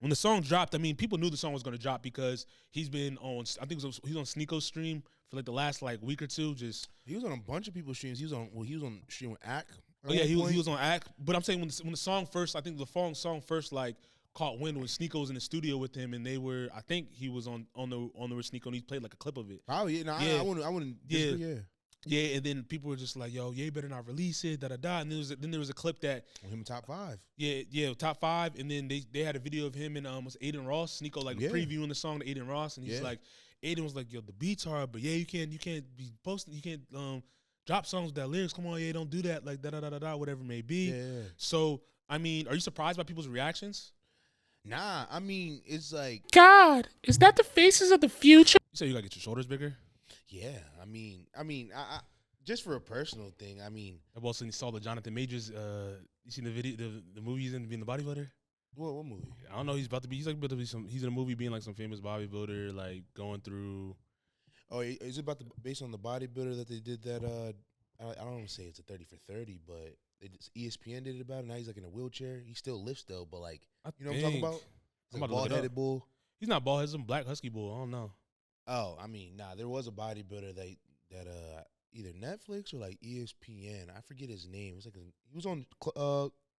when the song dropped, I mean, people knew the song was gonna drop because he's been on. I think he's on Sneako's stream for like the last like week or two. Just he was on a bunch of people's streams. He was on stream with Ack. oh yeah, he was on Act. But I'm saying when the song first, I think the song first like caught wind when Sneako was in the studio with him, and they were. I think he was on the with Sneako, and he played like a clip of it. Oh yeah, I wouldn't. Yeah, and then people were just like, "Yo, you better not release it." Da da da. And then there was a clip that him top 5. Yeah, top 5. And then they had a video of him and was Aiden Ross, Sneako like previewing the song to Aiden Ross, and he's like, Aiden was like, "Yo, the beats hard, but yeah, you can't be posting, you can't drop songs with that lyrics. Come on, yeah, don't do that. Like da da da da da, whatever it may be." Yeah. So I mean, are you surprised by people's reactions? Nah, I mean, it's like, God, is that the faces of the future? You say you gotta get your shoulders bigger. Yeah, I mean, I just for a personal thing. I mean, I also saw the Jonathan Majors. You seen the video, the movie he's in being the bodybuilder? What movie? I don't know. He's about to be. He's in a movie being like some famous bodybuilder, like going through. Oh, is it about based on the bodybuilder that they did that? I don't want to say it's a 30 for 30, but ESPN did it about it. Now he's like in a wheelchair. He still lifts though, but like you know what I'm talking about? He's like a bald-headed bull. He's not bald. He's some black husky bull. I don't know. Oh, I mean, nah. There was a bodybuilder that either Netflix or like ESPN. I forget his name. It was like he was on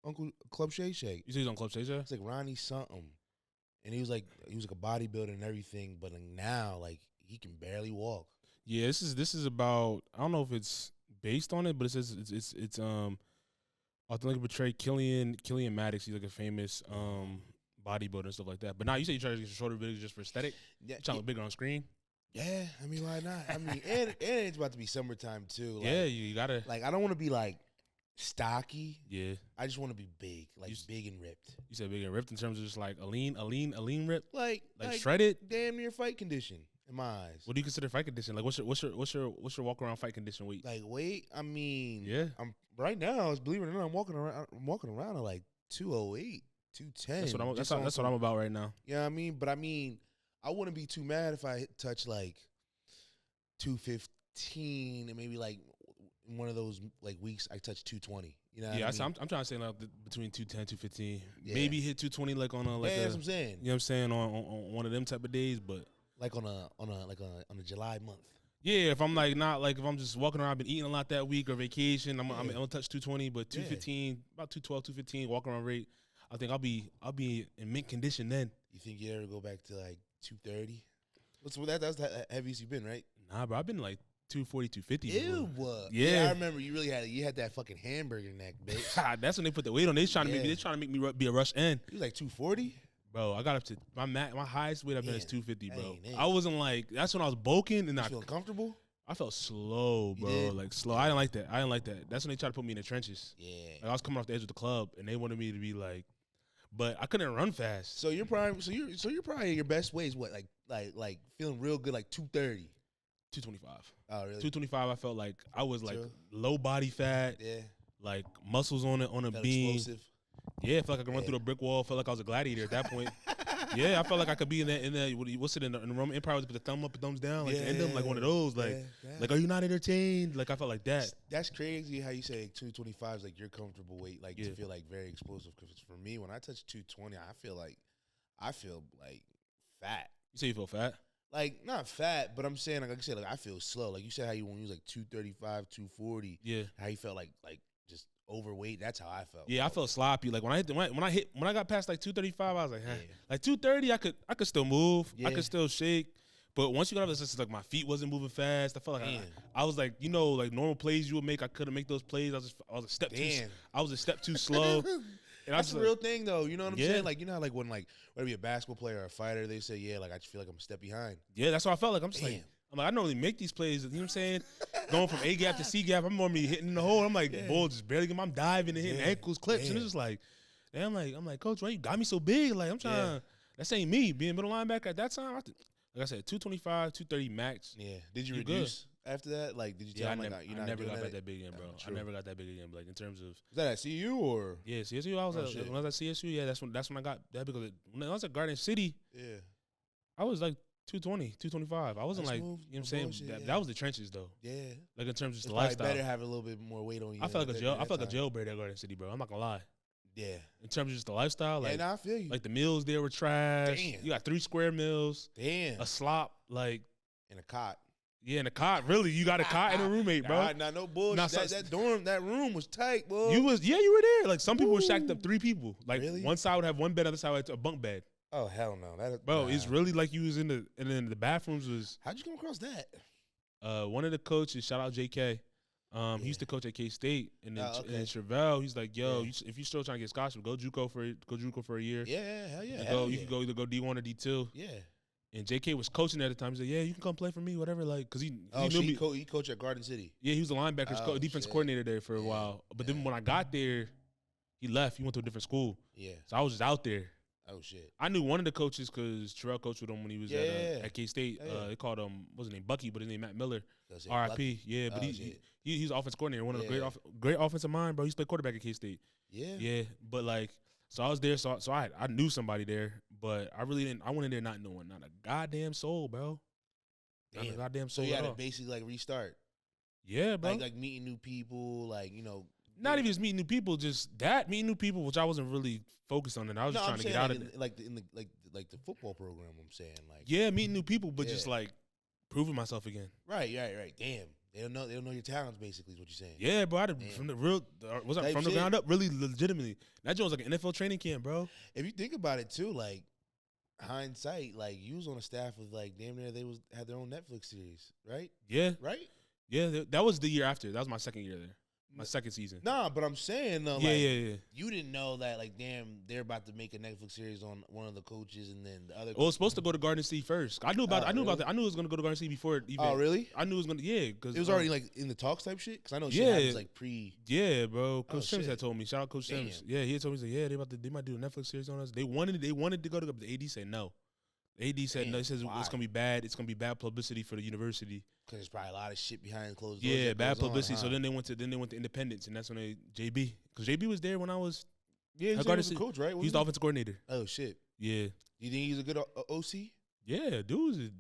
Uncle Club Shay Shay. You say he's on Club Shay Shay? It's like Ronnie something, and he was like a bodybuilder and everything. But like now, like he can barely walk. Yeah, this is about. I don't know if it's based on it, but it says it's authentically portray Killian Maddox. He's like a famous bodybuilder and stuff like that. But now you say you try to get your shoulder bigger just for aesthetic. Yeah, you trying to look bigger on screen. Yeah, I mean, why not? I mean, and it's about to be summertime too. Like, yeah, you gotta. Like, I don't want to be like stocky. Yeah, I just want to be big, like big and ripped. You said big and ripped in terms of just like a lean rip, like shredded, damn near fight condition in my eyes. What do you consider fight condition? Like, what's your walk around fight condition weight? Like weight, I mean, yeah, I'm right now. Believe it or not, I'm walking around at like 208, 210. That's what I'm about right now. Yeah, you know I mean, but I mean, I wouldn't be too mad if I touch like 215 and maybe like in one of those like weeks I touch 220. You know? Yeah, what I mean? I'm trying to say like between 210, 215. Yeah. Maybe hit 220 like on a like. Yeah, that's what I'm saying. You know what I'm saying on one of them type of days, but like on a July month. Yeah, if I'm like not like if I'm just walking around, I've been eating a lot that week or vacation, I'm gonna touch 220, but 215, about 212, 215 walking around rate. I think I'll be in mint condition then. You think you ever go back to like 230? That's the heaviest you've been, right? Nah, bro, I've been like 240, 250. Ew, what? Yeah, I remember you had that fucking hamburger neck, bitch. That's when they put the weight on. They trying to make me be a rush in. You was like 240? Bro, I got up to my highest weight I've been is 250, bro. I wasn't like that's when I was bulking and I feel comfortable. I felt slow, bro. Like slow. I didn't like that. That's when they tried to put me in the trenches. Yeah. Like I was coming off the edge of the club and they wanted me to be like, but I couldn't run fast. So you're probably in your best ways. What like feeling real good like 230, 225. Oh really? 225. I felt like I was like low body fat. Yeah. Like muscles on a beam. Explosive. Yeah, I felt like I could run through the brick wall. I felt like I was a gladiator at that point. Yeah, I felt like I could be in that what's it in the Roman Empire? Was the thumb up and thumbs down, like end them, like one of those, like are you not entertained? Like I felt like that. That's crazy how you say 225 is like your comfortable weight, like to feel like very explosive. Because for me, when I touch 220, I feel like fat. You say you feel fat? Like not fat, but I'm saying like I said, like I feel slow. Like you said how you when you was like 235, 240. Yeah. How you felt like just overweight. That's how I felt. Yeah, I felt sloppy. Like when I got past like 235, I was like, like 230, I could still move. Yeah. I could still shake. But once you got up, it's just like my feet wasn't moving fast. I felt like I was like, you know, like normal plays you would make, I couldn't make those plays. I was a step too slow. And that's a real thing though. You know what I'm saying? Like you know how like when like whether be a basketball player or a fighter, they say, like I just feel like I'm a step behind. Yeah, that's what I felt like. I'm just like I don't really make these plays. You know what I'm saying? Going from A gap to C gap, I'm normally hitting the hole. I'm like, bull, just barely get. I'm diving and hitting ankles, clips, and it's just like, damn, I'm like, Coach, why you got me so big? Like I'm trying. That ain't me being middle linebacker at that time. Like I said, 225, 230 max. Yeah. Did you reduce after that? Like, did you tell him like I never got that big again, bro. I never got that big again. Like in terms of. Is that at CU or? Yeah, CSU. When I was at CSU, yeah, that's when I got that because when I was at Garden City, I was like 220, 225. I wasn't like, you know what I'm saying? That was the trenches, though. Yeah. Like, in terms of it's the lifestyle. better have a little bit more weight on you. I felt like a jailbird at Garden City, bro. I'm not going to lie. Yeah. In terms of just the lifestyle, like, I feel you. Like the meals there were trash. Damn. You got 3 square meals. Damn. A slop, like. And a cot. Yeah, in a cot. Really, you got a cot and a roommate, bro. Nah, no bullshit. That dorm, that room was tight, bro. You were there. Like some people were shacked up 3 people. Like really? One side would have one bed, other side would have a bunk bed. Oh hell no, bro, it's really like you was in the, and then the bathrooms was. How'd you come across that? One of the coaches, shout out JK. He used to coach at K-State, and then and Chevelle, he's like, yo, if you're still trying to get scholarship, go JUCO for a year. Yeah, hell yeah. You can go either go D1 or D2. Yeah. And JK was coaching at the time. He's like, yeah, you can come play for me, whatever. Like, cause he knew me. He coached at Garden City. Yeah, he was the linebackers defense coordinator there for a while. But then when I got there, he left. He went to a different school. Yeah. So I was just out there. Oh shit. I knew one of the coaches because Terrell coached with him when he was at K-State. They called him, what's his name, Bucky, but his name Matt Miller. R.I.P. Yeah, but he's offense coordinator, one of the great offensive mind, bro. He used to play quarterback at K-State. Yeah. Yeah, but like, so I was there, so I knew somebody there, but I really didn't. I went in there not knowing not a goddamn soul, bro. Not a goddamn soul. So you had to basically like restart. Yeah, bro. Like meeting new people, like Not even just meeting new people, just meeting new people, which I wasn't really focused on, and I was just trying to get out of it. Like the football program. I'm saying meeting new people, but just like proving myself again. Right. Damn. They don't know your talents, basically, is what you're saying. Yeah, bro. From the ground up, really legitimately. That joint was like an NFL training camp, bro. If you think about it too, like hindsight, like you was on a staff with like damn near had their own Netflix series, right? Yeah. Right? Yeah, that was the year after. That was my second year there. My second season. Nah, but I'm saying though, yeah. You didn't know that, like, damn, they're about to make a Netflix series on one of the coaches, and then the other. Well, it was supposed to go to Garden City first. I knew about that. I knew it was going to go to Garden City before it even. Oh, really? I knew it was going to. Yeah, because it was already like in the talks type shit. Because I know shit happens like pre. Yeah, bro. Coach Sims had told me. Shout out Coach Sims. Yeah, he had told me. He's like, they might do a Netflix series on us. They wanted to go to, but the AD said no. The AD said no. He says it's gonna be bad. It's gonna be bad publicity for the university. Because there's probably a lot of shit behind closed doors. Yeah, bad publicity. So then they went to Independence, and that's when JB, because JB was there when I was. Yeah, he was a coach, right? He's the offensive coordinator. Oh shit. Yeah. You think he's a good OC? Yeah, dude.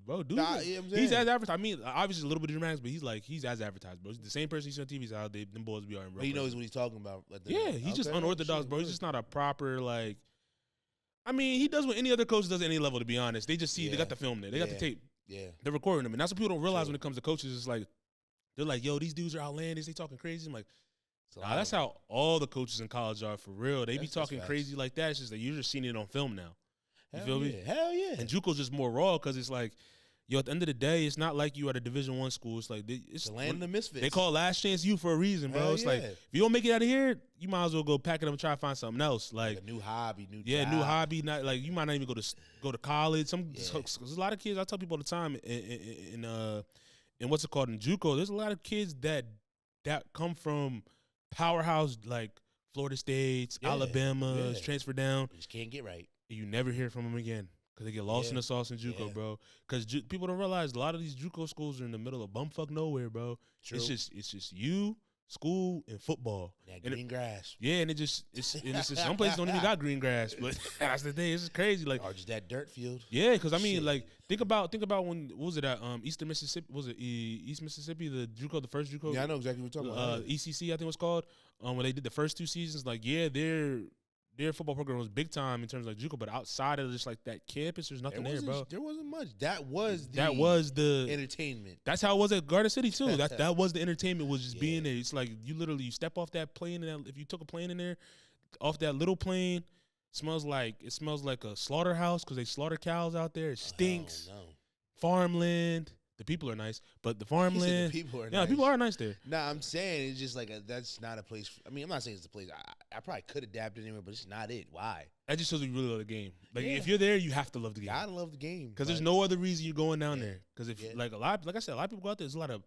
He's as advertised. I mean, obviously a little bit of dramatics, but he's as advertised, bro. He's the same person you see on TV. How them boys be on. But he knows what he's talking about. He's just unorthodox, bro. He's just not a proper like. I mean, he does what any other coach does at any level, to be honest. They just see, they got the film there. They got the tape. Yeah. They're recording them. And that's what people don't realize when it comes to coaches. It's like, they're like, yo, these dudes are outlandish. They talking crazy. I'm like, nah, that's how all the coaches in college are for real. They be talking crazy like that. It's just that you're just seeing it on film now. You feel me? Hell yeah. And JUCO's just more raw because it's like, yo, at the end of the day, it's not like you at a Division I school. It's like it's the land of the misfits. They call last chance you for a reason, bro. It's like if you don't make it out of here, you might as well go pack it up and try to find something else, like a new hobby, new new hobby. Not like you might not even go to college. Cause a lot of kids. I tell people all the time in what's it called in JUCO. There's a lot of kids that come from powerhouse like Florida State, Alabama, transfer down. You just can't get right. You never hear from them again. Because they get lost in the sauce in JUCO, bro. Because people don't realize a lot of these JUCO schools are in the middle of bumfuck nowhere, bro. True. It's just you, school, and football. That green grass. Yeah, and it's just some places don't even got green grass, but that's the thing. It's just crazy, like or just that dirt field. Yeah, because I mean, like think about when what was it at Eastern Mississippi? Was it East Mississippi? The JUCO, the first JUCO. Yeah, I know exactly what you're talking about. ECC, I think it was called. When they did the first 2 seasons, like their football program was big time in terms of like JUCO, but outside of just like that campus, there's nothing there, bro. There wasn't much. That was the entertainment. That's how it was at Garden City too. that was the entertainment, was just being there. It's like you step off that plane, and if you took a plane in there, off that little plane, it smells like a slaughterhouse because they slaughter cows out there. It stinks. Oh, no. Farmland. The people are nice, but the farmland. The people are nice. People are nice there. Nah, I'm saying it's just like that's not a place. I mean, I'm not saying it's a place. I probably could adapt anywhere, but it's not it. Why? That just shows you really love the game. Like if you're there, you have to love the game. Gotta love the game because there's no other reason you're going down there. Because if like I said, a lot of people go out there. There's a lot of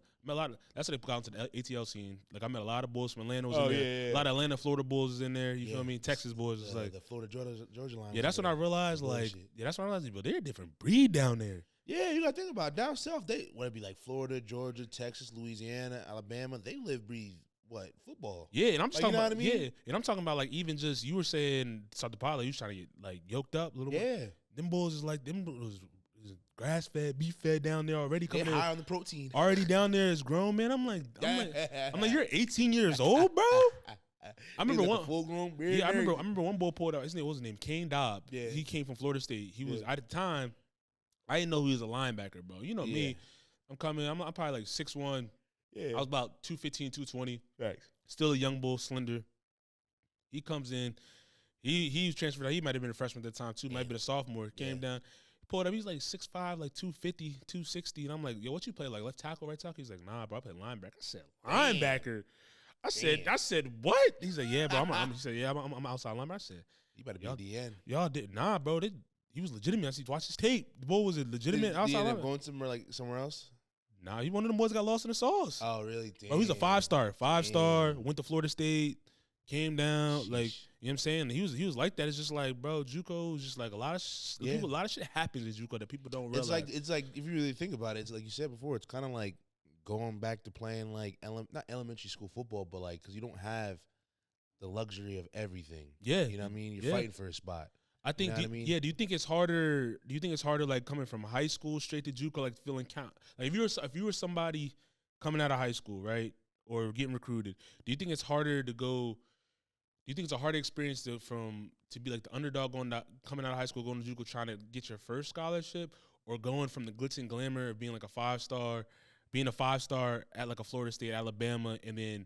that's what they got into the ATL scene. Like I met a lot of bulls from Atlanta. In there. A lot of Atlanta, Florida bulls is in there. You feel me? Texas bulls is like the Florida Georgia line. Yeah, that's when I realized. But they're a different breed down there. Yeah, you gotta think about it. Down south. They want to be like Florida, Georgia, Texas, Louisiana, Alabama. They breathe football. Yeah, and I'm just talking about and I'm talking about like even just you were saying South Apollo, you was trying to get like yoked up a little bit. Yeah, them bulls is like them was grass fed, beef fed down there already. They're high on the protein. Already down there is grown, man. I'm like, you're 18 years old, bro. remember one full grown beard. Yeah, I remember one boy pulled out. What was his name? Kane Dobb. Yeah. He came from Florida State. He was at the time. I didn't know he was a linebacker, bro. You know me. I'm probably like 6'1". Yeah. I was about 215, 220. Right. Still a young bull, slender. He comes in. He was transferred out. He might have been a freshman at the time too. Might have been a sophomore. Came down. Pulled up. He's like 6'5", like 250, 260. And I'm like, yo, what you play? Like left tackle, right tackle? He's like, nah, bro, I play linebacker. I said, linebacker. I said, what? He's like, yeah, bro. He said, yeah, I'm outside linebacker. I said, you better be DN. Y'all did bro. He was legitimate. I said, watch his tape. The boy was a legitimate outside linebacker. Going somewhere else? Nah, he one of them boys that got lost in the sauce. Oh, really? Damn. Bro, he's a 5-star. 5-star. Went to Florida State. Came down. Sheesh. Like, you know what I'm saying? He was like that. It's just like, bro, Juco is just like a lot of shit happens in Juco that people don't realize. It's like if you really think about it, it's like you said before, it's kind of like going back to playing like not elementary school football, but like because you don't have the luxury of everything. Yeah, you know what I mean. You're fighting for a spot. I think. You know what I mean? Yeah. Do you think it's harder? Do you think it's harder like coming from high school straight to Juco, like feeling count? Like if you were somebody coming out of high school, right, or getting recruited, do you think it's harder to go? Do you think it's a harder experience to be like the underdog coming out of high school, going to Juco, trying to get your first scholarship, or going from the glitz and glamour of being like a 5-star, being a 5-star at like a Florida State, Alabama, and then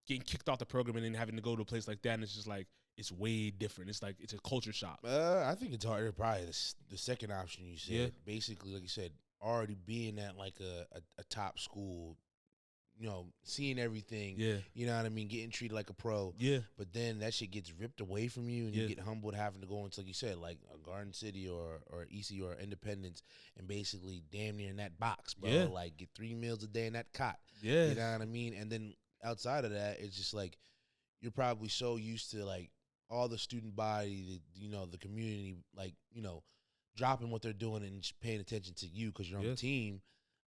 getting kicked off the program and then having to go to a place like that, and it's just like it's way different. It's like it's a culture shock. I think it's harder. Probably the second option you said. Yeah. Basically, like you said, already being at like a top school. You know, seeing everything. Yeah. You know what I mean? Getting treated like a pro. Yeah. But then that shit gets ripped away from you, and you get humbled having to go into, like you said, like a Garden City or ECU or Independence, and basically damn near in that box, bro. Yeah. Like get 3 meals a day in that cot. Yeah. You know what I mean? And then outside of that, it's just like you're probably so used to like all the student body, the community, like, dropping what they're doing and just paying attention to you because you're on the team.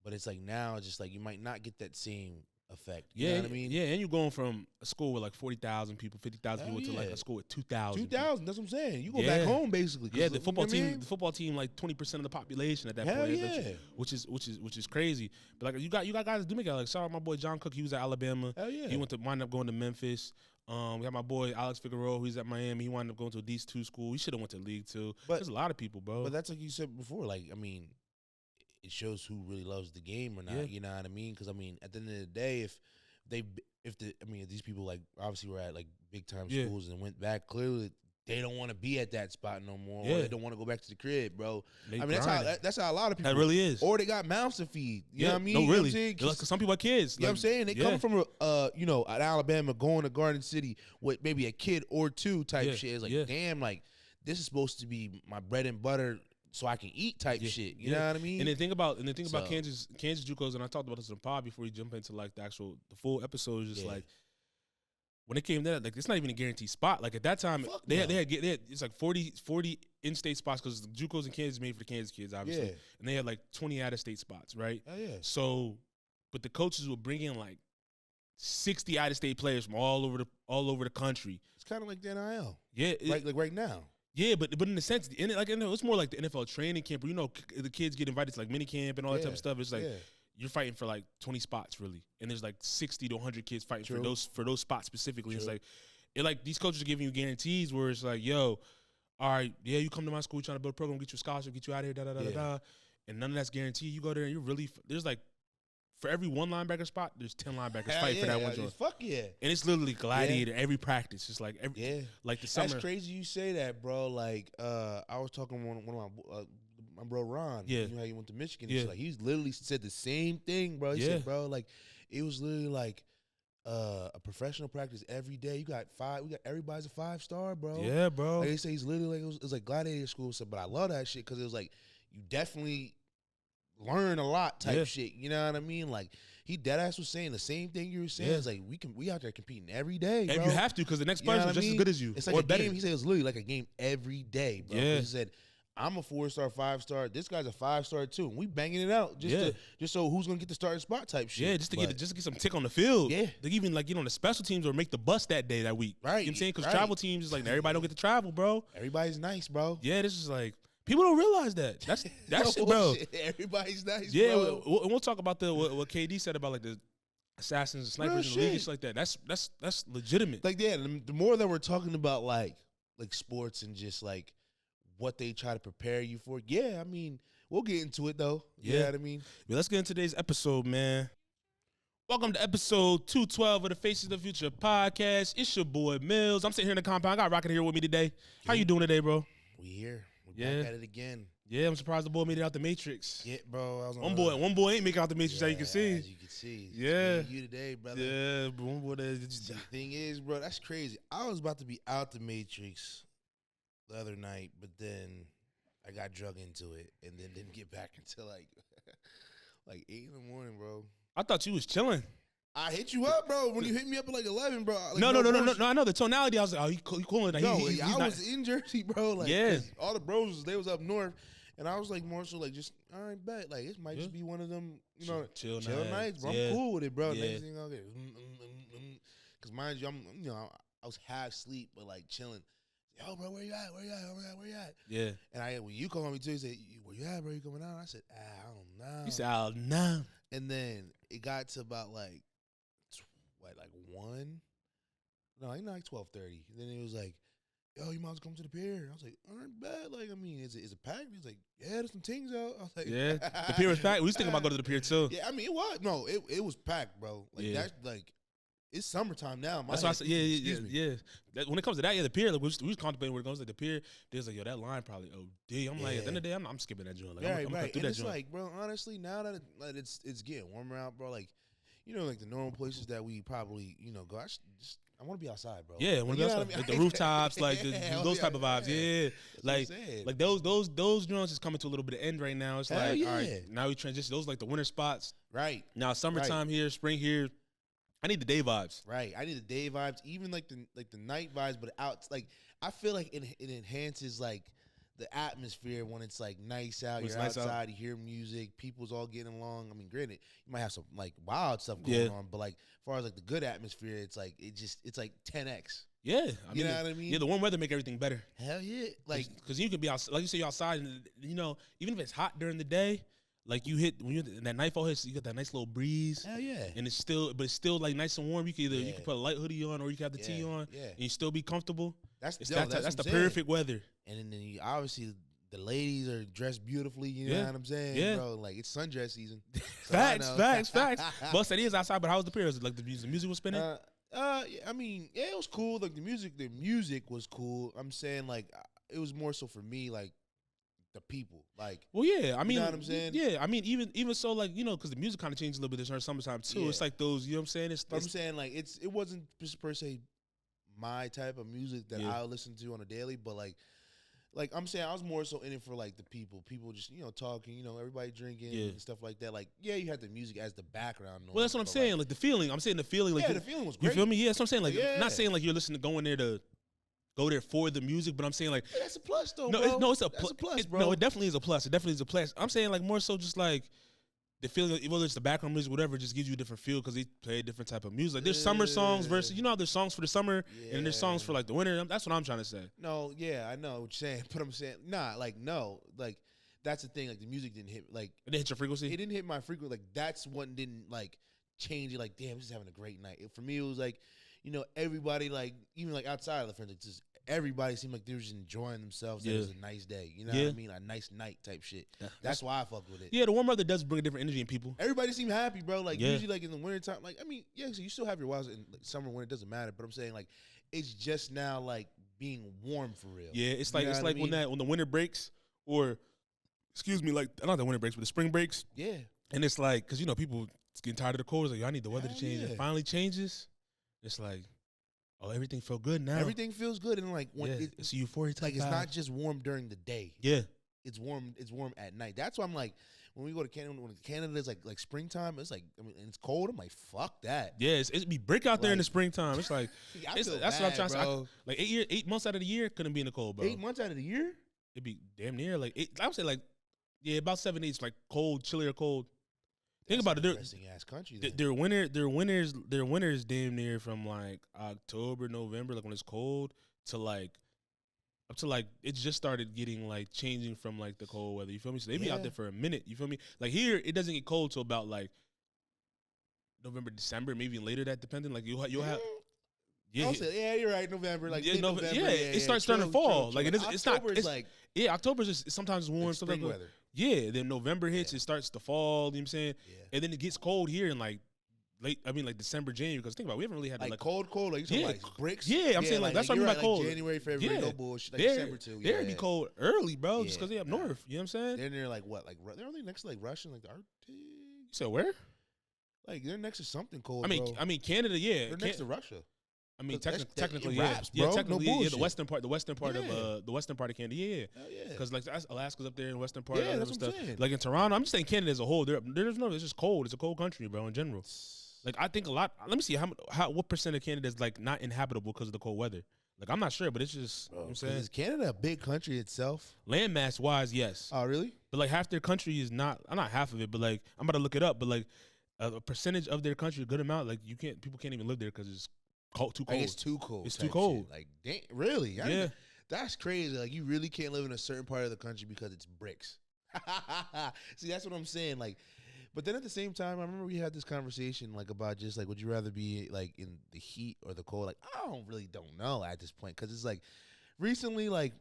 But it's like now, it's just like you might not get that same effect. You know what I mean? Yeah, and you're going from a school with like 40,000 people, 50,000 people to like a school with 2,000. 2,000, that's what I'm saying. You go back home basically. Yeah, the football team, like 20% of the population at that point. Yeah. Which is crazy. But like you got guys that do make it. Like shout out my boy John Cook. He was at Alabama. Hell yeah. He wind up going to Memphis. We got my boy Alex Figueroa, who's at Miami. He wound up going to a D2 school. He should have went to League 2. But there's a lot of people, bro. But that's like you said before. Like I mean, it shows who really loves the game or not. Yeah. You know what I mean? Because I mean, at the end of the day, if these people like obviously were at like big time schools and went back, clearly they don't want to be at that spot no more. Or they don't want to go back to the crib, bro. I mean, that's how a lot of people. That really is. Or they got mouths to feed. You know what I mean? No, really. You know like, some people are kids. You know what I'm saying? They come from at Alabama, going to Garden City with maybe a kid or two type shit. It's like, damn, like this is supposed to be my bread and butter, so I can eat type shit. You know what I mean? And the thing about Kansas Jucos, and I talked about this in the pod before we jump into like the full episode, is just like when it came to that, like it's not even a guaranteed spot. Like at that time, they had it's like 40 in-state spots because the Jucos in Kansas made for the Kansas kids, obviously, and they had like 20 out-of-state spots, right? Oh yeah. So, but the coaches would bring in like 60 out-of-state players from all over the country. It's kind of like the NIL. Yeah, like right now. Yeah, but in a sense, it's more like the NFL training camp where, the kids get invited to like mini camp and all that type of stuff. It's like you're fighting for like 20 spots really, and there's like 60 to 100 kids fighting for those spots specifically. True. It's like these coaches are giving you guarantees where it's like, yo, all right, yeah, you come to my school, trying to build a program, get you a scholarship, get you out of here, da, and none of that's guaranteed. You go there and you're really there's like. For every one linebacker spot, there's 10 linebackers fighting for that one joint. Fuck yeah. And it's literally gladiator every practice. It's like like the summer. That's crazy you say that, bro. Like I was talking to one of my bro Ron. Yeah. You know how he went to Michigan. Yeah. Like he's literally said the same thing, bro. He said, bro, like it was literally like a professional practice every day. We got everybody's a 5-star, bro. Yeah, bro. Like they say he's literally like it was like gladiator school. So, but I love that shit because it was like you definitely learn a lot type shit. You know what I mean? Like he deadass was saying the same thing you were saying. It's like we out there competing every day, bro. And you have to because the next person is just as good as you. It's like a game. He said it was literally like a game every day, bro. Yeah. He said I'm a 4-star, 5-star. This guy's a 5-star too, and we banging it out just so who's gonna get the starting spot type shit. Yeah, just to get some tick on the field. Yeah, like even like the special teams or make the bus that day that week. Right, you know what I'm saying? Because travel teams is like everybody don't get to travel, bro. Everybody's nice, bro. Yeah, this is like. People don't realize that. That's bro. Everybody's nice, yeah, bro. We'll talk about what KD said about like the assassins and snipers in the league and shit like that. That's legitimate. Like, yeah, the more that we're talking about like sports and just like what they try to prepare you for, yeah, I mean, we'll get into it though. Yeah, you know what I mean? Yeah, let's get into today's episode, man. Welcome to episode 212 of the Faces of the Future podcast. It's your boy Millz. I'm sitting here in the compound. I got Rocket here with me today. How you doing today, bro? We here. We back at it again. Yeah, I'm surprised the boy made it out the Matrix. Yeah, bro. I was on one boy ain't make out the Matrix, as you can see. As you can see. Yeah. You today, brother. Yeah, but one boy the thing is, bro, that's crazy. I was about to be out the Matrix the other night, but then I got drug into it and then didn't get back until like 8 in the morning, bro. I thought you was chilling. I hit you up, bro. When you hit me up at like 11, bro. Like, no. I know the tonality. I was like, oh, he cool. Like, I was in Jersey, bro. Like, yeah. All the bros, they was up north. And I was like more so like just, all right, bet. Like, it might just be one of them, you know, chill nights, bro. I'm cool with it, bro. Next thing I'll get, because mind you, I was half asleep, but like chilling. Yo, bro, where you at? Where you at? Yeah. And when you called me too, you said, where you at, bro? You coming out? I said, I don't know. You said, I don't know. And then it got to about like 1? No, like 12:30. Then it was like, yo, you might as well come to the pier. I was like, all right, bad. Like, I mean, is it packed? He's like, yeah, there's some things out. I was like, yeah, the pier was packed. We was thinking about going to the pier too. Yeah, I mean, it was. No, it was packed, bro. Like, that's like, it's summertime now. That's why I said, yeah. When it comes to that, the pier, like, we was contemplating where it goes. Like, the pier, there's like, yo, that line probably OD. I'm like, at the end of the day, I'm skipping that joint. Like, I'm gonna cut through that it's joint. Like, bro, honestly, now that it's getting warmer out, bro, like, like the normal places that we probably, go, I want to be outside, bro. Yeah, when you outside, like the rooftops, like those type of vibes. Yeah, like those joints is coming to a little bit of end right now. It's like, all right, now we transition. Those like the winter spots. Right. Now summertime here, spring here. I need the day vibes. Right. I need the day vibes, even like the night vibes, but out. Like, I feel like it enhances like the atmosphere when it's like nice out. You're outside, you hear music, people's all getting along. I mean, granted, you might have some like wild stuff going on, but like as far as like the good atmosphere, it's like it's like 10x. Yeah, you know what I mean. Yeah, the warm weather make everything better. Hell yeah, like because you could be outside, like you say, you're outside, and even if it's hot during the day. Like when that nightfall hits, you got that nice little breeze. Hell yeah! And it's still like nice and warm. You can put a light hoodie on, or you can have the tee on, and you still be comfortable. That's the perfect weather. And then obviously the ladies are dressed beautifully. You know what I'm saying, bro? Like it's sundress season. So facts. But it is outside. But how was the period? Like the music was spinning. I mean, yeah, it was cool. Like the music was cool. I'm saying like it was more so for me like. The people, like, well, yeah, I mean, you know what I'm saying? Yeah, I mean, even so, like, because the music kind of changed a little bit this summertime too. Yeah. It's like those, you know what I'm saying? I'm saying like it wasn't just per se my type of music that I listen to on a daily, but like I'm saying I was more so in it for like the people just talking, everybody drinking and stuff like that. Like, yeah, you had the music as the background noise. Well, that's what I'm saying. Like the feeling, I'm saying the feeling. Like the feeling was great. You feel me? Yeah, that's what I'm saying. Like, not saying like you're listening, going there to. Go there for the music, but I'm saying like that's a plus though. It's a plus, bro. No, it definitely is a plus. It definitely is a plus. I'm saying like more so just like the feeling, whether it's the background music, whatever, it just gives you a different feel because they play a different type of music. Like there's summer songs versus how there's songs for the summer and there's songs for like the winter. That's what I'm trying to say. No, yeah, I know what you're saying, but I'm saying like that's the thing. Like the music didn't hit like it didn't hit your frequency. It didn't hit my frequency. Like that's what didn't like change it. Like damn, we're just having a great night. For me, it was like. Everybody like even like outside of the friends, just everybody seemed like they were just enjoying themselves. It was a nice day, you know what I mean? A nice night type shit. That's why I fuck with it. Yeah, the warm weather does bring a different energy in people. Everybody seemed happy, bro. Like usually, like in the wintertime, like I mean, yeah, so you still have your wild in like, summer, winter, it doesn't matter. But I'm saying like it's just now like being warm for real. Yeah, it's like when the winter breaks, or excuse me, like not the winter breaks, but the spring breaks. Yeah, and it's like because people getting tired of the cold. It's like I need the weather to change. It finally changes. It's like, oh, everything felt good now. Everything feels good, and like when it's a euphoria type. Like it's not just warm during the day. Yeah, it's warm. It's warm at night. That's why I'm like, when we go to Canada, when Canada is like springtime, it's like I mean, and it's cold. I'm like, fuck that. Yeah, it be brick out there in the springtime. It's like that's what I'm trying to say. Like 8 months out of the year couldn't be in the cold, bro. 8 months out of the year, it'd be damn near like I would say like about 7 8. Like cold, chilly or cold. Think about it. Interesting ass country. Their winters damn near from like October, November, like when it's cold, to like up to like it just started getting like changing from like the cold weather. You feel me? So they be out there for a minute. You feel me? Like here, it doesn't get cold till about like November, December, maybe later. That depending. Like you'll have. Yeah, you're right. November, like November. Yeah, it starts starting to fall. Like it's not. It's like October is sometimes warm. like spring weather. Yeah, then November hits, it starts to fall. You know what I'm saying? Yeah. And then it gets cold here in like like December, January. Because think about it, we haven't really had like cold. Like you talking like bricks. Yeah, I'm saying like that's what I mean by cold. January, February, no bullshit. Like December too. They're be cold early, bro, just because they up north. You know what I'm saying? Then they're like what? Like they're only next to like Russia, like the Arctic. You said where? Like they're next to something cold. I mean Canada. Yeah, they're next to Russia. I mean, technically, raps, yeah, bro. technically, no yeah. The western part of Canada, yeah. Hell yeah. Because like Alaska's up there in the western part. Yeah, that's what I'm saying. Like in Toronto, I'm just saying Canada as a whole. It's just cold. It's a cold country, bro. In general, like I think a lot. Let me see what percent of Canada is like not inhabitable because of the cold weather. Like I'm not sure, but it's just. Bro, you know what I'm saying, is Canada a big country itself? Landmass wise, yes. Oh really? But like half their country is not half of it, but like I'm about to look it up. But like a percentage of their country, a good amount. Like people can't even live there because it's too cold. Like it's too cold. It's too cold. Shit. Like, dang, really? Yeah. That's crazy. Like, you really can't live in a certain part of the country because it's bricks. See, that's what I'm saying. Like, but then at the same time, I remember we had this conversation, like, about just, like, would you rather be, like, in the heat or the cold? Like, I don't know at this point. Because it's, like, recently, like,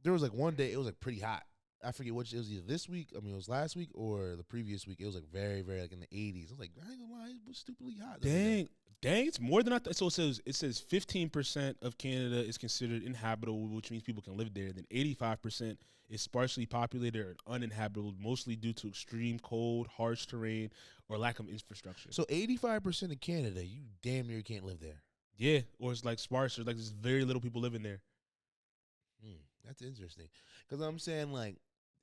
there was, like, one day it was, like, pretty hot. I forget which, it was either this week, it was last week or the previous week. It was, like, very, very, like, in the 80s. I was like, I ain't gonna lie, it was stupidly hot. Dang, it's more than I thought. So it says 15% of Canada is considered inhabitable, which means people can live there. Then 85% is sparsely populated or uninhabitable, mostly due to extreme cold, harsh terrain, or lack of infrastructure. So 85% of Canada, you damn near can't live there. Yeah, or it's like sparse, or like there's very little people living there. That's interesting, because I'm saying like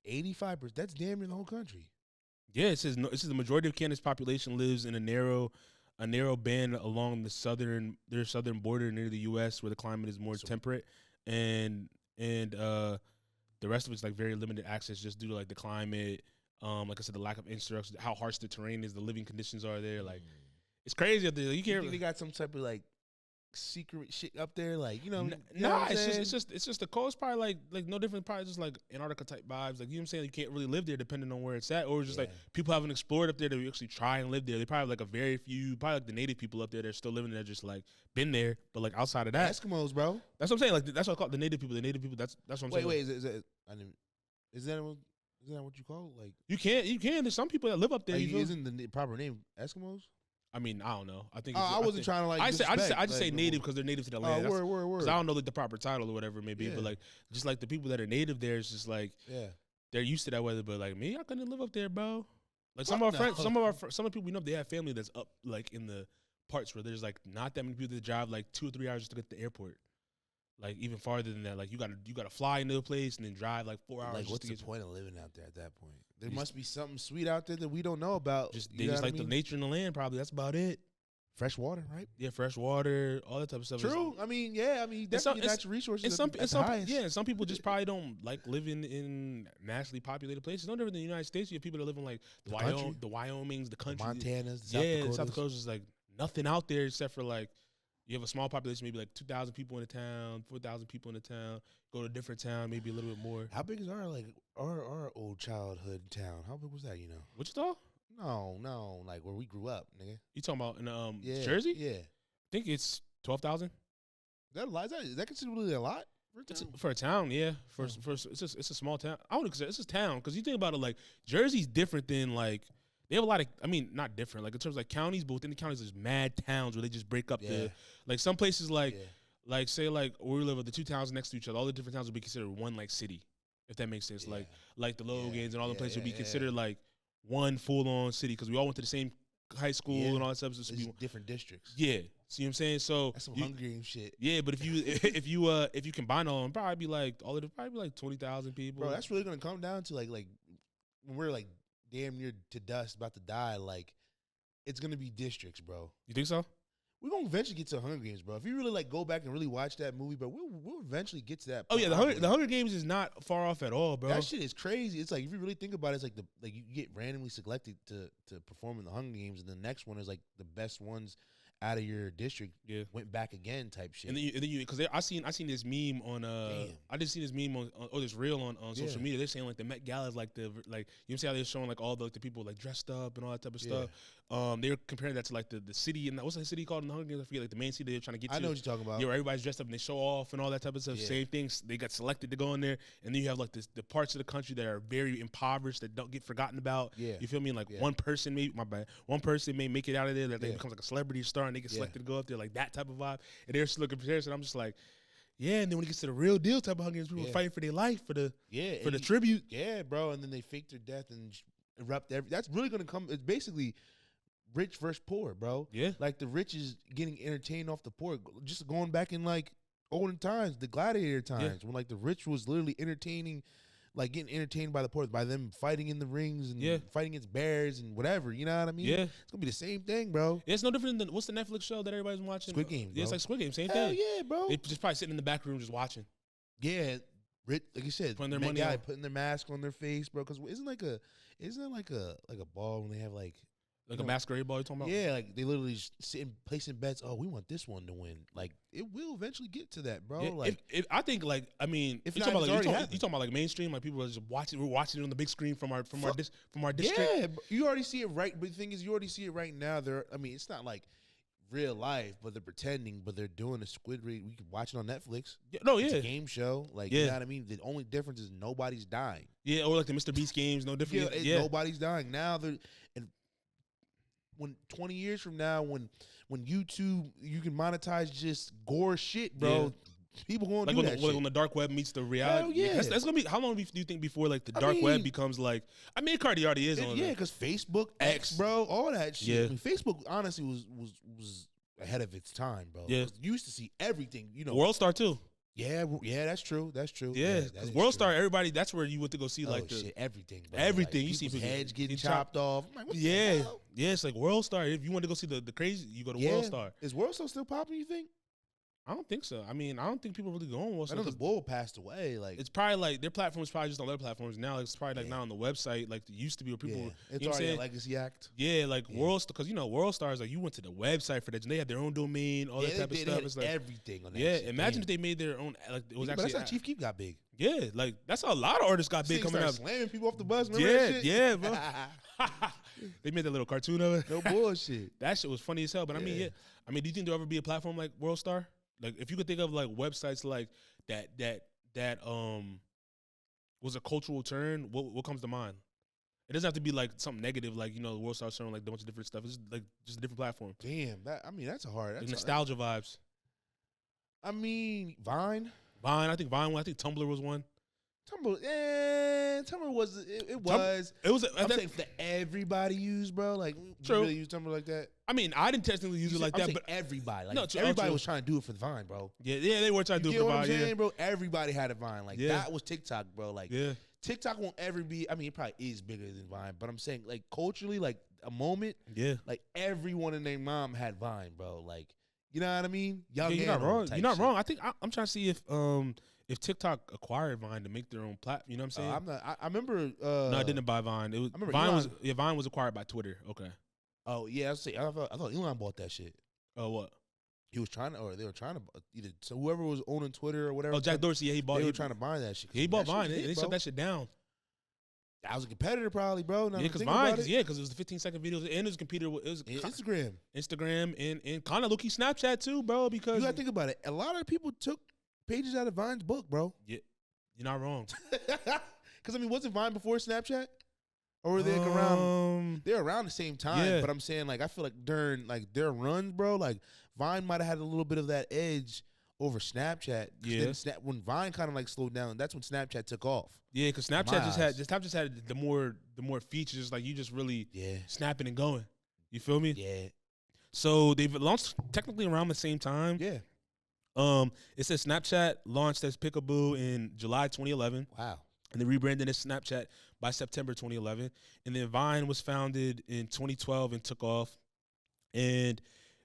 85%. That's damn near the whole country. Yeah, it says the majority of Canada's population lives in a narrow band along their southern border near the U.S., where the climate is more temperate, and the rest of it's like very limited access just due to like the climate, like I said, the lack of infrastructure, how harsh the terrain is, the living conditions are there. Like it's crazy up there. You can't. You think they got some type of like secret shit up there, like it's just the coast. Probably like no different. Probably just like Antarctica type vibes. Like you know what I'm saying. You can't really live there depending on where it's at, or just like people haven't explored up there to actually try and live there. They probably have like a very few, probably like the native people up there that are still living there, just like been there, but like outside of that, Eskimos, bro. That's what I'm saying. Like that's what I call it, the native people. The native people. That's what I'm saying. Wait, is that what you call it? Like you can. There's some people that live up there. Like, isn't the proper name Eskimos? I mean, I don't know. I think I wasn't trying to like. I just say native because they're native to the land. Word. Because I don't know like the proper title or whatever it may be, but like just like the people that are native there, it's just like they're used to that weather. But like me, I couldn't live up there, bro. Like some of our friends, some of the people we know, they have family that's up like in the parts where there's like not that many people that drive like 2 or 3 hours just to get to the airport. Like even farther than that, like you gotta fly into a place and then drive like 4 hours. Like what's the point of living out there at that point? There must be something sweet out there that we don't know about. They just like the nature and the land. Probably that's about it. Fresh water, right? Yeah, fresh water, all that type of stuff. True. I mean, definitely natural resources. And some people just probably don't like living in massively populated places. No different than the United States. You have people that live in like the Wyomings, the country, Montanas, the South Dakotas is like nothing out there except for like you have a small population, maybe like 2,000 people in a town, 4,000 people in a town. Go to a different town, maybe a little bit more. How big is our old childhood town? How big was that? Wichita? No, like where we grew up, nigga. You talking about in Jersey? Yeah, I think it's 12,000. Is that considerably a lot for a town? Yeah, it's a small town. I wouldn't consider it's a town because you think about it, like Jersey's different than like they have a lot of. I mean, not different like in terms of like counties, but within the counties there's mad towns where they just break up the like some places like say like where we live with the two towns next to each other, all the different towns would be considered one like city, if that makes sense. Like the Logans and all the places would be considered like one full-on city because we all went to the same high school and all that stuff. So different districts. Yeah, see what I'm saying? So that's some Hunger Games shit. Yeah, but if you combine all of them, probably be like 20,000 people. Bro, that's really gonna come down to like when we're like damn near to dust, about to die. Like it's gonna be districts, bro. You think so? We're gonna eventually get to Hunger Games, bro. If you really like go back and really watch that movie, but we'll eventually get to that point. Oh yeah, the Hunger Games is not far off at all, bro. That shit is crazy. It's like if you really think about it, it's like you get randomly selected to perform in the Hunger Games, and the next one is like the best ones out of your district went back again type shit. And then you because I seen this meme on I just seen this meme on this reel on social media. They're saying like the Met Gala is like you know what I'm saying, how they're showing like all the people like dressed up and all that type of stuff. They're comparing that to like the city, and what's the city called in the Hunger Games? I forget, like the main city they're trying to get to. I know what you're talking about. Yeah, where everybody's dressed up and they show off and all that type of stuff. Same things. They got selected to go in there, and then you have like the parts of the country that are very impoverished that don't get forgotten about. Yeah. You feel me? Like one person may make it out of there that they becomes like a celebrity star and they get selected to go up there, like that type of vibe. And they're just looking for this, and I'm just like, yeah. And then when it gets to the real deal type of Hunger Games, people fighting for their life for the tribute. Yeah, bro. And then they fake their death and erupt. That's really gonna come. It's basically rich versus poor, bro. Yeah. Like the rich is getting entertained off the poor. Just going back in like olden times, the gladiator times, when like the rich was literally entertaining, like getting entertained by the poor, by them fighting in the rings and fighting against bears and whatever. You know what I mean? Yeah. It's gonna be the same thing, bro. Yeah, it's no different than what's the Netflix show that everybody's watching? Squid Game. Yeah, it's like Squid Game, same Hell thing. Yeah, bro. They just probably sitting in the back room just watching. Yeah. Like you said, putting their money on, putting their mask on their face, bro. Because isn't it like a ball when they have like a masquerade ball you're talking about? Yeah, like they literally just sitting placing bets. Oh, we want this one to win. Like it will eventually get to that, bro. Yeah, like I think like I mean, if you talking about like mainstream, like people are just watching. We're watching it on the big screen from our district. Yeah, you already see it right. But the thing is, you already see it right now. It's not like real life, but they're pretending. But they're doing a Squid Game. We can watch it on Netflix. Yeah, no, it's a game show. Like you know what I mean. The only difference is nobody's dying. Yeah, or like the Mr. Beast games, no different. Nobody's dying now. When 20 years from now, when YouTube, you can monetize just gore shit, bro. People going to do that shit. When the dark web meets the reality. Hell yeah. That's gonna be. How long do you think before like the dark web becomes like? I mean, it already is on. Yeah, because Facebook, X, bro, all that shit. Yeah. I mean, Facebook honestly was ahead of its time, bro. Yeah, you used to see everything. You know, World Star too. Yeah, that's true. That's true. Yeah, because World Star, everybody, that's where you went to go see like everything, bro. Everything. Like, you see heads getting chopped off. I'm like, what the hell? Yeah, it's like World Star. If you want to go see the crazy, you go to World Star. Is World Star still popping, you think? I don't think so. I mean, I don't think people really go on World Star. I know the Bull passed away. Like it's probably like their platform is probably just on their platforms now. It's probably like not on the website like it used to be where people. It's already a legacy act. Yeah, like World Star, because World Star is like you went to the website for that. They had their own domain, all that type of stuff. It's like everything on that. Yeah, imagine if they made their own. Like it was actually. But that's how Chief Keef got big. Yeah, like that's how a lot of artists got big coming up. Slamming people off the bus. Remember that shit? Yeah, bro. They made that little cartoon of it. No bullshit. That shit was funny as hell. But I mean, I mean, do you think there'll ever be a platform like World Star? Like, if you could think of like websites like that was a cultural turn, what comes to mind? It doesn't have to be like something negative, like the World Star showing like a bunch of different stuff. It's like just a different platform. Damn, that's a hard. That's nostalgia vibes. I mean, Vine. I think Vine. I think Tumblr was one. Tumblr was it was. I'm saying that everybody used, bro. Like, you really use Tumblr like that? I mean, I didn't technically use it like that, but everybody, like everybody was trying to do it for the Vine, bro. Yeah, they were trying to do it for the Vine. You know what I'm saying, bro? Everybody had a Vine. Like that was TikTok, bro. Like TikTok won't ever be. I mean, it probably is bigger than Vine, but I'm saying like culturally, like a moment. Yeah, like everyone and their mom had Vine, bro. Like, you know what I mean? You're not wrong. You're not wrong. I think I'm trying to see if TikTok acquired Vine to make their own platform. You know what I'm saying? I remember. No, I didn't buy Vine. It was Vine was acquired by Twitter. Okay. Oh yeah, I thought Elon bought that shit. Oh what? He was trying to, or they were trying to either. So whoever was owning Twitter or whatever. Oh, Jack Dorsey. Yeah, he bought. They were trying to buy that shit. He bought Vine. They shut that shit down. I was a competitor, probably, bro. Yeah, because Vine, because it was the 15-second videos, and it was competed with Instagram, and kind of low-key Snapchat too, bro. Because you gotta think about it. A lot of people took pages out of Vine's book, bro. Yeah, you're not wrong. Because I mean, wasn't Vine before Snapchat? Or were they like around? They're around the same time, but I'm saying like I feel like during like their runs, bro, like Vine might have had a little bit of that edge over Snapchat. Yeah. When Vine kind of like slowed down, that's when Snapchat took off. Yeah, because Snapchat just had the more features, like you just really snapping and going. You feel me? Yeah. So they've launched technically around the same time. Yeah. It says Snapchat launched as Peekaboo in July 2011. Wow. And they rebranded as Snapchat by September 2011. And then Vine was founded in 2012 and took off. And it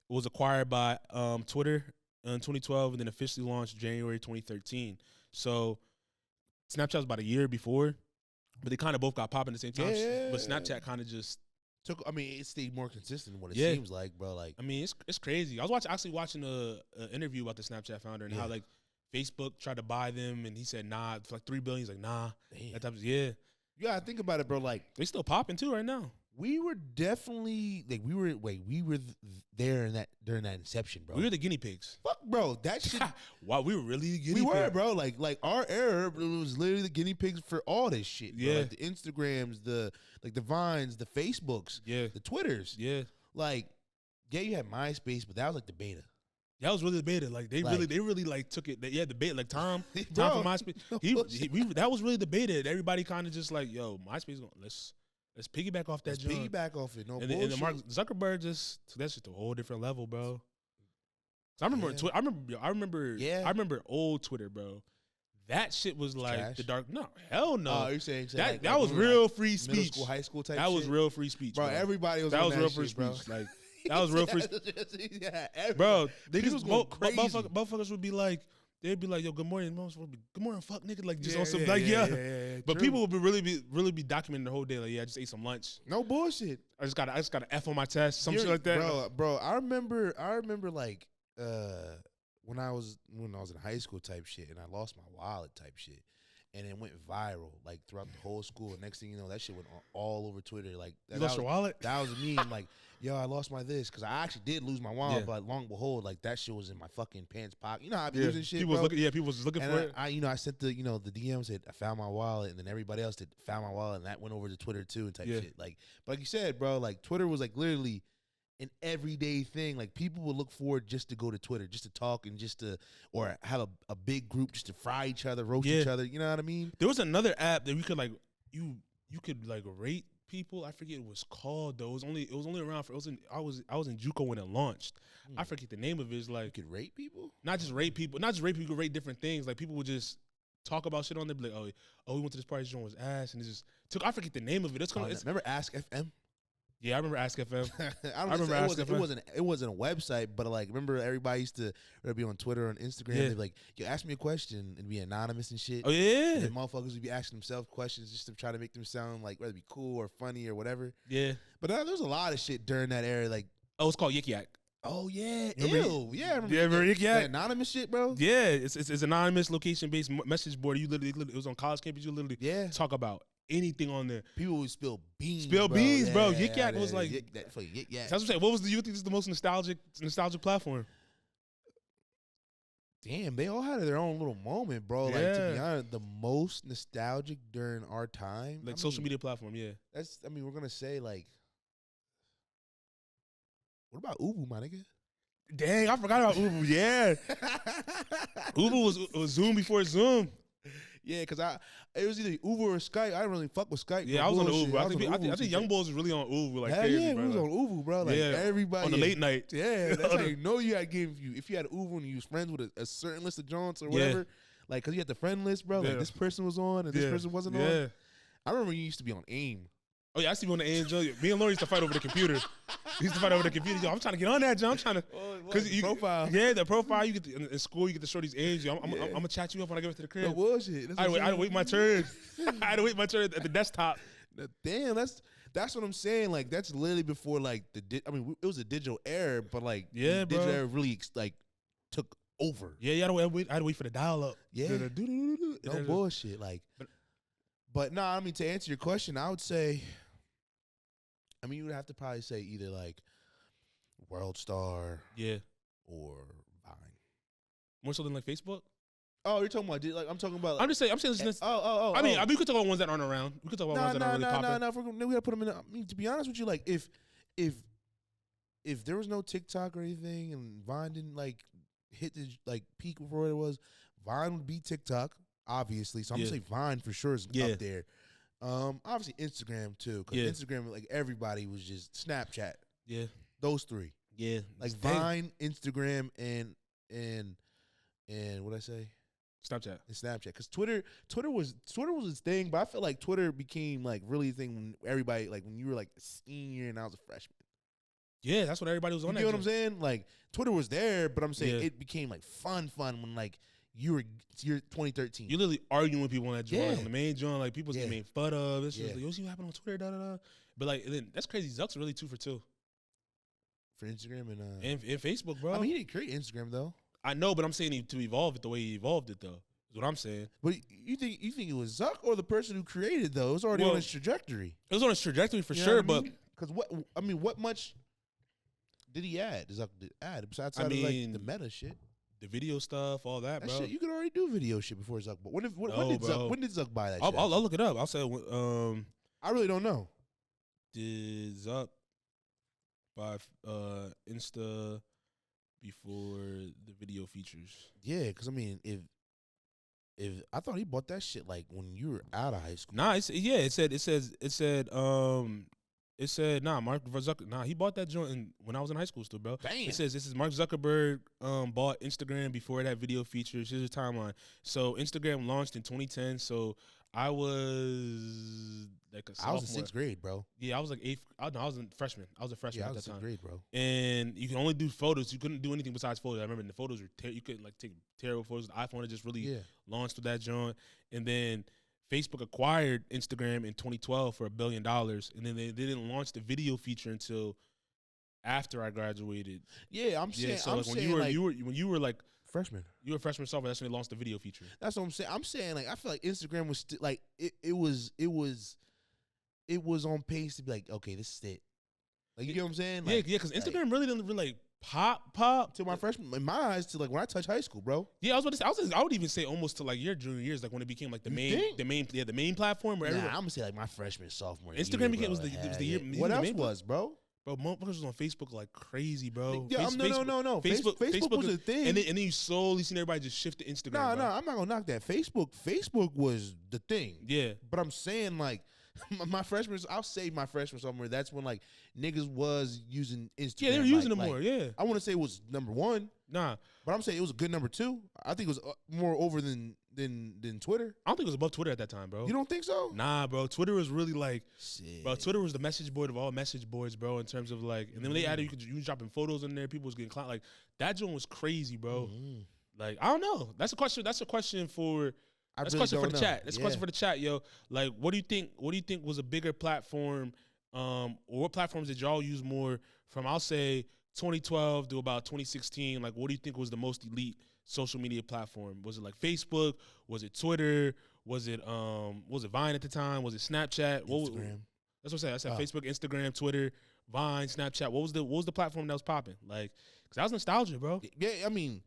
was acquired by Twitter in 2012 and then officially launched January 2013. So Snapchat was about a year before, but they kind of both got popping at the same time. Yeah. But Snapchat kind of just I mean, it stayed more consistent than what it Yeah. seems like, bro. Like, I mean, it's crazy. I was actually watching a interview about the Snapchat founder and how like Facebook tried to buy them, and he said nah for like $3 billion. He's like nah. damn. That type of, yeah. You gotta think about it, bro. Like, They still popping too right now. we were definitely like we were there in that during that inception, bro. We were the guinea pigs. Fuck, bro. That shit. Wow, we were really the guinea We pigs. were, bro. Like our era, it was literally the guinea pigs for all this shit. Bro. Yeah. Like the Instagrams, the Vines, the Facebooks, Yeah, the Twitters. yeah. Like, yeah, you had MySpace, but that was like the beta. That was really the beta. Like they really like took it. Yeah, the beta. Like Tom Bro, from MySpace. That was really the beta. Everybody kind of just like, yo, MySpace. Let's piggyback off that. Let's joint. piggyback off it. No And bullshit. the Mark Zuckerberg that's just a whole different level, bro. So I remember, Yeah. I remember old Twitter, bro. That shit was like trash. the dark. No, hell no. Oh, you're saying that was real free middle speech. school, high school type. That was shit? real free speech, bro. bro. Everybody was That on was real shit, free bro. speech. Like that was real free speech. Yeah, Bro, People was going crazy. motherfuckers would be like, they'd be like, yo, good morning, good morning, fuck nigga, like just Yeah, on some yeah, like yeah, yeah. yeah, But true. people would really be documenting the whole day, like, yeah, I just ate some lunch. No bullshit. I just got an F on my test, some shit like that. Bro, I remember like when I was in high school type shit, and I lost my wallet type shit, and it went viral like throughout the whole school. And next thing you know, that shit went all over Twitter. Like You lost your wallet? That was me. I'm like, yo, I lost my this because I actually did lose my wallet, Yeah. but long and behold, like that shit was in my fucking pants pocket. You know how I be losing shit, people bro. people was just looking And for it. I sent the DM said I found my wallet, and then everybody else did found my wallet, and that went over to Twitter too and type Yeah. shit. Like, but like you said, bro, like Twitter was like literally an everyday thing. Like people would look forward just to go to Twitter, just to talk and just to or have a big group just to fry each other, roast Yeah. each other. You know what I mean? There was another app that we could like you could like rate people. I forget what it was called though. It was only around for I was in Juco when it launched. I forget the name of it. It's You like could rate people. not just rate people, you could rate different things. Like people would just talk about shit on there, be like, oh, we went to this party, this joint was ass, and it just took. I forget the name of it. Remember Ask FM? Yeah, I remember Ask FM. I remember Ask FM. it wasn't a website, but like remember everybody used to be on Twitter or on Instagram. Yeah. They'd be like, "Yo, ask me a question," and be anonymous and shit. Oh yeah, And then motherfuckers would be asking themselves questions just to try to make them sound like whether it be cool or funny or whatever. yeah. But there was a lot of shit during that era. Like, Oh, it's called Yik Yak. oh yeah, Remember- ew, yeah, I remember Yeah, remember Yik Yak? that anonymous shit, bro. Yeah, it's anonymous, location based message board. You literally, it was on college campus. You literally Yeah, talk about anything on there. people would spill beans. Spill bro. beans, Yeah, bro. yeah, Yik Yak yeah, was like- Yik, that for Yik Yak. That's what I'm saying. What was you think is the most nostalgic platform? Damn, they all had their own little moment, bro. Like to be Yeah. honest, the most nostalgic during our time, Like I social mean, media platform, yeah. That's. I mean, we're gonna say like, what about Ubu, my nigga? Dang, I forgot about Ubu. Yeah, Ubu was Zoom before Zoom. Yeah, because it was either Uber or Skype. I didn't really fuck with Skype. Yeah, no I was on the bullshit. Ubu. I was on think Ubu I think Young Boys was really on Ubu like Hell crazy, yeah, bro. we was on Ubu, bro. Like Yeah, everybody on the late night. Yeah, that's how you know you had game. If you had Uber and you was friends with a certain list of Jones or whatever, like because you had the friend list, bro. Like Yeah. this person was on and this person wasn't on. Yeah. I remember you used to be on AIM. Oh yeah, I see you on the Angel. Me and Lauren used to fight over the computer. We used to fight over the computer. Yo, I'm trying to get on that, John. I'm trying to. You profile. Yeah, the profile. You get in school. You get to show these Angel. I'm gonna chat you up when I get to the crib. No bullshit. I had to wait my turn. I had to wait my turn at the desktop. Damn, that's what I'm saying. Like that's literally before like I mean, it was a digital era, but like Yeah, the bro. digital era really like took over. Yeah, I had to wait for the dial up. Yeah. No bullshit. Like, but nah, I mean, to answer your question, I would say, I mean, you would have to probably say either like World Star Yeah, or Vine. more so than like Facebook. Oh, you're talking about like I'm talking about. I'm just saying. I mean, we could talk about ones that aren't around. We could talk about ones that aren't really popping. No. We gotta put them in. I mean, to be honest with you, like if there was no TikTok or anything and Vine didn't like hit the like peak before it was, Vine would be TikTok, obviously. So I'm gonna say Vine for sure is up there. Obviously Instagram too, because Instagram, like everybody was just Snapchat. Yeah, those three. Yeah, like Vine, Instagram, and what I say? Snapchat. And Snapchat, because Twitter was its thing, but I feel like Twitter became like really a thing when everybody, like when you were like a senior and I was a freshman. Yeah, that's what everybody was on. You know what I'm saying? Like Twitter was there, but I'm saying it became like fun when like you're 2013. You literally arguing with people on that joint, Yeah. like on the main joint, like people's getting made fun of. It's just Yeah. like, yo, see what happened on Twitter, da da da. But like, and then that's crazy. Zuck's really 2 for 2. For Instagram And Facebook, bro. I mean, he didn't create Instagram though. I know, but I'm saying to evolve it the way he evolved it, though. Is what I'm saying. But you think it was Zuck or the person who created it, though? It was already on his trajectory. It was on his trajectory for You know sure, what I but mean? Because what much did he add? Zuck add besides like the meta shit, the video stuff, all that, bro. Shit, you could already do video shit before Zuck. But when did Zuck buy that? I'll look it up. I'll say. I really don't know. Did Zuck buy Insta before the video features? Yeah, because I mean, if I thought he bought that shit like when you were out of high school. Nah, it said Mark Zuckerberg. Nah, he bought that joint when I was in high school still, bro. Damn. It says this is Mark Zuckerberg bought Instagram before it had video features. Here's the timeline. So Instagram launched in 2010. So I was like a sophomore. I was in 6th grade, bro. Yeah, I was like 8th. I was a freshman. I was a freshman Yeah, I at was that in time. 6th grade, bro. And you can only do photos. You couldn't do anything besides photos. I remember the photos were you couldn't like take terrible photos. The iPhone had just really launched with that joint. And then Facebook acquired Instagram in 2012 for $1 billion, and then they didn't launch the video feature until after I graduated. Yeah, I'm saying. So I'm like when saying you were like freshman, you were freshman sophomore. That's when they launched the video feature. That's what I'm saying. I'm saying like I feel like Instagram was like it was on pace to be like, okay, this is it. Like you get what I'm saying? Like, yeah, because Instagram really didn't really like pop to my freshman in my eyes to like when I touched high school, bro. Yeah, I was about to say I would even say almost to like your junior years, like when it became like the main platform. Where I'm gonna say like my freshman sophomore. Instagram year, was the year. What else was, bro? Bro, motherfuckers was on Facebook like crazy, bro. Yeah, no. Facebook was a thing, and then you slowly seen everybody just shift to Instagram. No, I'm not gonna knock that. Facebook was the thing. Yeah, but I'm saying like. My freshman, I'll say my freshman somewhere. That's when like niggas was using Instagram. Yeah, they were using it more. Yeah, I want to say it was number 1. Nah, but I'm saying it was a good number 2. I think it was more over than Twitter. I don't think it was above Twitter at that time, bro. You don't think so? Nah, bro. Twitter was really like, shit. Bro. Twitter was the message board of all message boards, bro. In terms of like, and then when they added, you was dropping photos in there. People was getting like that joint was crazy, bro. Like I don't know. That's a question. That's a question for. That's a question for the chat. That's a question for the chat, yo. Like, what do you think? What do you think was a bigger platform, or what platforms did y'all use more from? I'll say 2012 to about 2016. Like, what do you think was the most elite social media platform? Was it like Facebook? Was it Twitter? Was it Vine at the time? Was it Snapchat? Instagram. That's what I said. I said Facebook, Instagram, Twitter, Vine, Snapchat. What was the platform that was popping? Like, cause that was nostalgia, bro. Yeah, I mean.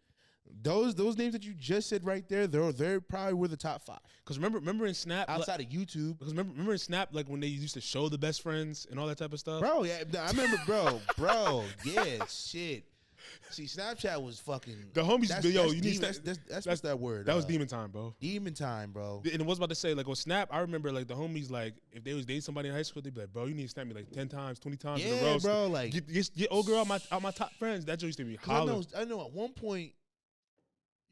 Those names that you just said right there, they probably were the top 5. Because remember in Snap outside of YouTube. Because remember in Snap like when they used to show the best friends and all that type of stuff. Bro, yeah, I remember, bro, yeah, shit. See, Snapchat was fucking the homies. That's what's that word? That was demon time, bro. Demon time, bro. And I was about to say like on Snap, I remember like the homies like if they was dating somebody in high school, they'd be like, bro, you need to snap me like 10 times, 20 times in a row. Bro, like get old girl out my top friends. That used to be hollering. I know at one point.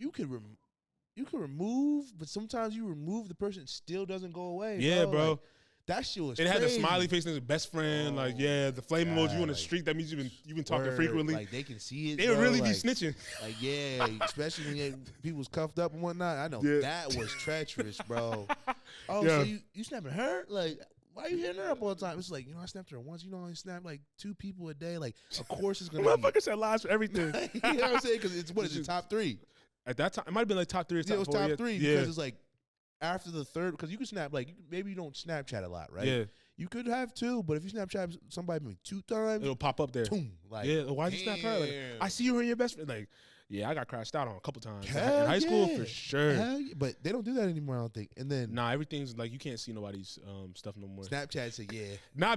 You could remove, but sometimes you remove the person still doesn't go away. Yeah, bro. Like, that shit was. It crazy. had the smiley face and his best friend. Oh, like the flame emoji on the street. That means you've been talking frequently. Like they can see it. They would really be snitching. Like especially when people was cuffed up and whatnot. I know that was treacherous, bro. Oh, so you snapping her? Like, why are you hitting her up all the time? It's like, I snapped her once. I snap like 2 people a day. Like, of course it's gonna. Motherfucker said lies for everything. You know what I'm saying? Because it's the top 3. At that time, it might have been like top 3 or top 4. It was top 3 because it's like after the third, because you can snap, like, maybe you don't Snapchat a lot, right? Yeah. You could have 2, but if you Snapchat somebody maybe 2 times, it'll pop up there. Boom, like, why'd you snap her? Like, I see you and your best friend. Like, I got crashed out on a couple times. Hell in high school, for sure. But they don't do that anymore, I don't think. And then everything's like you can't see nobody's stuff no more. Snapchat said,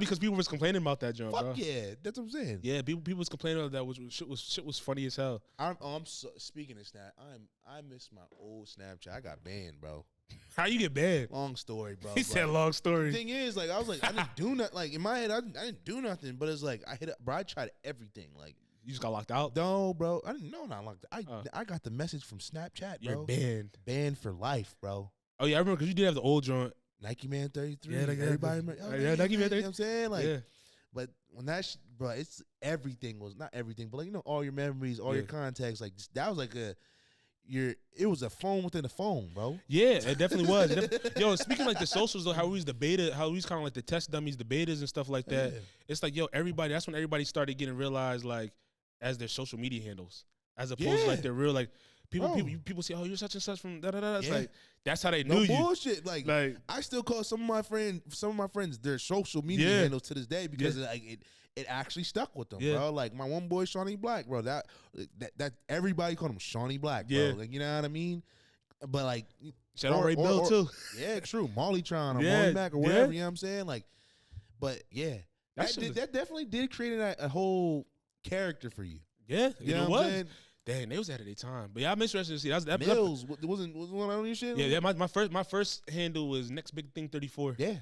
because people was complaining about that jump, bro. Yeah, that's what I'm saying. Yeah, people was complaining about that, shit was funny as hell. Speaking of Snap, I miss my old Snapchat. I got banned, bro. How you get banned? Long story, bro. He said long story. The thing is, like, I was like, I didn't do nothing. Like, in my head, I didn't do nothing. But it's like, I hit up, bro. I tried everything. Like, you just got locked out? No, bro. I didn't know not locked out. I got the message from Snapchat, bro. You're banned. Banned for life, bro. Oh, yeah, I remember because you did have the old joint. Nike Man 33. Yeah, everybody remember. Nike Man 33. You know what I'm saying? Like, but when that, bro, it's everything was, not everything, but like, all your memories, all your contacts. Like, that was like it was a phone within a phone, bro. Yeah, it definitely was. Yo, speaking like the socials though, how we was the beta, how we was kind of like the test dummies, the betas and stuff like that. Yeah. It's like, yo, everybody. That's when everybody started getting realized like as their social media handles, as opposed to like their real like people say, oh, you're such and such from da da da. It's like that's how they knew you. No bullshit. Like I still call some of my friends their social media handles to this day because it actually stuck with them, bro. Like my one boy, Shawnee Black, bro. That everybody called him Shawnee Black, bro. Like, you know what I mean? But like, shout out Ray Bill too. Yeah, true. Mollytron or Molly Mac or whatever. You know what I'm saying? Like, but that definitely did create a whole character for you. Yeah, you know what I'm saying? Dang, they was ahead of their time. But yeah, I'm interested to see. That Millz wasn't one on your shit. Yeah. My first handle was Next Big Thing 34. Yeah.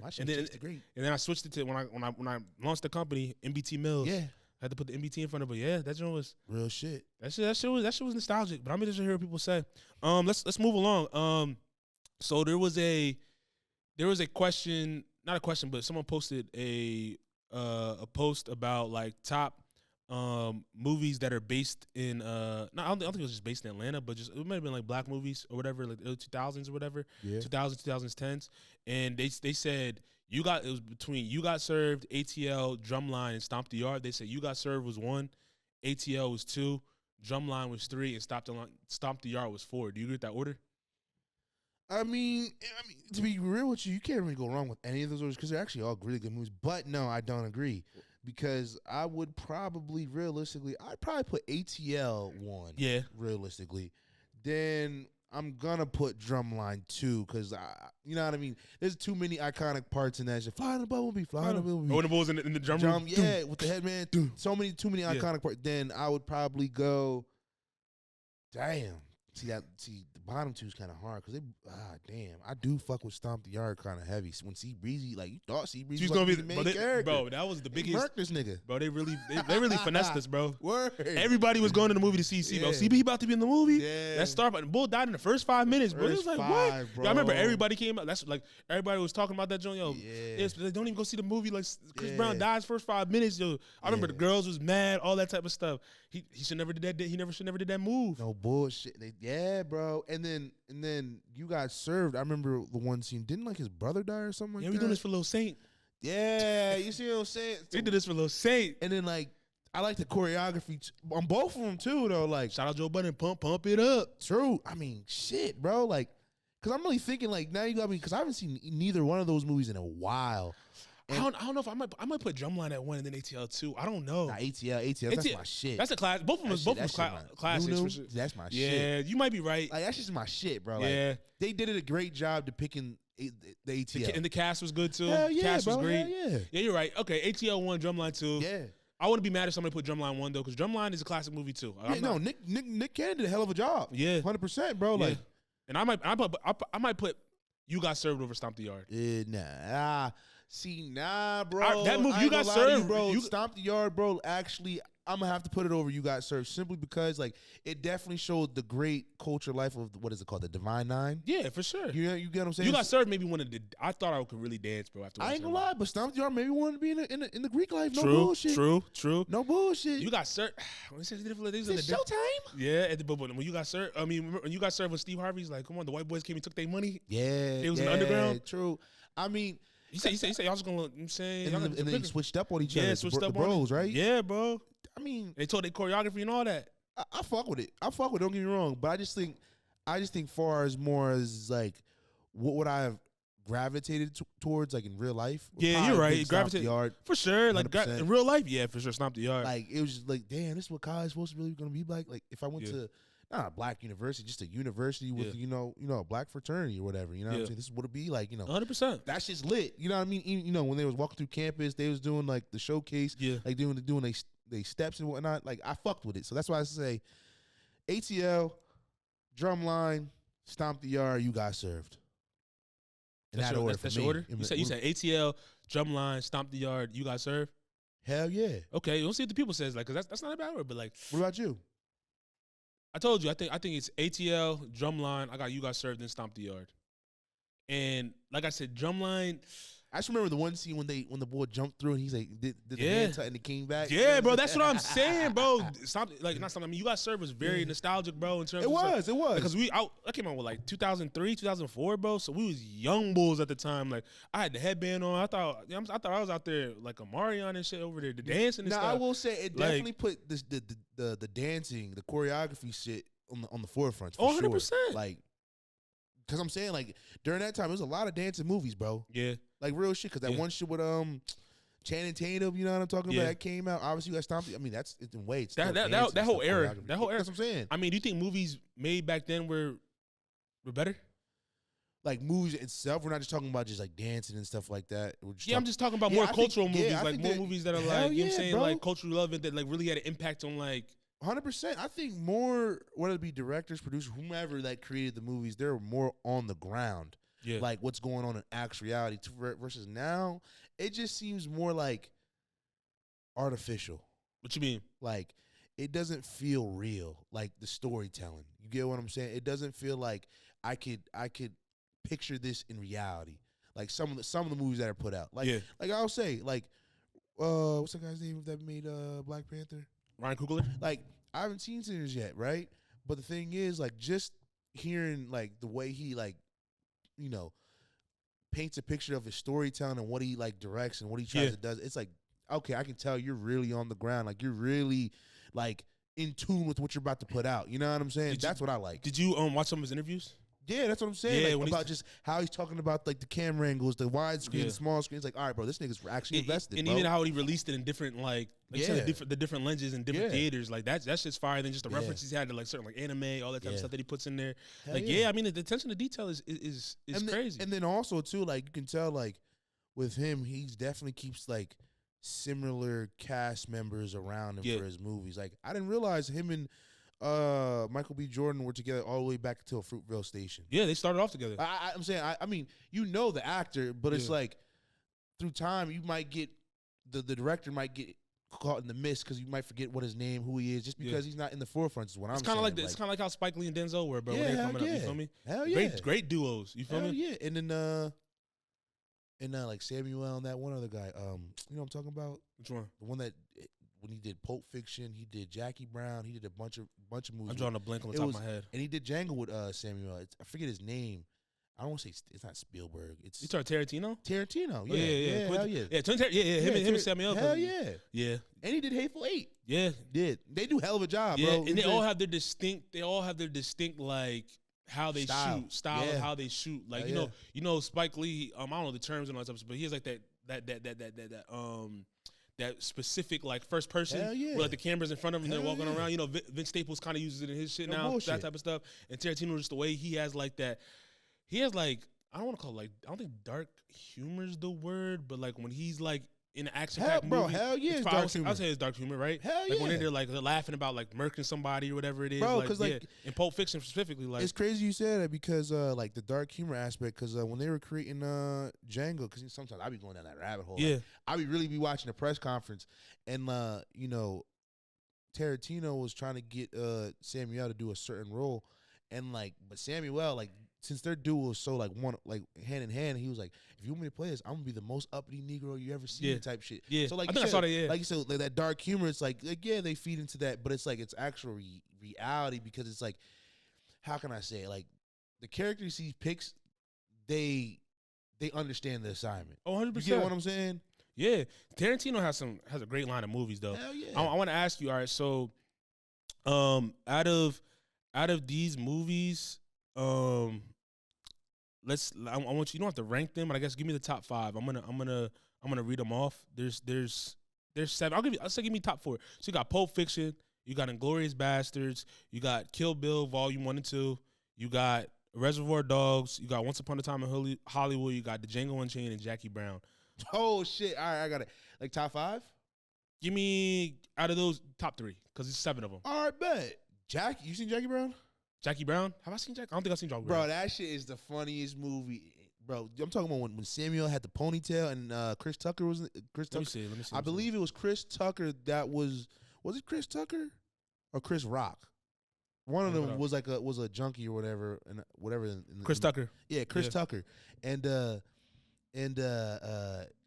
My shit was great. And then I switched it to when I launched the company, MBT Millz. Yeah. I had to put the MBT in front of it. Yeah, that joint was real shit. That shit was nostalgic. But I'm interested to hear what people say. Let's move along. So there was a question, not a question, but someone posted a post about like top movies that are based in I don't think it was just based in Atlanta, but just it might have been like black movies or whatever, like the early 2000s or whatever, 2000s, 2010s, and they said it was between You Got Served, ATL, Drumline, and Stomp the Yard. They said You Got Served was 1, ATL was 2, Drumline was 3, and Stomp the Yard was 4. Do you agree with that order? I mean, to be real with you, you can't really go wrong with any of those orders because they're actually all really good movies. But no, I don't agree. Because I would probably, realistically, I'd probably put ATL 1. Yeah. Realistically. Then I'm going to put Drumline 2 because, you know what I mean? There's too many iconic parts in that shit. Fly in the Bumblebee, fly in the Bumblebee. Oh, the balls in the drum room? Yeah, with the headman. Too many iconic parts. Then I would probably go, damn. See, the bottom two is kind of hard because damn, I do fuck with Stomp the Yard kind of heavy. When C Breezy, like you thought C Breezy was gonna be the main character, bro. That was the biggest. Marc this nigga, bro. They really finessed us, bro. Word. Everybody was going to the movie to see C, bro. CB about to be in the movie. Yeah. That star, but Bull died in the first 5 minutes, bro. It was like what? Bro. I remember everybody came out. That's like everybody was talking about that joint. Yo, they don't even go see the movie. Like Chris Brown dies first 5 minutes. Yo, I remember the girls was mad, all that type of stuff. He should never did that. He should never did that move. No bullshit. Bro. And then You Got Served. I remember the one scene. Didn't like his brother die or something like that? Yeah, we doing this for Lil Saint. Yeah, you see what I'm saying? We did this for Lil Saint. And then like I like the choreography on both of them too, though. Like shout out Joe Budden, pump it up. True. I mean, shit, bro. Like, cause I'm really thinking like now you got me because I haven't seen neither one of those movies in a while. I don't know if I might put Drumline at 1 and then ATL 2. I don't know. Nah, ATL, that's my shit. That's a class. Both of them classics for sure. That's my shit. Yeah, you might be right. Like that's just my shit, bro. Like, yeah, they did a great job depicting the ATL, and the cast was good too. Hell yeah, cast bro. was great. Hell yeah, you're right. Okay, ATL 1, Drumline 2. Yeah. I wouldn't be mad if somebody put Drumline 1 though, because Drumline is a classic movie too. Nick Cannon did a hell of a job. Yeah, 100%, bro. Like, and I might put You Got Served over Stomp the Yard. Nah. See, nah, bro. That movie, You Got Served, bro. Stomp the Yard, bro. Actually, I'm gonna have to put it over You Got Served simply because, like, it definitely showed the great culture life of what is it called, the Divine Nine. Yeah, for sure. You get what I'm saying? You Got Served maybe one of the. I thought I could really dance, bro. After I ain't gonna lie, but Stomp the Yard maybe wanted to be in the Greek life. No bullshit. True. No bullshit. You Got Served. When is it Showtime? Yeah, but when You Got Served, I mean, when You Got Served with Steve Harvey's like, come on, the white boys came and took their money. Yeah, it was in the underground. True. I mean. You say y'all was gonna. I'm saying, and then they switched up on each other. Switched up the bros, right? Yeah, bro. I mean, they told their choreography and all that. I fuck with it. Don't get me wrong, but I just think far as more as like, what would I have gravitated towards like in real life? Yeah, you're right. Gravitated Yard for sure. 100%. Like in real life, yeah, for sure. Stomp the Yard. Like it was just like, damn, this is what college supposed to really gonna be like. Like if I went to. Not a black university, just a university with you know a black fraternity or whatever. You know what I'm saying? This is what it be like. 100%. That's just lit. You know what I mean? When they was walking through campus, they was doing like the showcase. Yeah. Like doing they steps and whatnot. Like I fucked with it. So that's why I say, ATL, Drumline, Stomp the Yard, You Got Served. That's your order. You said ATL, Drumline, Stomp the Yard, You Got Served. Hell yeah. Okay, we'll see what the people says. Like, cause that's not a bad word. But like, what about you? I told you, I think it's ATL, Drumline. I got You Got Served, then Stomp the Yard. And like I said, Drumline, I just remember the one scene when the boy jumped through and he's like did the hand tuck and he came back. Yeah, bro, that's what I'm saying, bro. Not something. I mean, you got served was very nostalgic, bro. In terms, it was because I came out with like 2003, 2004, bro. So we was young bulls at the time. Like I had the headband on. I thought I was out there like a Marion and shit over there, the dancing and stuff. I will say it definitely put the dancing, the choreography shit on the forefront. For 100%. Sure. Like, because I'm saying like during that time, there was a lot of dancing movies, bro. Yeah. Like real shit, because that one shit with Channing Tatum, you know what I'm talking about? That came out. Obviously, you got Stomp. I mean, that's in weights. That whole era. That whole era. That's what I'm saying. I mean, do you think movies made back then were better? Like movies itself, we're not just talking about just like dancing and stuff like that. I'm just talking about more cultural movies, like more movies that are like, you know what I'm saying, bro. like culturally relevant that like really had an impact on like. 100%. I think more, whether it be directors, producers, whomever that created the movies, they're more on the ground. Yeah. Like what's going on in actual reality versus now, it just seems more like artificial. What you mean? Like it doesn't feel real, like the storytelling. You get what I'm saying? It doesn't feel like I could picture this in reality. Like some of the movies that are put out. Like I'll say, like what's the guy's name that made Black Panther? Ryan Coogler? Like I haven't seen Sinners yet, right? But the thing is, like just hearing like the way he like, you know, paints a picture of his storytelling and what he like directs and what he tries to do. It's like, okay, I can tell you're really on the ground. Like you're really like in tune with what you're about to put out. You know what I'm saying? That's what I like. Did you watch some of his interviews? Yeah, that's what I'm saying. Like, about just how he's talking about like the camera angles, the widescreen, the small screens. Like, all right, bro, this nigga's actually invested. And even how he released it in different the different lenses and different theaters. Like that's just fire than just the references he had to like certain like anime, all that type of stuff that he puts in there. Hell like I mean the attention to detail is crazy. And then also too, like you can tell like with him, he definitely keeps like similar cast members around him for his movies. Like I didn't realize him and Michael B. Jordan were together all the way back until Fruitvale Station. Yeah, they started off together. I'm saying, I mean, you know the actor, but it's like through time you might get the director might get caught in the mist because you might forget what his name, who he is, just because he's not in the forefront. Is what I'm saying. It's kind of like how Spike Lee and Denzel were, bro. Yeah, when they coming up, you feel me? Hell yeah, great duos. You feel me? Yeah, and then like Samuel and that one other guy. You know what I'm talking about? Which one? The one that. When he did Pulp Fiction, he did Jackie Brown. He did a bunch of movies. I'm drawing a blank on the top of my head. And he did Django with Samuel. I forget his name. I don't want to say it's not Spielberg. It's you talking Tarantino? Tarantino. Yeah. Hell yeah. Him and Samuel. Hell yeah. Yeah. And he did Hateful Eight. Yeah. Did they do hell of a job, bro? And they all have their distinct. They all have their distinct like. How they shoot, style of how they shoot, like you know, Spike Lee. I don't know the terms and all that stuff, but he has like that specific like first person where like the camera's in front of him and they're walking around. You know, Vince Staples kind of uses it in his shit now, that type of stuff. And Tarantino, just the way he has like that, he has like I don't want to call it like I don't think dark humor's the word, but like when he's like in an action-packed movie, hell yeah, it's dark humor. I'll say it's dark humor, right? Hell like yeah. when they're like they're laughing about like murking somebody or whatever it is, bro. Because like in Pulp Fiction specifically, like it's crazy you said that because like the dark humor aspect. Because when they were creating Django, because sometimes I be going down that rabbit hole. Yeah, like, I be really be watching a press conference, and you know, Tarantino was trying to get Samuel to do a certain role, and like, but Samuel like. Since their duo was so like one like hand in hand, he was like, "If you want me to play this, I'm gonna be the most uppity Negro you ever seen." Type shit. Yeah. So like I think I saw that. Yeah. Like you said, like that dark humor. It's like yeah, they feed into that, but it's like it's actual reality because it's like, how can I say it? Like the characters he picks, they understand the assignment. 100%. You get what I'm saying? Yeah. Tarantino has a great line of movies though. Hell yeah. I want to ask you. All right, so, out of these movies. I want you don't have to rank them, but I guess give me the top 5. I'm gonna read them off. There's 7. I'll say give me top 4. So you got Pulp Fiction, you got Inglourious Bastards, you got Kill Bill Volume 1 and 2, you got Reservoir Dogs, you got Once Upon a Time in Hollywood, you got The Django Unchained and Jackie Brown. Oh shit! All right, I got it. Like top 5. Give me out of those top 3 because it's 7 of them. All right, bet. Jackie, you seen Jackie Brown? Jackie Brown? Have I seen Jackie? I don't think I've seen Jackie Brown. Bro, that shit is the funniest movie. Bro, I'm talking about when Samuel had the ponytail and Chris Tucker was Chris Tucker. Let me see. I believe it was Chris Tucker that was it Chris Tucker or Chris Rock? One of them was a junkie or whatever and whatever. Chris Tucker. Yeah, Chris Tucker. And And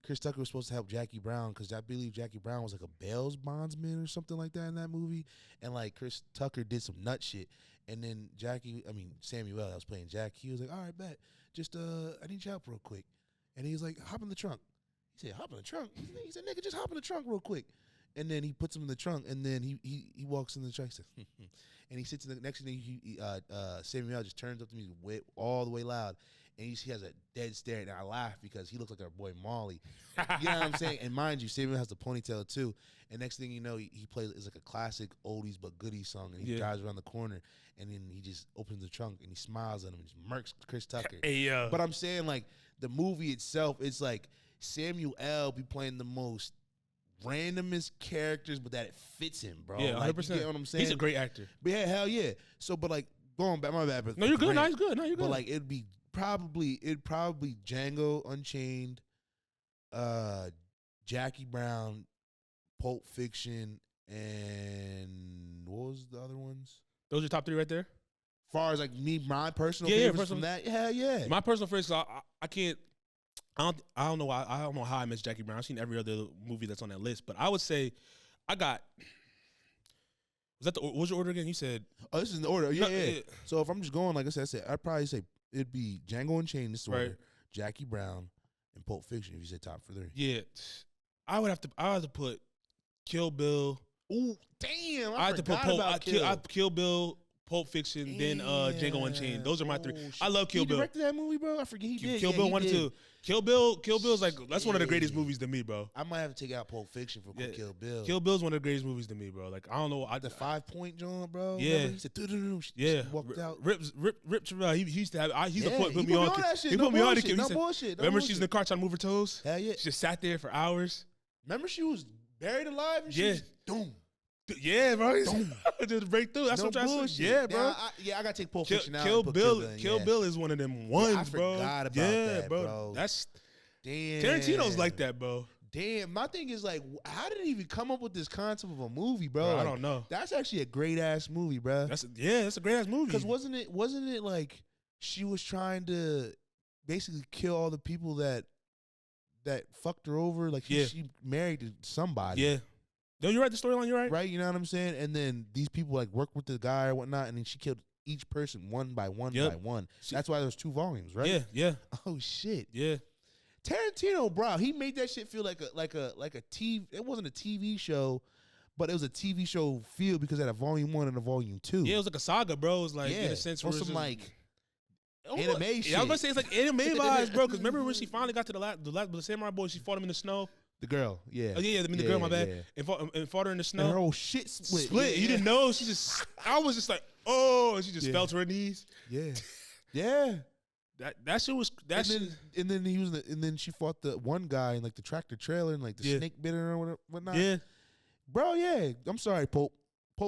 Chris Tucker was supposed to help Jackie Brown because I believe Jackie Brown was like a bail bondsman or something like that in that movie. And like Chris Tucker did some nut shit. And then Samuel that was playing Jack, he was like, all right, bet. Just I need your help real quick. And he was like, hop in the trunk. He said, hop in the trunk? He said, nigga, just hop in the trunk real quick. And then he puts him in the trunk, and then he walks in the trunk. He says, and he sits in the next thing. Samuel just turns up the music all the way loud, and he has a dead stare. And I laugh because he looks like our boy Molly. You know what I'm saying? And mind you, Samuel has the ponytail too. And next thing you know, he plays it's like a classic oldies but goodies song, and he drives around the corner, and then he just opens the trunk and he smiles at him and just murks Chris Tucker. Hey, but I'm saying like the movie itself, it's like Samuel L. be playing the most randomest characters, but that it fits him, bro. Yeah, 100%. Like, you get what I'm saying? He's a great actor. But yeah, hell yeah. So, but like going back, my bad. But No, you're good. No, he's good. No, you're good. But like it'd probably Django Unchained, Jackie Brown, Pulp Fiction, and what was the other ones? Those are top 3 right there. As far as like my personal favorites from that, yeah. My personal favorites, I can't. I don't know why. I don't know how I missed Jackie Brown. I've seen every other movie that's on that list, but I would say I got. What was your order again? You said. Oh, this is in the order. Yeah. So if I'm just going, like I said, I'd probably say it'd be Django Unchained, this order, Jackie Brown, and Pulp Fiction. If you said top 3. Yeah, I would have to put Kill Bill. Ooh, damn! I had to put Kill Bill, Pulp Fiction, then Django Unchained. Those are my 3. I love Kill Bill. He directed that movie, bro. I forget he did. Kill Bill 1 and 2. Kill Bill's like that's one of the greatest movies to me, bro. I might have to take out Pulp Fiction for Kill Bill. Kill Bill's one of the greatest movies to me, bro. Like I don't know, the 5-point joint, bro. Yeah, remember? He said, yeah, walked out. Rip Terrell. He used to have. He's the point put me on. He put me on. No bullshit. Remember she's in the car trying to move her toes. Hell yeah. She just sat there for hours. Remember she was buried alive and she just doom. Yeah, bro. Just break through. That's what I'm trying to say. Yeah, bro. I gotta take Pulp Fiction out. Kill Bill is one of them ones, bro. I forgot about that, bro. That's damn. Tarantino's like that, bro. Damn. My thing is like, how did he even come up with this concept of a movie, bro? Like, I don't know. That's actually a great ass movie, bro. That's a great ass movie. Because wasn't it like she was trying to basically kill all the people that fucked her over? Like she married to somebody. Yeah. No, you're right. The storyline, you're right. Right, you know what I'm saying? And then these people like work with the guy or whatnot, and then she killed each person one by one by one. That's why there's 2 volumes, right? Yeah. Oh shit. Yeah. Tarantino, bro, he made that shit feel like a TV. It wasn't a TV show, but it was a TV show feel because it had a volume 1 and a volume 2. Yeah, it was like a saga, bro. It was like in a sense where some like animation. Yeah, I was gonna say it's like anime vibes, bro. Because remember when she finally got to the samurai boy, she fought him in the snow. The girl, yeah. Oh, yeah, the girl, my bad. And fought her in the snow. And her whole shit split. Yeah. You didn't know. I was just like, oh, and she just fell to her knees. Yeah. Yeah. That shit was, and then she fought the one guy in like the tractor trailer and like the snake bit her or whatnot. Yeah. Bro, yeah. I'm sorry, Pulp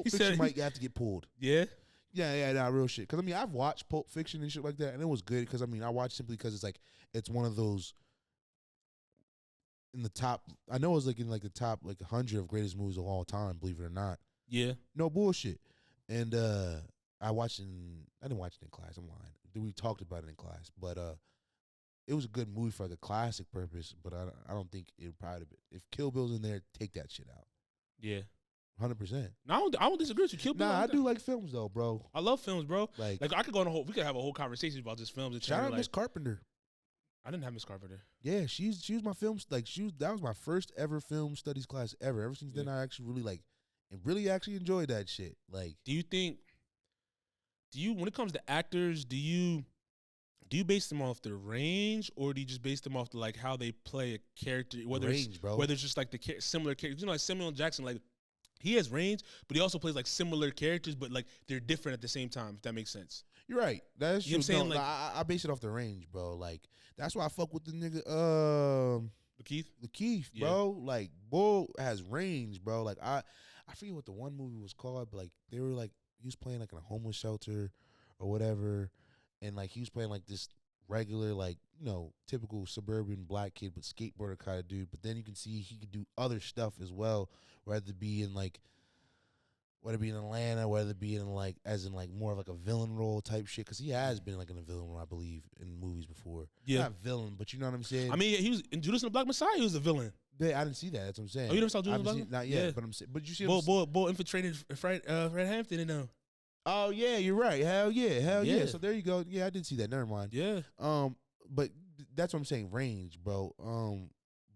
Fiction might have to get pulled. Yeah. Yeah, nah, real shit. Because, I mean, I've watched Pulp Fiction and shit like that, and it was good because, I mean, I watched simply because it's one of those in the top. I know it's like in like the top like 100 of greatest movies of all time, believe it or not. Yeah. No bullshit. And I didn't watch it in class. I'm lying. We talked about it in class, but it was a good movie for like a classic purpose. But I don't think it would probably be. If Kill Bill's in there, take that shit out. Yeah. 100%. No, I don't disagree with you. Kill Bill. Nah, I do like films though, bro. I love films, bro. Like I could go on we could have a whole conversation about just films. And shout out Miss Carpenter. I didn't have Miss Carpenter. Yeah, she was my film. Like that was my first ever film studies class ever. Ever since then, I actually really actually enjoyed that shit. Like, do you when it comes to actors, do you base them off their range, or do you just base them off like how they play a character? Whether it's just like the similar characters, like Samuel L. Jackson, like he has range, but he also plays like similar characters, but like they're different at the same time. If that makes sense. You're right. That's you know what I'm saying. No, I base it off the range, bro. Like that's why I fuck with the nigga. Lakeith, bro. Like Bull has range, bro. Like I forget what the one movie was called, but like they were like he was playing like in a homeless shelter or whatever, and like he was playing like this regular like typical suburban black kid but skateboarder kind of dude. But then you can see he could do other stuff as well, rather be in like whether it be in Atlanta, whether it be in like as in like more of like a villain role type shit, because he has been like in a villain role, I believe, in movies before. Yeah, not villain, but you know what I'm saying. I mean, he was in Judas and the Black Messiah. He was a villain. Yeah, I didn't see that. That's what I'm saying. Oh, you never saw Judas and the Black Messiah? Not yet, Yeah. but I'm saying. But you see, Bull infiltrated Fred Hampton and them. Oh yeah, you're right. Hell yeah. So there you go. Yeah, I did see that. Never mind. Yeah. But that's what I'm saying. Range, bro.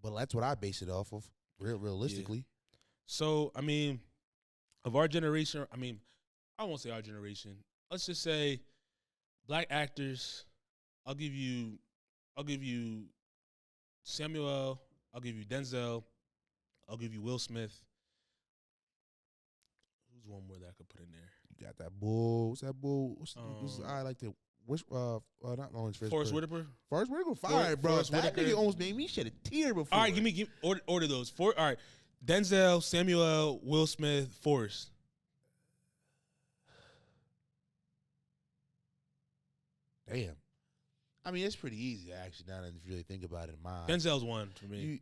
But that's what I base it off of. Realistically. Yeah. So I mean, of our generation, I mean, I won't say our generation. Let's just say black actors. I'll give you Samuel. I'll give you Denzel. I'll give you Will Smith. Who's one more that I could put in there? You got that bull. What's that bull? What's I like to. Which not Lawrence Fishburne. Forrest Whitaker. Forrest Whitaker fired, bro. Forrest that Whitaker. nigga almost made me shed a tear before. All right, give me order those. All right, Denzel, Samuel, Will Smith, Forrest. Damn. I mean, it's pretty easy actually. Now that you really think about it, in my Denzel's one for me.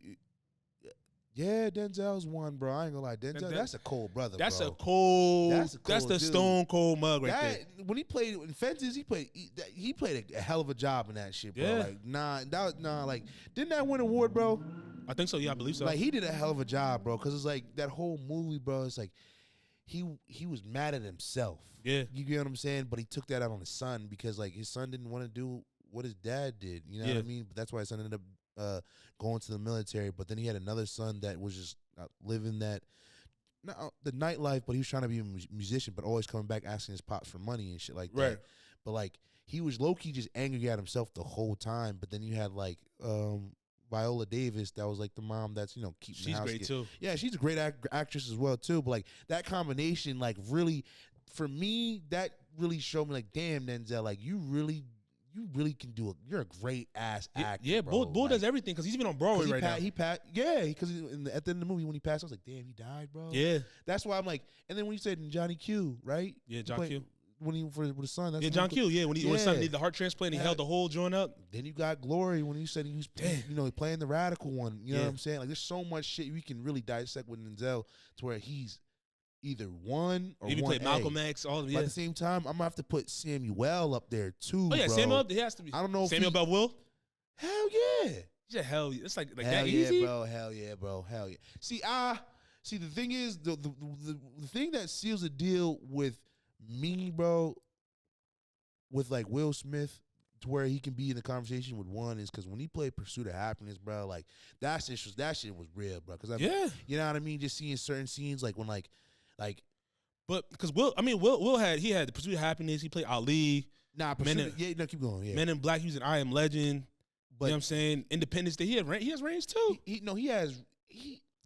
Yeah, Denzel's one, bro. I ain't gonna lie, Denzel. That's a cold brother. That's bro. a cold. That's the dude. stone cold mug right there. When he played in Fences, he played a hell of a job in that shit, bro. Yeah. Like didn't that win an award, bro? I think so. Yeah, I believe so. Like he did a hell of a job, bro. Because it's like that whole movie, bro. It's like he was mad at himself. Yeah, you get what I'm saying. But he took that out on his son because like his son didn't want to do what his dad did. You know what I mean? But that's why his son ended up going to the military. But then he had another son that was just living that. Not the nightlife, but he was trying to be a musician, but always coming back asking his pops for money and shit like that. Right. But like he was low key just angry at himself the whole time. But then you had like Viola Davis, that was like the mom that's keeping the house. She's great too. Yeah, she's a great actress as well too. But like that combination, like really, for me, that really showed me like, damn, Denzel, like you really can do it. You're a great ass actor. Yeah, bro. Bull like, does everything because he's even on Broadway right now. He passed. Yeah, because at the end of the movie when he passed, I was like, damn, he died, bro. Yeah, that's why I'm like. And then when you said Johnny Q, right? Yeah, John Q. When he with his son. That's John Q. Yeah, when his son needed the heart transplant, he held the whole joint up. Then you got Glory when you said he was, playing the radical one. You know what I'm saying? Like, there's so much shit we can really dissect with Denzel to where he's either one or he one. Played Malcolm X. All of But at the same time, I'm gonna have to put Samuel up there too. Oh yeah, bro. Samuel. He has to be. I don't know. If Samuel Bell Will. Hell yeah. Yeah, hell yeah. It's like hell that yeah, easy, bro. Hell yeah, bro. Hell yeah. See, the thing is, the thing that seals the deal with me, bro, with like Will Smith, to where he can be in the conversation with one is because when he played Pursuit of Happiness, bro, like that shit was real, bro. Because you know what I mean. Just seeing certain scenes, like when like. But because Will had the Pursuit of Happiness. He played Ali. Nah, keep going. Yeah, Men in Black. He was in I Am Legend. But you know what I'm saying? Independence Day. He has range too. He has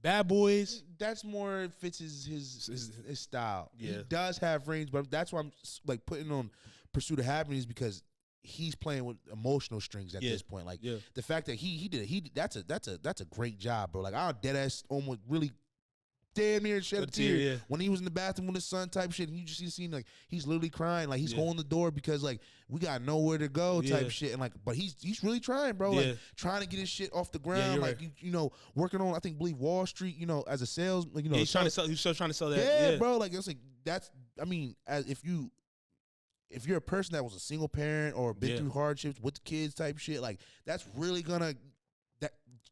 Bad Boys. That's more fits his style. Yeah. He does have range, but that's why I'm like putting on Pursuit of Happiness because he's playing with emotional strings at this point. Like the fact that he did that's a great job, bro. Like I dead ass almost really damn near shed a tear when he was in the bathroom with his son type shit, and you just see the scene like he's literally crying, like he's holding the door because like we got nowhere to go type shit, and like but he's really trying, bro, like trying to get his shit off the ground, like right. Working on believe Wall Street, as a sales, like he's trying to sell. He's still trying to sell that. Yeah, bro, like it's like that's. I mean, if you're a person that was a single parent or been through hardships with the kids type shit, like that's really gonna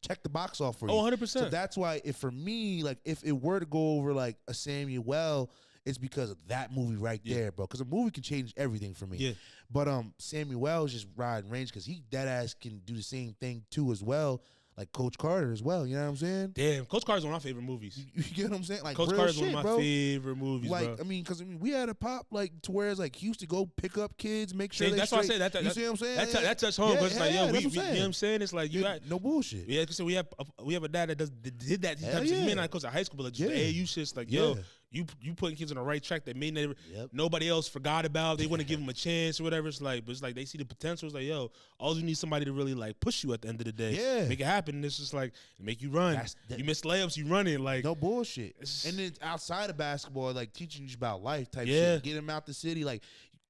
check the box off for you. 100%. So that's why for me, like if it were to go over like a Samuel, it's because of that movie right there, bro. Because a movie can change everything for me. Yeah. But Samuel is just riding range because he dead ass can do the same thing too as well. Like Coach Carter as well, you know what I'm saying? Damn, Coach Carter's one of my favorite movies. You get what I'm saying? Like Coach Carter's one of my favorite movies, like, bro. I mean, because we had a pop like to where it's like he used to go pick up kids, make sure that's why I say that. You see what I'm saying? That touched home because it's like, yo, you know what I'm saying? It's like no bullshit. Yeah, because we have a dad that did that. He may not go to high school, but like just the AAU shit's like, yo. You putting kids on the right track that may never nobody else forgot about. They want to give them a chance or whatever. It's like, but it's like they see the potential. It's like, yo, all you need somebody to really like push you at the end of the day. Yeah, make it happen. And it's just like make you run. You miss layups, you running like no bullshit. And then outside of basketball, like teaching you about life type shit. Get them out the city, like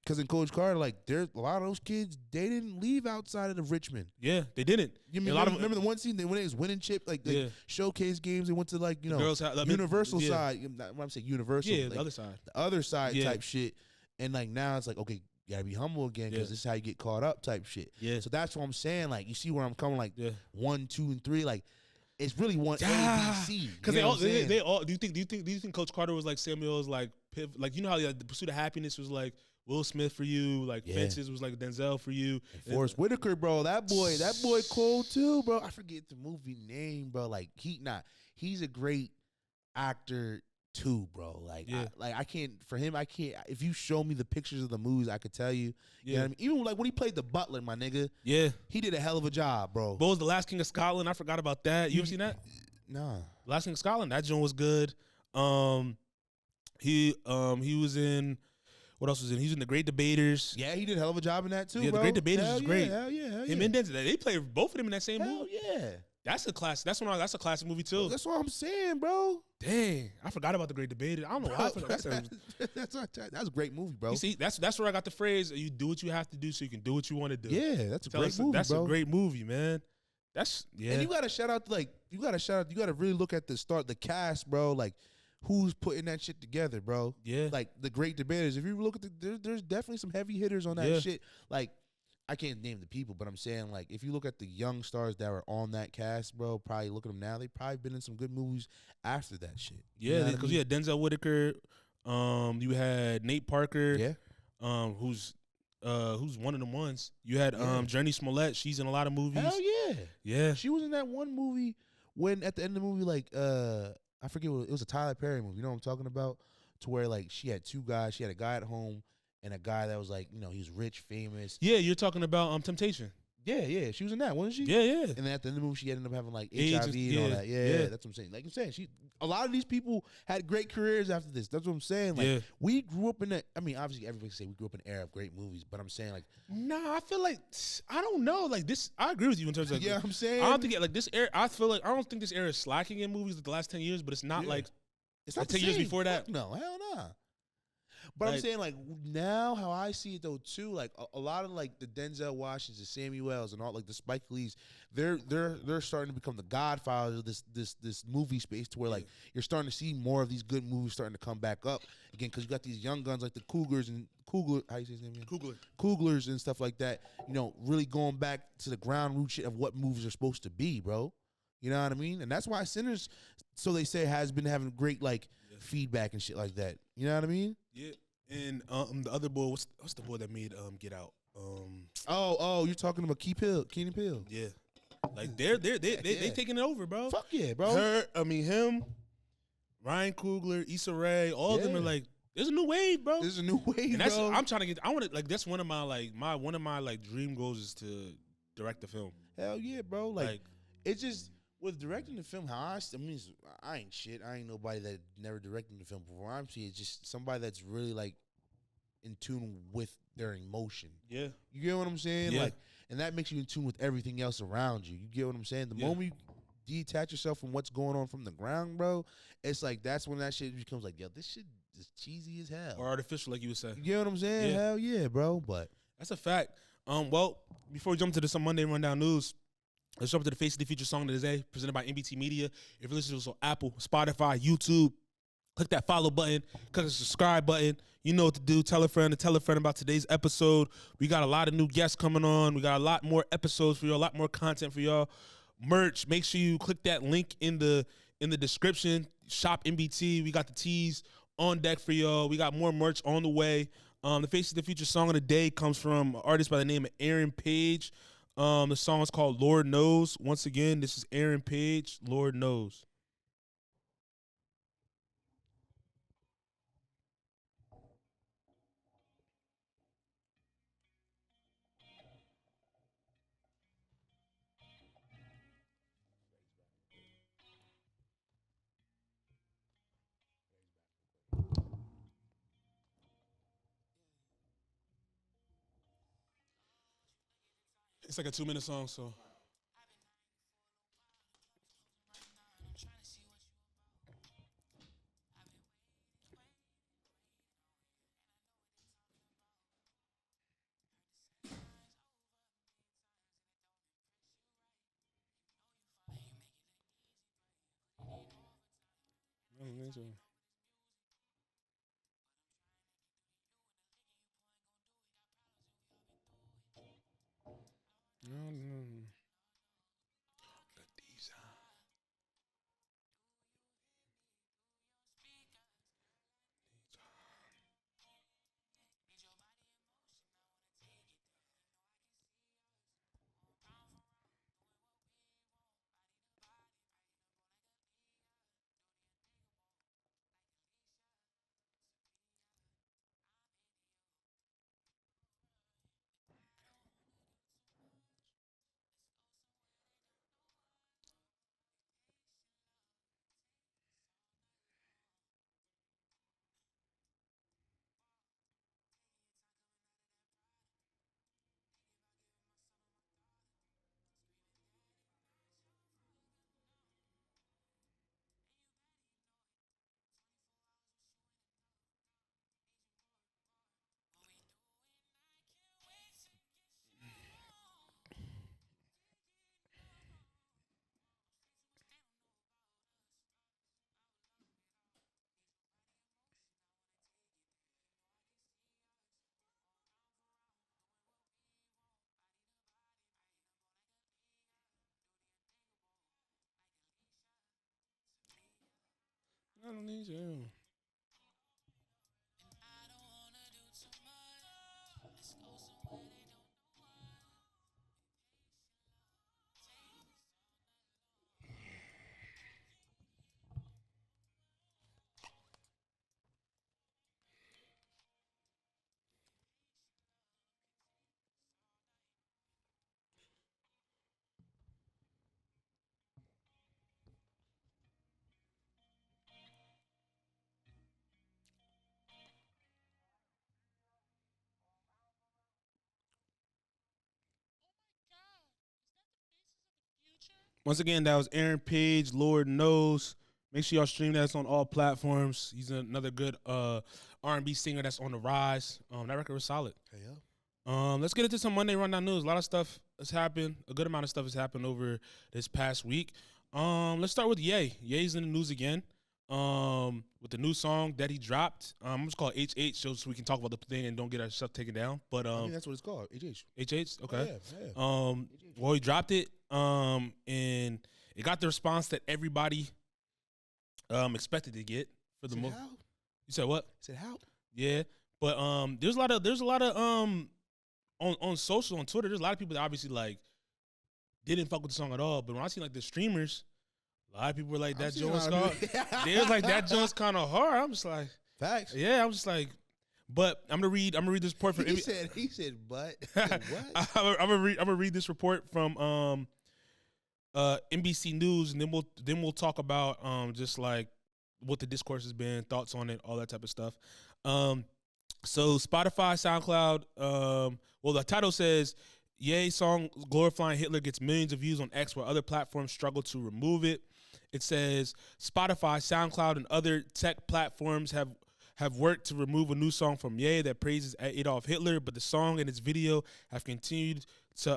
Because in Coach Carter, like, there's a lot of those kids, they didn't leave outside of the Richmond. Yeah, they didn't. You mean, remember the one scene when they was winning chip, like showcase games, they went to like, you know, girls Universal side. When I'm saying Universal, yeah, like, the other side. the other side type shit. And like now it's like, okay, you gotta be humble again because this is how you get caught up type shit. Yeah. So that's what I'm saying. Like, you see where I'm coming, like 1, 2, and 3, like it's really one A, B, C. Because they all. Do you think Coach Carter was like Samuel's like you know how the Pursuit of Happiness was like Will Smith for you, like Fences was like Denzel for you. And Forrest Whitaker, bro, that boy cool too, bro. I forget the movie name, bro. Like he's a great actor too, bro. Like I can't. If you show me the pictures of the movies, I could tell you. You know what I mean? Even like when he played the butler, my nigga. Yeah, he did a hell of a job, bro. What was The Last King of Scotland? I forgot about that. You ever seen that? Nah. Last King of Scotland. That joint was good. He was in. What else was in? He was in The Great Debaters. Yeah, he did a hell of a job in that too, bro. The Great Debaters was great. Hell yeah. Him and Denzel, they played both of them in that same movie. Yeah. That's a classic. That's a classic movie too. That's what I'm saying, bro. Dang, I forgot about The Great Debaters. I don't know why I forgot. That's a great movie, bro. You see, that's where I got the phrase: "You do what you have to do, so you can do what you want to do." Yeah, that's a great movie, That's bro. a great movie, man. And you gotta shout out, you gotta really look at the cast, bro. Like, who's putting that shit together, bro? Yeah. Like The Great Debaters. If you look at there's definitely some heavy hitters on that shit. Like, I can't name the people, but I'm saying, like, if you look at the young stars that were on that cast, bro, probably look at them now. They probably been in some good movies after that shit. Yeah, because you had Denzel Whitaker. You had Nate Parker. Yeah. Who's one of them ones. You had Journey Smollett. She's in a lot of movies. Hell yeah. Yeah. She was in that one movie when at the end of the movie, like, I forget what it was, a Tyler Perry movie. You know what I'm talking about? To where, like, she had two guys. She had a guy at home and a guy that was like, you know, he's rich, famous. Yeah, you're talking about Temptation. Yeah. She was in that, wasn't she? Yeah. And then at the end of the movie, she ended up having like HIV and all that. Yeah, that's what I'm saying. Like I'm saying, a lot of these people had great careers after this. That's what I'm saying. Like we grew up in obviously everybody say we grew up in an era of great movies, but I'm saying like, nah, I feel like I don't know. Like this, I agree with you in terms of I'm saying. I don't think like this era. I don't think this era is slacking in movies like the last 10 years, but it's not like it's not 10 years before that. No, hell nah. But I'm saying, like, now how I see it though too, like a lot of like the Denzel Washingtons, the Samuels, and all like the Spike Lees, they're starting to become the godfathers of this movie space, to where like you're starting to see more of these good movies starting to come back up again, because you got these young guns like the Cougars, how you say his name again? Couglers and stuff like that. You know, really going back to the ground root shit of what movies are supposed to be, bro. You know what I mean? And that's why Sinners, so they say, has been having great like feedback and shit like that. You know what I mean? Yeah. And the other boy, what's the boy that made Get Out? You're talking about Keenan Peele. Yeah, like they taking it over, bro. Fuck yeah, bro. Him, Ryan Coogler, Issa Rae, all of them are like, there's a new wave, bro. There's a new wave, and that's bro. I'm trying to get. I want to like that's one of my dream goals is to direct a film. Hell yeah, bro. Like it's just. With directing the film, I ain't shit. I ain't nobody that never directed the film before. I'm seeing just somebody that's really like in tune with their emotion. Yeah, you get what I'm saying? Yeah. Like, and that makes you in tune with everything else around you. You get what I'm saying? The moment you detach yourself from what's going on from the ground, bro, it's like that's when that shit becomes like, yo, this shit is cheesy as hell or artificial, like you would say. You get what I'm saying? Yeah. Hell yeah, bro. But that's a fact. Well, before we jump to some Monday Rundown news. Let's jump to the Face of the Future song of the day, presented by MBT Media. If you're listening to us on Apple, Spotify, YouTube, click that follow button, click the subscribe button. You know what to do. Tell a friend about today's episode. We got a lot of new guests coming on. We got a lot more episodes for y'all, a lot more content for y'all. Merch, make sure you click that link in the description. Shop MBT. We got the tees on deck for y'all. We got more merch on the way. The Face of the Future song of the day comes from an artist by the name of Aaron Page. The song is called Lord Knows. Once again, this is Aaron Page, Lord Knows. It's like a 2-minute song, so. think so. No. I don't need you. Once again, that was Aaron Page, Lord Knows. Make sure y'all stream that. It's on all platforms. He's another good R&B singer that's on the rise. That record was solid. Hey, yo. Let's get into some Monday Rundown news. A lot of stuff has happened. A good amount of stuff has happened over this past week. Let's start with Ye. Ye's in the news again with the new song that he dropped. I'm just call it HH so we can talk about the thing and don't get our stuff taken down. But I think that's what it's called, HH. HH? Okay. Oh, yeah. Well, he dropped it, and it got the response that everybody expected to get for the most. You said what? I said how? Yeah, but there's a lot of on social, on Twitter, there's a lot of people that obviously like didn't fuck with the song at all. But when I see like the streamers, a lot of people were like, that joint's hard. They was like, that joint's kind of hard. I'm just like, facts. Yeah, I'm just like, but I'm gonna read this report from. He said, but what? I'm gonna read this report from NBC News, and then we'll talk about just like what the discourse has been, thoughts on it, all that type of stuff. So Spotify, SoundCloud, well, the title says, Ye song glorifying Hitler gets millions of views on X while other platforms struggle to remove it. It says Spotify, SoundCloud, and other tech platforms have worked to remove a new song from Ye that praises Adolf Hitler, but the song and its video have continued to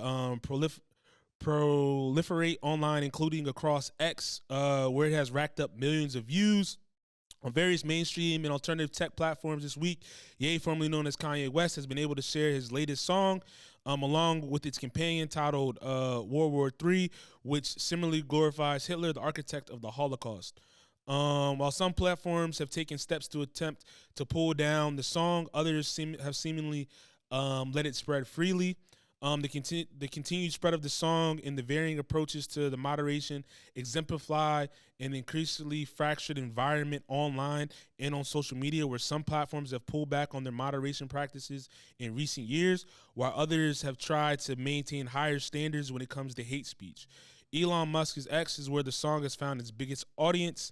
proliferate online, including across X, where it has racked up millions of views. On various mainstream and alternative tech platforms this week, Ye, formerly known as Kanye West, has been able to share his latest song, along with its companion titled World War III, which similarly glorifies Hitler, the architect of the Holocaust. While some platforms have taken steps to attempt to pull down the song, others have seemingly let it spread freely. The continued spread of the song and the varying approaches to the moderation exemplify an increasingly fractured environment online and on social media, where some platforms have pulled back on their moderation practices in recent years, while others have tried to maintain higher standards when it comes to hate speech. Elon Musk's X is where the song has found its biggest audience.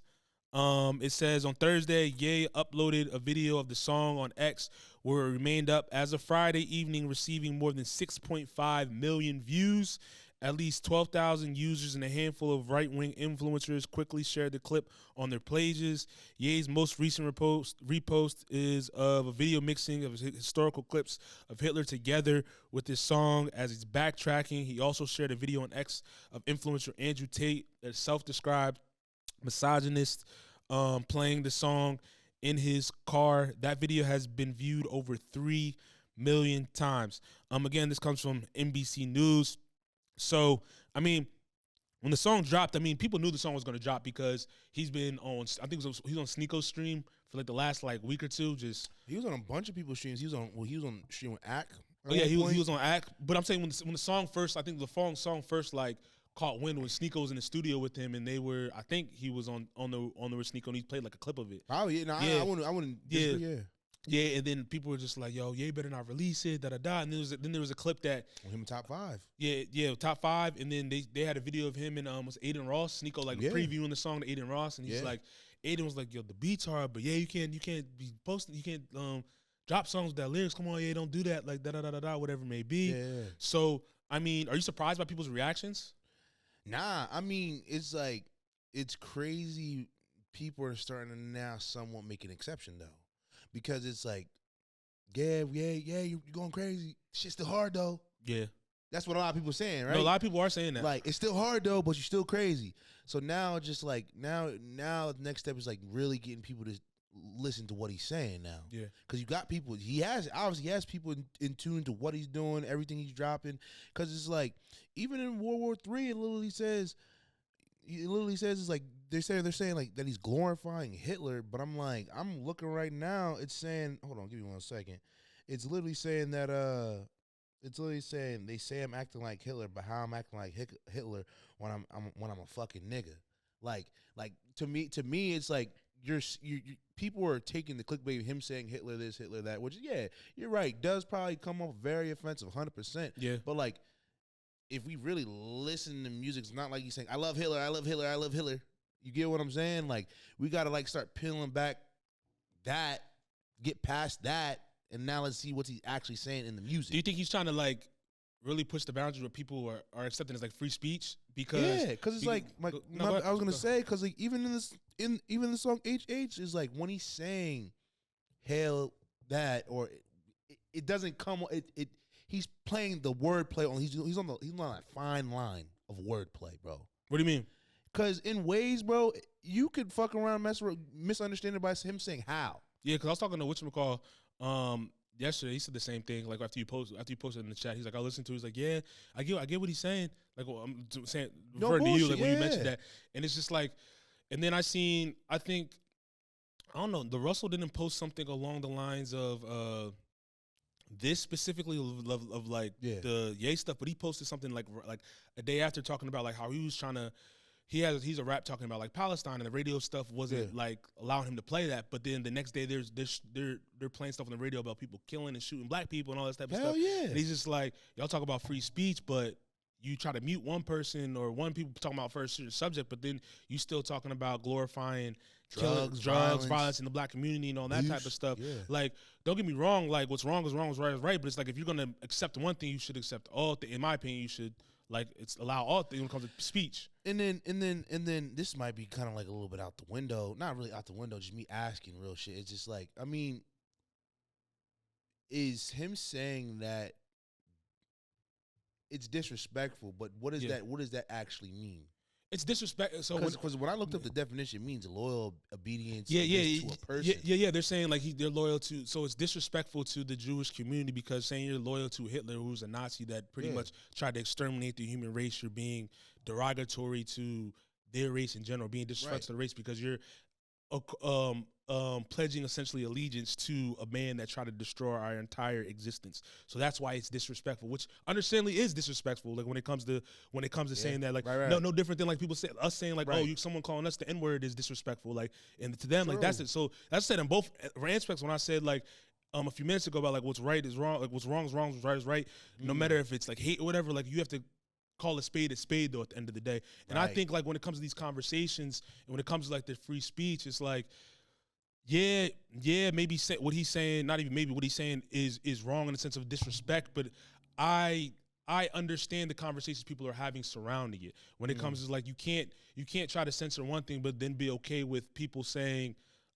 It says on Thursday, Ye uploaded a video of the song on X, where it remained up as of Friday evening, receiving more than 6.5 million views. At least 12,000 users and a handful of right-wing influencers quickly shared the clip on their pages. Ye's most recent repost is of a video mixing of historical clips of Hitler together with this song as it's backtracking. He also shared a video on X of influencer Andrew Tate, a self-described misogynist, playing the song in his car. That video has been viewed over 3 million times. Again, this comes from NBC News. So, I mean, when the song dropped, I mean, people knew the song was going to drop because he's been on, I think he's on Sneako's stream for like the last like week or two. He was on a bunch of people's streams. He was on stream with Ack. Oh yeah, he was on Ack. But I'm saying when the song first, I think the song first like caught wind when Sneako was in the studio with him, and I think he was on the with Sneako, and he played like a clip of it. Oh yeah, I wouldn't. Yeah, and then people were just like, "Yo, you better not release it." And then there was a clip that him in top 5. Yeah, top 5, and then they had a video of him and was Aiden Ross. Sneako previewing the song to Aiden Ross, and he's like, Aiden was like, "Yo, the beat's hard, but you can't be posting, you can't drop songs with that lyrics. Come on, don't do that, like da whatever it may be." Yeah. So I mean, are you surprised by people's reactions? Nah, I mean, it's like it's crazy. People are starting to now somewhat make an exception though. Because it's like, you're going crazy. Shit's still hard though. Yeah, that's what a lot of people are saying, right? No, a lot of people are saying that. Like, it's still hard though, but you're still crazy. So now, just like now the next step is like really getting people to listen to what he's saying now. Yeah, because you got people. He has people in tune to what he's doing, everything he's dropping. Because it's like even in World War III, it literally says it's like. They're saying like that he's glorifying Hitler, but I'm looking right now. It's saying, hold on, give me 1 second. It's literally saying that they say I'm acting like Hitler, but how I'm acting like Hitler when I'm a fucking nigga. Like to me, it's like you people are taking the clickbait of him saying Hitler this, Hitler that, which you're right, does probably come off very offensive, 100%. Yeah, but like if we really listen to music, it's not like he's saying I love Hitler, I love Hitler, I love Hitler. You get what I'm saying? Like, we got to, like, start peeling back that, get past that, and now let's see what he's actually saying in the music. Do you think he's trying to, like, really push the boundaries where people are accepting as, like, free speech? Because because it's I was going to say, because, like, even in the song HH is, like, when he's saying, hell, that, or it doesn't come, he's playing the wordplay on, he's on that fine line of wordplay, bro. What do you mean? Because in ways, bro, you could fuck around and misunderstand it by him saying how. Yeah, because I was talking to whatchamacall yesterday. He said the same thing. Like after you posted in the chat, he's like, I listened to it. He's like, yeah, I get what he's saying. Like, well, I'm saying, referring to you, like when you mentioned that. And it's just like, and then I think, I don't know, the Russell didn't post something along the lines of this specifically of like the Ye stuff, but he posted something like a day after talking about like how he was trying to, he's a rap talking about like Palestine, and the radio stuff wasn't like allowing him to play that. But then the next day they're playing stuff on the radio about people killing and shooting black people and all that type of stuff. Yeah. And he's just like, y'all talk about free speech, but you try to mute one person or one people talking about first subject, but then you still talking about glorifying drugs, violence in the black community and all that type of stuff. Yeah. Like, don't get me wrong, like what's wrong is wrong, what's right is right. But it's like if you're gonna accept one thing, you should accept all things. In my opinion, you should allow all things when it comes to speech. And then this might be kind of like a little bit out the window. Not really out the window, just me asking real shit. It's just like, I mean, is him saying that it's disrespectful, but what does that actually mean? It's disrespect. So because when I looked up the definition, it means loyal obedience to a person. Yeah. They're saying like they're loyal to. So it's disrespectful to the Jewish community because saying you're loyal to Hitler, who's a Nazi that pretty much tried to exterminate the human race, you're being derogatory to their race in general, being disrespectful to the race because you're pledging essentially allegiance to a man that tried to destroy our entire existence. So that's why it's disrespectful, which understandably is disrespectful. Like when it comes to saying that, like no different than like people say us saying like someone calling us the N-word is disrespectful. Like, and to them like that's it. So that's said in both aspects. When I said like a few minutes ago about like what's right is wrong, like what's wrong is wrong, what's right is right. No matter if it's like hate or whatever, like you have to call a spade though at the end of the day. And I think like when it comes to these conversations and when it comes to like the free speech, it's like, maybe what he's saying, not even maybe what he's saying is wrong in the sense of disrespect, but I understand the conversations people are having surrounding it. When it comes to like you can't try to censor one thing but then be okay with people saying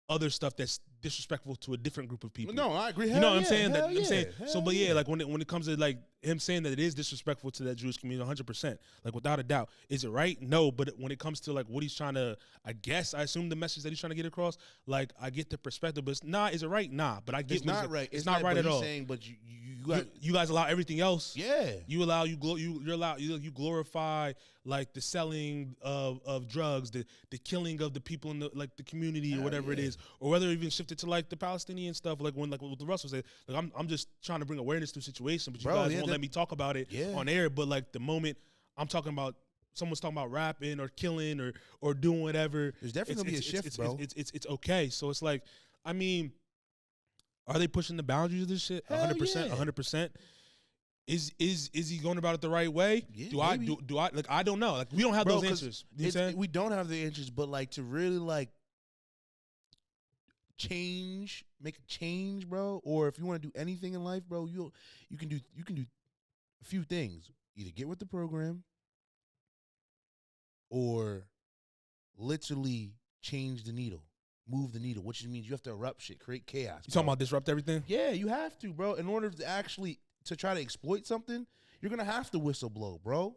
other stuff that's disrespectful to a different group of people. No, I agree. You know what I'm saying? I'm saying. So, but like when it comes to like him saying that it is disrespectful to that Jewish community 100%, like without a doubt. Is it right? No, but when it comes to like what he's trying to, I assume the message that he's trying to get across, like I get the perspective, but is it right? Nah, but I get it's not right. It's not right at all. Saying, but you guys allow everything else. Yeah, you glorify like the selling of drugs, the killing of the people in the community or whatever it is, or whether even shift it to like the Palestinian stuff, like when like what the Russell said, like I'm just trying to bring awareness to the situation, but you guys won't let me talk about it on air. But like the moment I'm talking about someone's talking about rapping or killing or doing whatever, there's definitely gonna be a shift, bro. It's okay. So it's like, I mean, are they pushing the boundaries of this shit? 100%, 100%. Is he going about it the right way? Yeah, do I like I don't know. Like we don't have those answers. You know what I'm saying? We don't have the answers, but like to really like make a change, bro. Or if you want to do anything in life, bro, you can do a few things. Either get with the program or literally change the needle. Move the needle, which means you have to erupt shit, create chaos. You talking about disrupt everything? Yeah, you have to, bro. In order to actually to try to exploit something, you're gonna have to whistle blow, bro.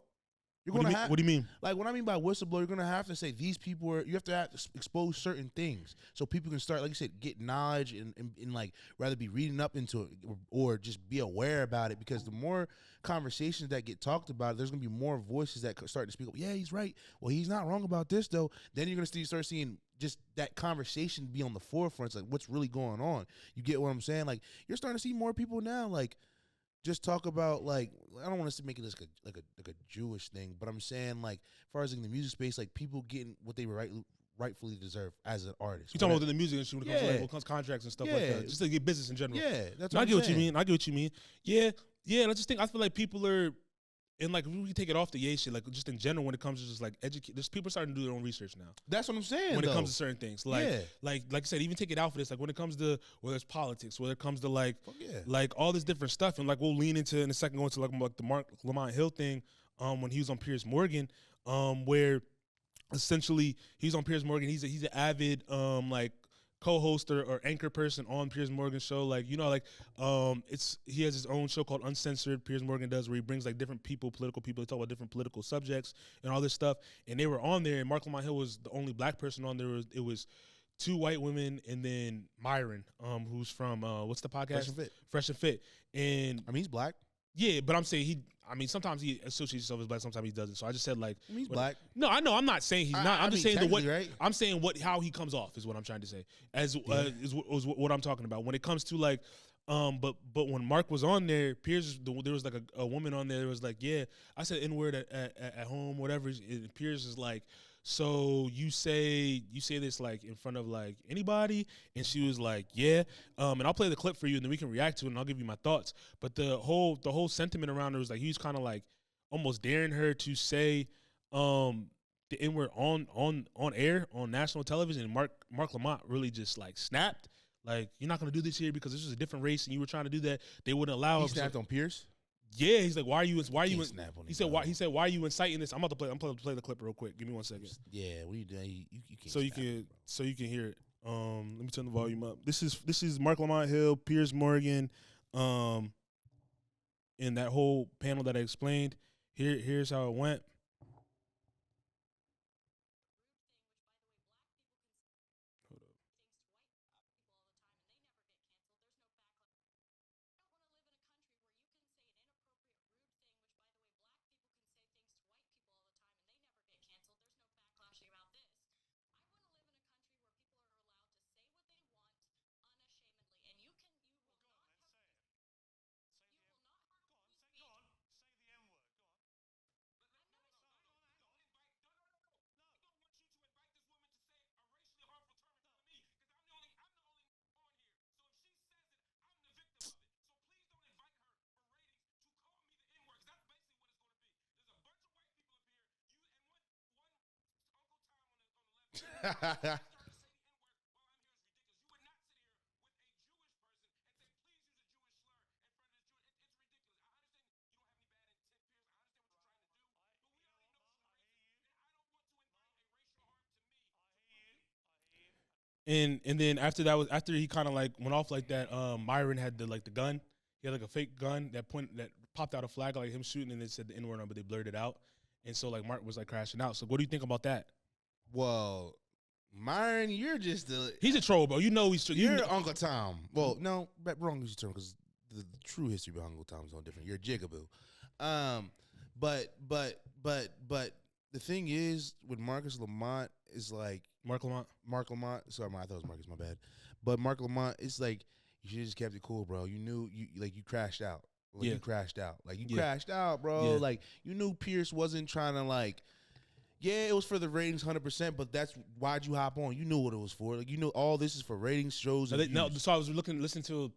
What do you mean? Like what I mean by whistleblow, you're gonna have to say these people are. You have to expose certain things so people can start, like you said, get knowledge and like rather be reading up into it or just be aware about it. Because the more conversations that get talked about, there's gonna be more voices that start to speak up. Yeah, he's right. Well, he's not wrong about this though. Then you're gonna start seeing just that conversation be on the forefront. It's like what's really going on. You get what I'm saying? Like you're starting to see more people now, like. Just talk about like I don't want to make it like a Jewish thing, but I'm saying like as far as in the music space, like people getting what they rightfully deserve as an artist. You talking about in the music industry when it comes to contracts and stuff like that, just to get business in general. Yeah, that's. I get what you mean. I get what you mean. Yeah. I just think I feel like people are. And like we take it off the Ye shit, like just in general when it comes to just like educate, there's people starting to do their own research now. That's what I'm saying. When it comes to certain things, like I said, even take it out for this. Like when it comes to whether it comes to like all this different stuff, and like we'll lean into in a second going to like the Marc Lamont Hill thing, when he was on Piers Morgan, where essentially he's on Piers Morgan. He's an avid like co-host or anchor person on Piers Morgan's show, like he has his own show called Uncensored. Piers Morgan does, where he brings like different political people, to talk about different political subjects and all this stuff. And they were on there, and Marc Lamont Hill was the only black person on there. It was 2 white women and then Myron, who's from what's the podcast? Fresh and Fit. And I mean he's black. Yeah, but I'm saying sometimes he associates himself as black, sometimes he doesn't. So I just said like he's black. No, I know. I'm not saying he's not. I'm just saying right? I'm saying how he comes off is what I'm trying to say. Is what I'm talking about when it comes to like, but when Marc was on there, Piers, there was like a woman on there that was like, yeah, I said N-word at home, whatever. And Piers is like, so you say this like in front of like anybody? And she was like, yeah. And I'll play the clip for you and then we can react to it and I'll give you my thoughts. But the whole sentiment around her was like he was kind of like almost daring her to say the N-word on air on national television. And Marc Lamont really just like snapped. Like, you're not gonna do this here because this is a different race and you were trying to do that. They wouldn't allow. He snapped on Piers. Yeah, he's like, why are you? He said, why are you inciting this? I'm about to play the clip real quick. Give me 1 second. Yeah, what are you doing? You can't. So you can hear it. Let me turn the volume up. This is Marc Lamont Hill, Piers Morgan, in that whole panel that I explained. Here's how it went. And then after he kind of like went off like that, Myron had the gun. He had like a fake gun that popped out a flag like him shooting, and it said the N-word on, but they blurred it out, and so like Marc was like crashing out. So what do you think about that? Well, Myron, you're just he's a troll, bro. You know you're Uncle Tom. Well, no, wrong use term because the true history behind Uncle Tom is no different. You're a jigaboo. But the thing is with Marcus Lamont is like Marc Lamont. Sorry, I thought it was Marcus. My bad. But Marc Lamont, it's like you should have just kept it cool, bro. You knew you crashed out. Like you crashed out. Like you crashed out, bro. Yeah. Like you knew Piers wasn't trying to like. Yeah, it was for the ratings, 100%. But that's why'd you hop on? You knew what it was for. Like you know, all this is for ratings, shows. No, so I was listening to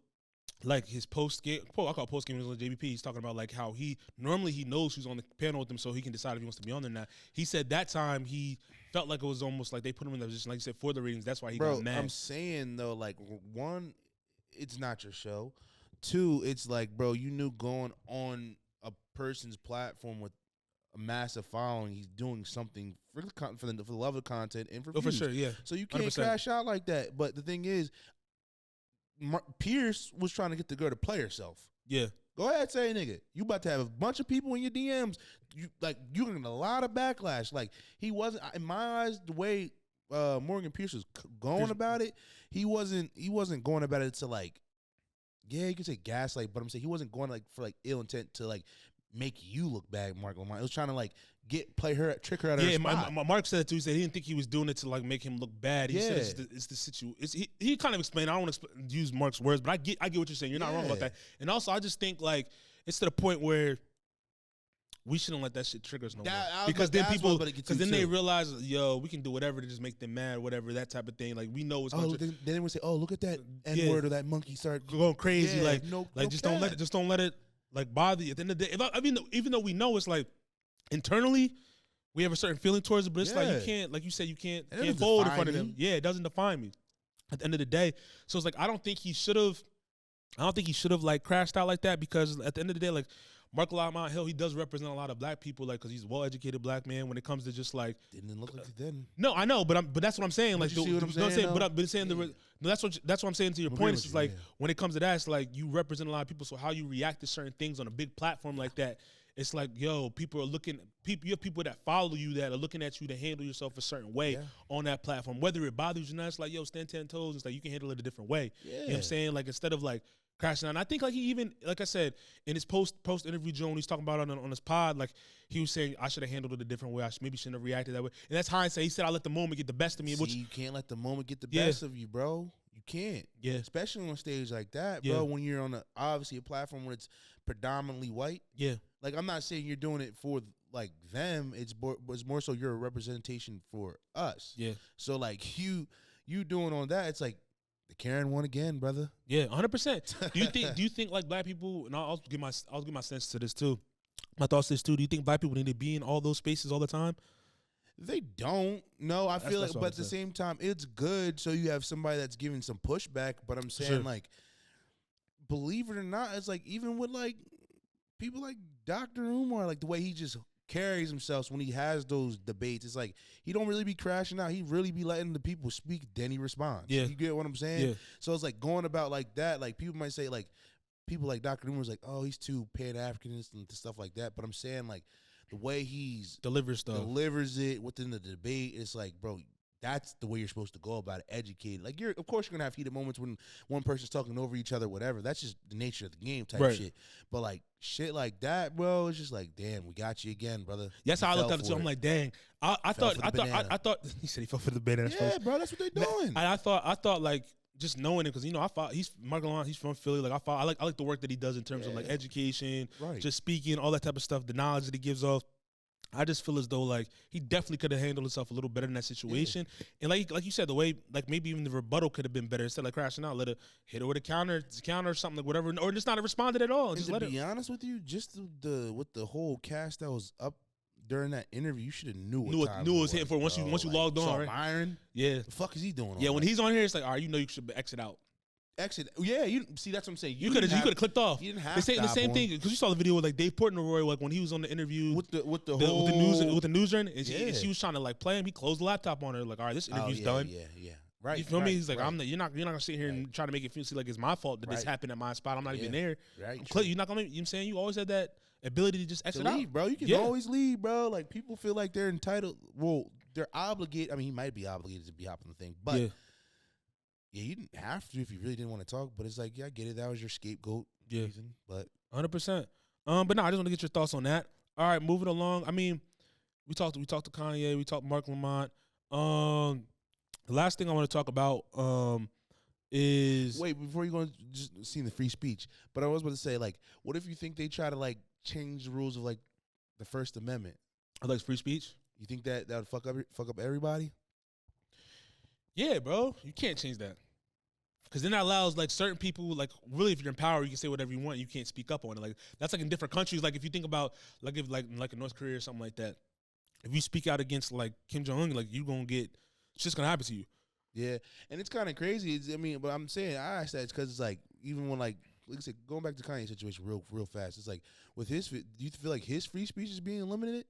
like his post game. I call post game on JBP. He's talking about like how he knows who's on the panel with him, so he can decide if he wants to be on there or not. He said that time he felt like it was almost like they put him in that position, like you said, for the ratings. That's why he got mad. I'm saying though, like one, it's not your show. Two, it's like, bro, you knew going on a person's platform with a massive following, he's doing something for the love of content and for views. For sure, yeah. So you can't 100%. crash out like that. But the thing is, Piers was trying to get the girl to play herself. Yeah. Go ahead, say nigga. You about to have a bunch of people in your DMs. You're getting a lot of backlash. Like he wasn't, in my eyes, the way Morgan Pierce was going about it, he wasn't going about it to like, yeah, you can say gaslight, but I'm saying he wasn't going like for like ill intent to like make you look bad, Marc Lamont. It was trying to like trick her out of her spot. Marc said that too. He said he didn't think he was doing it to like make him look bad. He said it's the situation. He kind of explained. I don't want to use Marc's words, but I get what you're saying. You're not wrong about that. And also, I just think like it's to the point where we shouldn't let that shit trigger us no more. Because then people, because then they realize, yo, we can do whatever to just make them mad, whatever, that type of thing. Like we know it's. Then they would say, oh, look at that N-word or that monkey start going crazy. Just don't let it. Like bother you. At the end of the day, even though we know it's like internally we have a certain feeling towards it, but it's like you can't, like you said, you can't fold in front of them. Yeah, it doesn't define me. At the end of the day, so it's like I don't think he should have like crashed out like that, because at the end of the day, like Marc Lamont Hill, he does represent a lot of black people, like because he's a well-educated black man. When it comes to just like didn't look like it then. No, I know, but that's what I'm saying. Like, you see what I'm saying? But saying that's what I'm saying to your point. It's like when it comes to that, it's like you represent a lot of people. So how you react to certain things on a big platform like that, it's like, yo, people are looking. You have people that follow you that are looking at you to handle yourself a certain way on that platform. Whether it bothers you or not, it's like, yo, stand 10 toes. It's like you can handle it a different way. Yeah. You know what I'm saying? Like instead of like crashing out. And I think like he even, like I said, in his post interview, Joan, he's talking about on his pod, like he was saying I should have handled it a different way. Maybe shouldn't have reacted that way. And that's hindsight. He said I let the moment get the best of me. See, you can't let the moment get the best of you, bro. You can't. Yeah. Especially on a stage like that, bro. When you're on obviously a platform where it's predominantly white. Yeah. Like I'm not saying you're doing it for like them. It's more so you're a representation for us. Yeah. So like you doing on that, it's like the Karen won again, brother. Yeah, 100%. Do you think like black people? And I'll give my sense to this too. My thoughts to this too. Do you think black people need to be in all those spaces all the time? They don't. No, I feel like, but at the same time, it's good. So you have somebody that's giving some pushback. But I'm saying, like, believe it or not, it's like even with like people like Dr. Umar, like the way he just carries himself when he has those debates, it's like he don't really be crashing out. He really be letting the people speak. Then he responds. Yeah, you get what I'm saying? Yeah. So it's like going about like that. Like people might say like people like Dr. Umar's like, oh, he's too Pan-Africanist and stuff like that. But I'm saying like the way he's delivers it within the debate, it's like, bro, that's the way you're supposed to go about it, educated. Like of course you're gonna have heated moments when one person's talking over each other, whatever. That's just the nature of the game type shit. But like shit like that, bro, it's just like, damn, we got you again, brother. That's how I looked at it too. I'm like, dang. I thought he said he fell for the banana. Yeah, bro, that's what they're doing. And I thought like just knowing it, because he's Marc Lamont, he's from Philly. Like I like the work that he does in terms of like education, just speaking, all that type of stuff, the knowledge that he gives off. I just feel as though like he definitely could have handled himself a little better in that situation. And like you said, the way like maybe even the rebuttal could have been better instead of like crashing out. Let her hit her with a counter or something, like whatever, or just not have responded at all. And just to be honest with you, just with the whole cast that was up during that interview, you should have knew it was hitting for once you logged on, right? Byron, the fuck is he doing? Yeah, when he's on here, it's like, all right, you should exit out. Yeah, you see, that's what I'm saying. You could have clicked off. You didn't have the same thing, because you saw the video with like Dave Portnoy, like when he was on the interview with the news, and she was trying to like play him. He closed the laptop on her, like, all right, this interview's done. Yeah. Right. You feel me? He's like, you're not gonna sit here and try to make it feel like it's my fault that this happened at my spot. I'm not even there. Right. You're not gonna. You know what I'm saying? You always had that ability to just exit leave, out, bro. You can always leave, bro. Like people feel like they're entitled. Well, they're obligated. I mean, he might be obligated to be hopping the thing, but you didn't have to if you really didn't want to talk. But it's like, I get it. That was your scapegoat reason, but 100%. But no, I just want to get your thoughts on that. All right, moving along. I mean, we talked to Kanye. We talked Marc Lamont. The last thing I want to talk about is wait before you go just seeing the free speech. But I was about to say, like, what if you think they try to like change the rules of like the First Amendment? Like free speech? You think that would fuck up everybody? Yeah, bro. You can't change that. Because then that allows like certain people, like really, if you're in power, you can say whatever you want. You can't speak up on it. Like that's like in different countries. Like if you think about like if like in North Korea or something like that, if you speak out against like Kim Jong Un, like you gonna get it's just gonna happen to you. Yeah, and it's kind of crazy. But I'm saying I asked that it's because it's like even when like I said, going back to Kanye's situation real fast. It's like with his, do you feel like his free speech is being limited?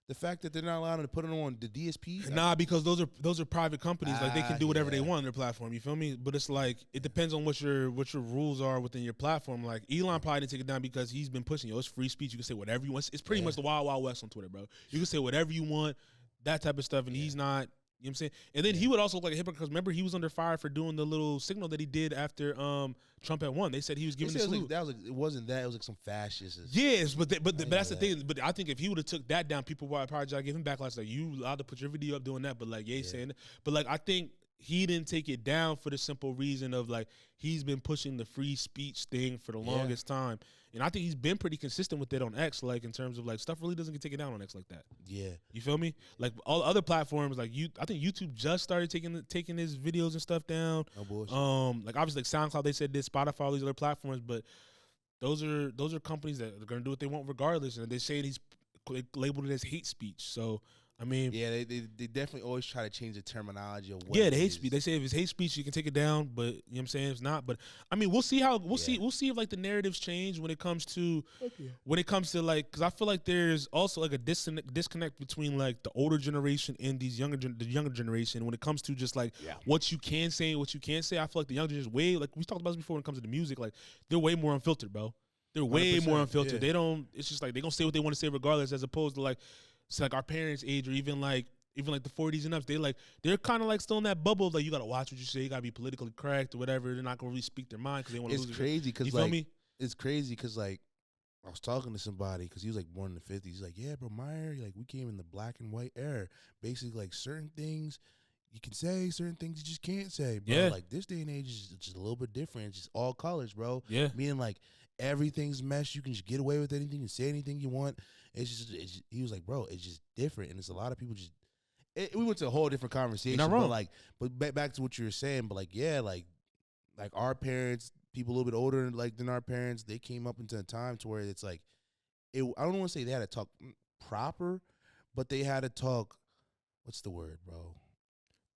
The fact that they're not allowed to put it on the DSPs? Nah, because those are private companies. Like they can do whatever they want on their platform. You feel me? But it's like it depends on what your rules are within your platform. Like Elon probably didn't take it down because he's been pushing. It's free speech. You can say whatever you want. It's pretty much the Wild Wild West on Twitter, bro. You can say whatever you want, that type of stuff, and he's not. You know what I'm saying? And then he would also look like a hypocrite because remember he was under fire for doing the little signal that he did after Trump had won. They said he was giving the salute. It wasn't that. It was like some fascist. Yes, but that's the thing. But I think if he would have took that down, people would probably try to give him backlash. Like you allowed to put your video up doing that, but like saying it. But like I think he didn't take it down for the simple reason of like he's been pushing the free speech thing for the longest time. And I think he's been pretty consistent with it on X, like in terms of like stuff really doesn't get taken down on X like that. Yeah. You feel me? Like all other platforms, like I think YouTube just started taking his videos and stuff down. No bullshit. Like obviously like SoundCloud, they said this, Spotify, all these other platforms, but those are companies that are gonna do what they want regardless. And they say he's labeled it as hate speech. So I mean, they definitely always try to change the terminology of what. The hate speech. They say if it's hate speech, you can take it down, but you know what I'm saying, it's not. But I mean, we'll see if like the narratives change when it comes to like, because I feel like there's also like a disconnect between like the older generation and the younger generation when it comes to just like what you can say and what you can't say. I feel like the younger generation is way, like we talked about this before when it comes to the music, like they're way more unfiltered, bro. They're way more unfiltered. They don't. It's just like they gonna say what they want to say regardless, as opposed to like. It's like our parents' age, or even like the 40s and up. They're kind of like still in that bubble. Like you gotta watch what you say. You gotta be politically correct or whatever. They're not gonna really speak their mind because they want to lose. It's crazy because like, feel me? It's crazy because like I was talking to somebody because he was like born in the 50s. He's like, yeah, bro, my era, like we came in the black and white era. Basically, like certain things you can say, certain things you just can't say, bro. Yeah. Like this day and age is just a little bit different. It's just all colors, bro. Yeah. Meaning like everything's mesh. You can just get away with anything and say anything you want. It's just he was like, bro, it's just different, and it's a lot of people just. We went to a whole different conversation, but back to what you were saying, but like like our parents, people a little bit older like than our parents, they came up into a time to where it's like, I don't want to say they had to talk proper, but they had to talk. What's the word, bro?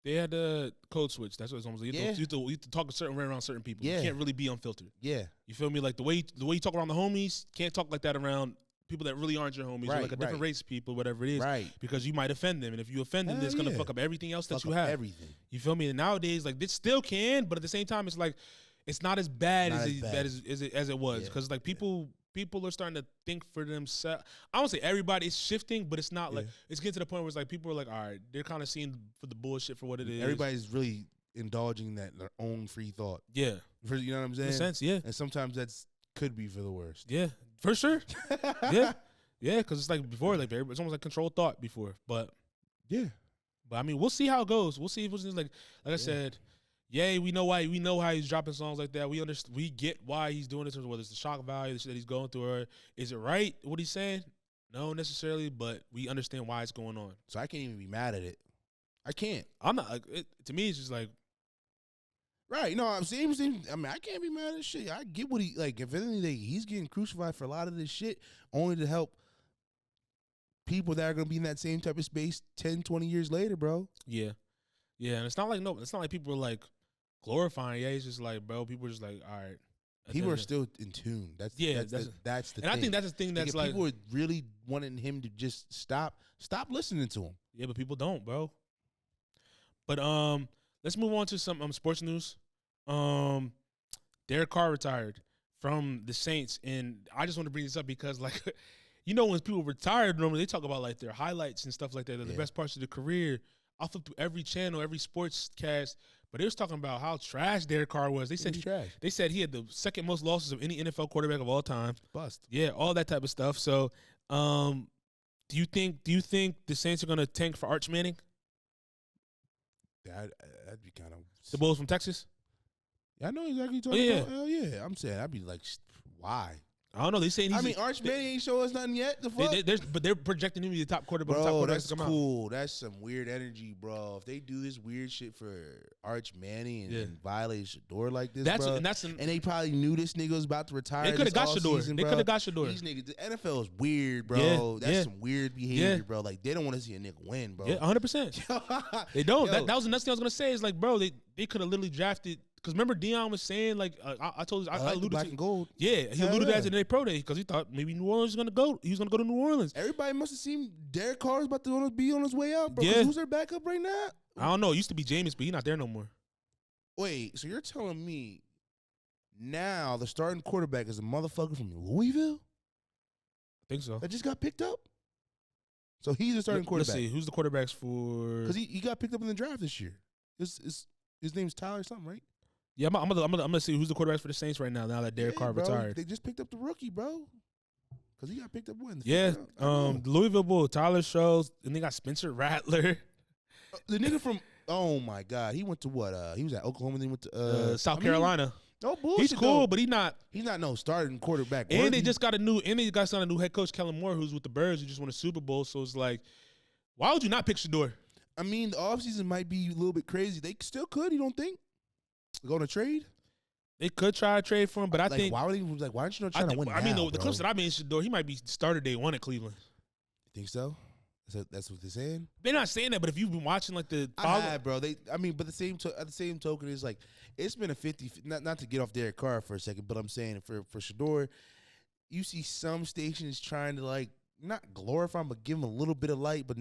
They had to code switch. That's what it's almost like. You have to talk a certain way around certain people. You can't really be unfiltered. Yeah, you feel me? Like the way you talk around the homies, can't talk like that around people that really aren't your homies, or like a different race of people, whatever it is, because you might offend them, and if you offend them, it's gonna fuck up everything else that you have. Everything. You feel me? And nowadays, like this still can, but at the same time, it's like it's not as bad as it was, because like people are starting to think for themselves. I don't say everybody's shifting, but it's not like it's getting to the point where it's like people are like, all right, they're kind of seeing for the bullshit for what it is. Everybody's really indulging their own free thought. Yeah, you know what I'm saying? In a sense, yeah. And sometimes could be for the worst. Yeah. For sure. Yeah, because it's like before, like it's almost like controlled thought before. But I mean, we'll see how it goes. We'll see if it's just like I said, we know how he's dropping songs like that. We get why he's doing this, whether it's the shock value, the shit that he's going through, or is it right what he's saying? No, necessarily, but we understand why it's going on. So I can't even be mad at it. I can't. I'm not. To me, it's just like. Right, no, I'm saying, I mean, I can't be mad at shit. I get what he, like, if anything, he's getting crucified for a lot of this shit only to help people that are going to be in that same type of space 10, 20 years later, bro. Yeah. Yeah, and it's not like people are, like, glorifying. Yeah, it's just like, bro, people are just like, all right. People are still in tune. That's the and thing. I think that's the thing that's like. People are really wanting him to just stop listening to him. Yeah, but people don't, bro. But, Let's move on to some sports news. Derek Carr retired from the Saints, and I just want to bring this up because, like, you know, when people retire, normally they talk about like their highlights and stuff like that, the best parts of their career. I flipped through every channel, every sports cast, but they was talking about how trash Derek Carr was. They said he had the second most losses of any NFL quarterback of all time. Bust. Yeah, all that type of stuff. So, do you think the Saints are gonna tank for Arch Manning? That'd be kind of The Bulls from Texas. Yeah, I know exactly what you're talking about. Hell yeah. I'm saying I'd be like, why? I don't know. They saying Arch Manning ain't show us nothing yet. The fuck? But they're projecting him to be the top quarterback. Bro, that's cool. That's some weird energy, bro. If they do this weird shit for Arch Manning and violate Shedeur like this, bro, and they probably knew this nigga was about to retire. They could have got Shedeur. They could have got Shedeur. These niggas, the NFL is weird, bro. That's some weird behavior, bro. Like they don't want to see a nigga win, bro. Yeah, 100%. They don't. That was the next thing I was gonna say. Is like, bro, they could have literally drafted. Because remember, Deion was saying, like, I told you, I alluded black to and gold. Yeah, he alluded to that today pro day because he thought maybe New Orleans was gonna go. He was gonna go to New Orleans. Everybody must have seen Derek Carr was about to be on his way out, bro. Yeah. Who's their backup right now? I don't know. It used to be Jameis, but he's not there no more. Wait, so you're telling me now the starting quarterback is a motherfucker from Louisville? I think so. That just got picked up? So he's the starting quarterback. Let's see. Who's the quarterbacks for? Because he got picked up in the draft this year. His name's Tyler something, right? Yeah, I'm gonna see who's the quarterbacks for the Saints right now. Now that Derek Carr retired, they just picked up the rookie, bro. Because he got picked up when? Yeah, the Louisville Bull, Tyler Scholes, and they got Spencer Rattler. The nigga from my God, he went to what? He was at Oklahoma. Then he went to South Carolina. No bullshit. He's cool, but he's not no starting quarterback. And they got a new head coach, Kellen Moore, who's with the Birds, who just won a Super Bowl. So it's like, why would you not pick Shedeur? I mean, the offseason might be a little bit crazy. They still could. You don't think? Go on a trade? They could try to trade for him, but I think why aren't you not trying to win? I mean, the clips that I made in Shedeur, he might be starter day one at Cleveland. You think so? That's what they're saying. They're not saying that, but if you've been watching like the, I have, bro. But at the same token, it's like it's been a 50. Not to get off Derek Carr for a second, but I'm saying for Shedeur, you see some stations trying to like not glorify him, but give him a little bit of light, but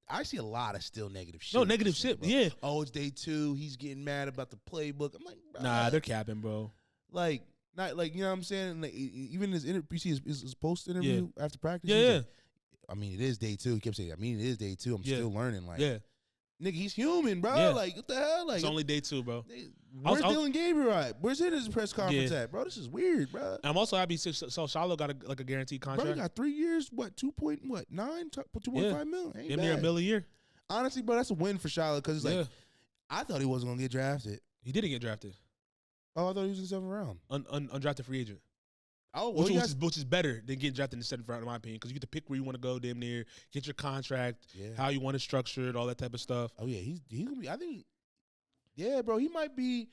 I see a lot of still negative shit. No, negative shit, bro. Yeah. Oh, it's day 2. He's getting mad about the playbook. I'm like, bro, nah, they're capping, bro. Like, not like, you know what I'm saying? Like, even his post interview after practice. Yeah. Like, I mean, it is day 2. He kept saying, it is day 2. I'm still learning. Like, yeah. Nigga, he's human, bro. Yeah. Like, what the hell? Like, it's only day 2, bro. Where's Dylan Gabriel at? Where's his press conference at, bro? This is weird, bro. And I'm also happy so Shilo got a guaranteed contract. Bro, he got 3 years, what, 2.9, 2.5 million? Ain't Damn bad. near $1 million a year. Honestly, bro, that's a win for Shilo because it's like, I thought he wasn't going to get drafted. He didn't get drafted. Oh, I thought he was in the 7th round. Undrafted free agent. Oh, which is better than getting drafted in the 7th round, in my opinion, because you get to pick where you want to go, damn near, get your contract, how you want it structured, all that type of stuff. Oh yeah, he's gonna be. I think, yeah, bro, he might be.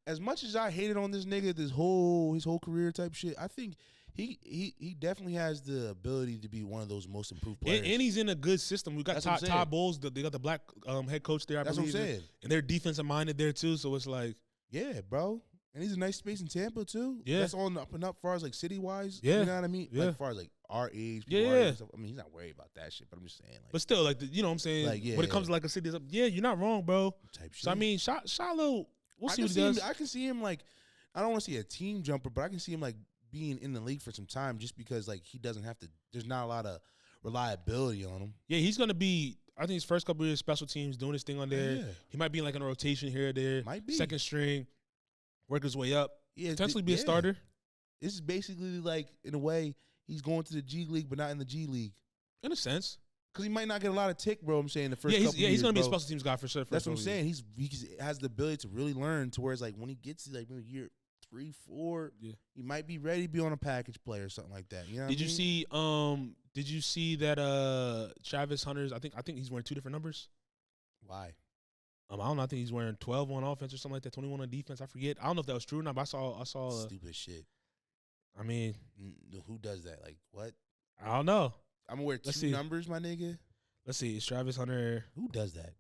As much as I hated on this nigga, his whole career type shit, I think he definitely has the ability to be one of those most improved players. And he's in a good system. We got Todd Bowles. They got the black head coach there. That's believe. What I'm saying. And they're defensive minded there too. So it's like, yeah, bro. And he's a nice space in Tampa too. Yeah, that's on up and up, as far as like city wise. Yeah, you know what I mean. Yeah, like, as far as like our age. Yeah. I mean, he's not worried about that shit. But I'm just saying, like, but still, like, you know what I'm saying. Like, when it comes to like a city, you're not wrong, bro. Type shit. So I mean, Shilo, we'll see what he does. I can see him like, I don't want to see a team jumper, but I can see him like being in the league for some time, just because like he doesn't have to. There's not a lot of reliability on him. Yeah, he's gonna be. I think his first couple of years, special teams, doing his thing on there. Yeah. He might be like in a rotation here or there. Might be second string, work his way up. Yeah, potentially be a starter. This is basically like, in a way, he's going to the G League, but not in the G League. In a sense. Because he might not get a lot of tick, bro, I'm saying, the first couple years. Yeah, he's going to be a special teams guy for sure. That's what I'm saying. He has the ability to really learn to where it's like when he gets to like maybe year 3, 4, he might be ready to be on a package play or something like that. You know Did you see that Travis Hunter's, I think he's wearing 2 different numbers? Why? I don't know. I think he's wearing 12 on offense or something like that, 21 on defense. I forget. I don't know if that was true or not, but I saw stupid shit. I mean, who does that? Like, what? I don't know. I'm gonna wear 2 numbers, my nigga. Let's see. It's Travis Hunter. Who does that?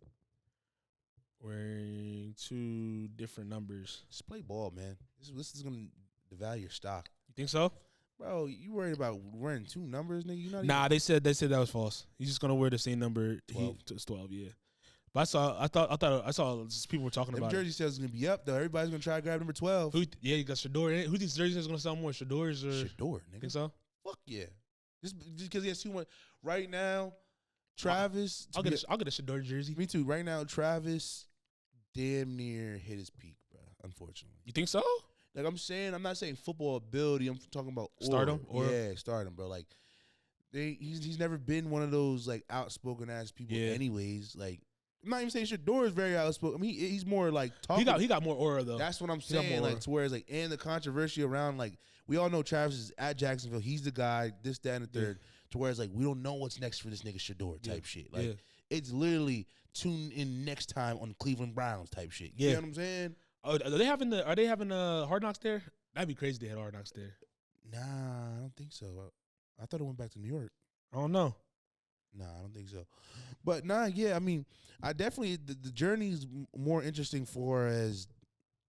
Wearing 2 different numbers. Just play ball, man. This is gonna devalue your stock. You think so? Bro, you worried about wearing 2 numbers, nigga? They said that was false. He's just gonna wear the same number. 12. It's 12, yeah. But I saw people were talking about jersey sales is gonna be up though. Everybody's gonna try to grab number 12. You got Shedeur. Who thinks jersey is gonna sell more, Shedeur's or Shedeur, nigga? Think so? Fuck yeah. Just because he has too much. Right now, Travis. I'll get a Shedeur jersey. Me too. Right now, Travis damn near hit his peak, bro. Unfortunately. You think so? Like I'm not saying football ability. I'm talking about stardom. Stardom, bro. Like he's never been one of those like outspoken ass people. Yeah. Anyways, like. I'm not even saying Shedeur is very outspoken. I mean, he's more like talking. He got more aura though. That's what I'm saying. Like, to where it's like, and the controversy around, like, we all know Travis is at Jacksonville. He's the guy. This, that, and the third. To where it's like, we don't know what's next for this nigga Shedeur type shit. Like, it's literally tune in next time on Cleveland Browns type shit. You know what I'm saying? Oh, are they having Hard Knocks there? That'd be crazy. They had Hard Knocks there. Nah, I don't think so. I thought it went back to New York. I don't know. Nah, I don't think so. But nah, yeah, I mean, I definitely the journey is more interesting for as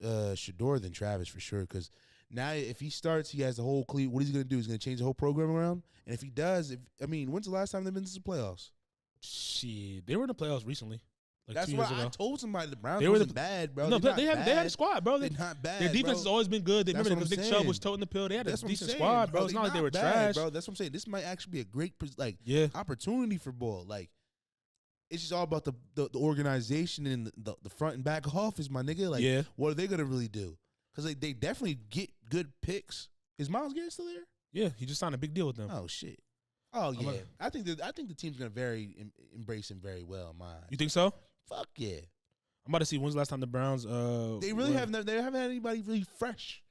Shedeur than Travis for sure. Because now if he starts, he has the whole what he's gonna do? He's gonna change the whole program around. And if he does, when's the last time they've been to the playoffs? Shit, they were in the playoffs recently. Like that's 2 what years ago. I told somebody. The Browns they wasn't bad, bro. No, they had a squad, bro. They're not bad. Their defense has always been good. Remember what Nick Chubb was toting the pill. They had a decent squad, bro. It's not like they were trash, bro. That's what I'm saying. This might actually be a great opportunity for ball. Like, it's just all about the organization and the front and back office, my nigga. Like, what are they gonna really do? Because they definitely get good picks. Is Myles Garrett still there? Yeah, he just signed a big deal with them. Oh shit. Oh yeah. I think the team's gonna embrace him very well. You think so? Fuck yeah. I'm about to see when's the last time the Browns. They really haven't had anybody really fresh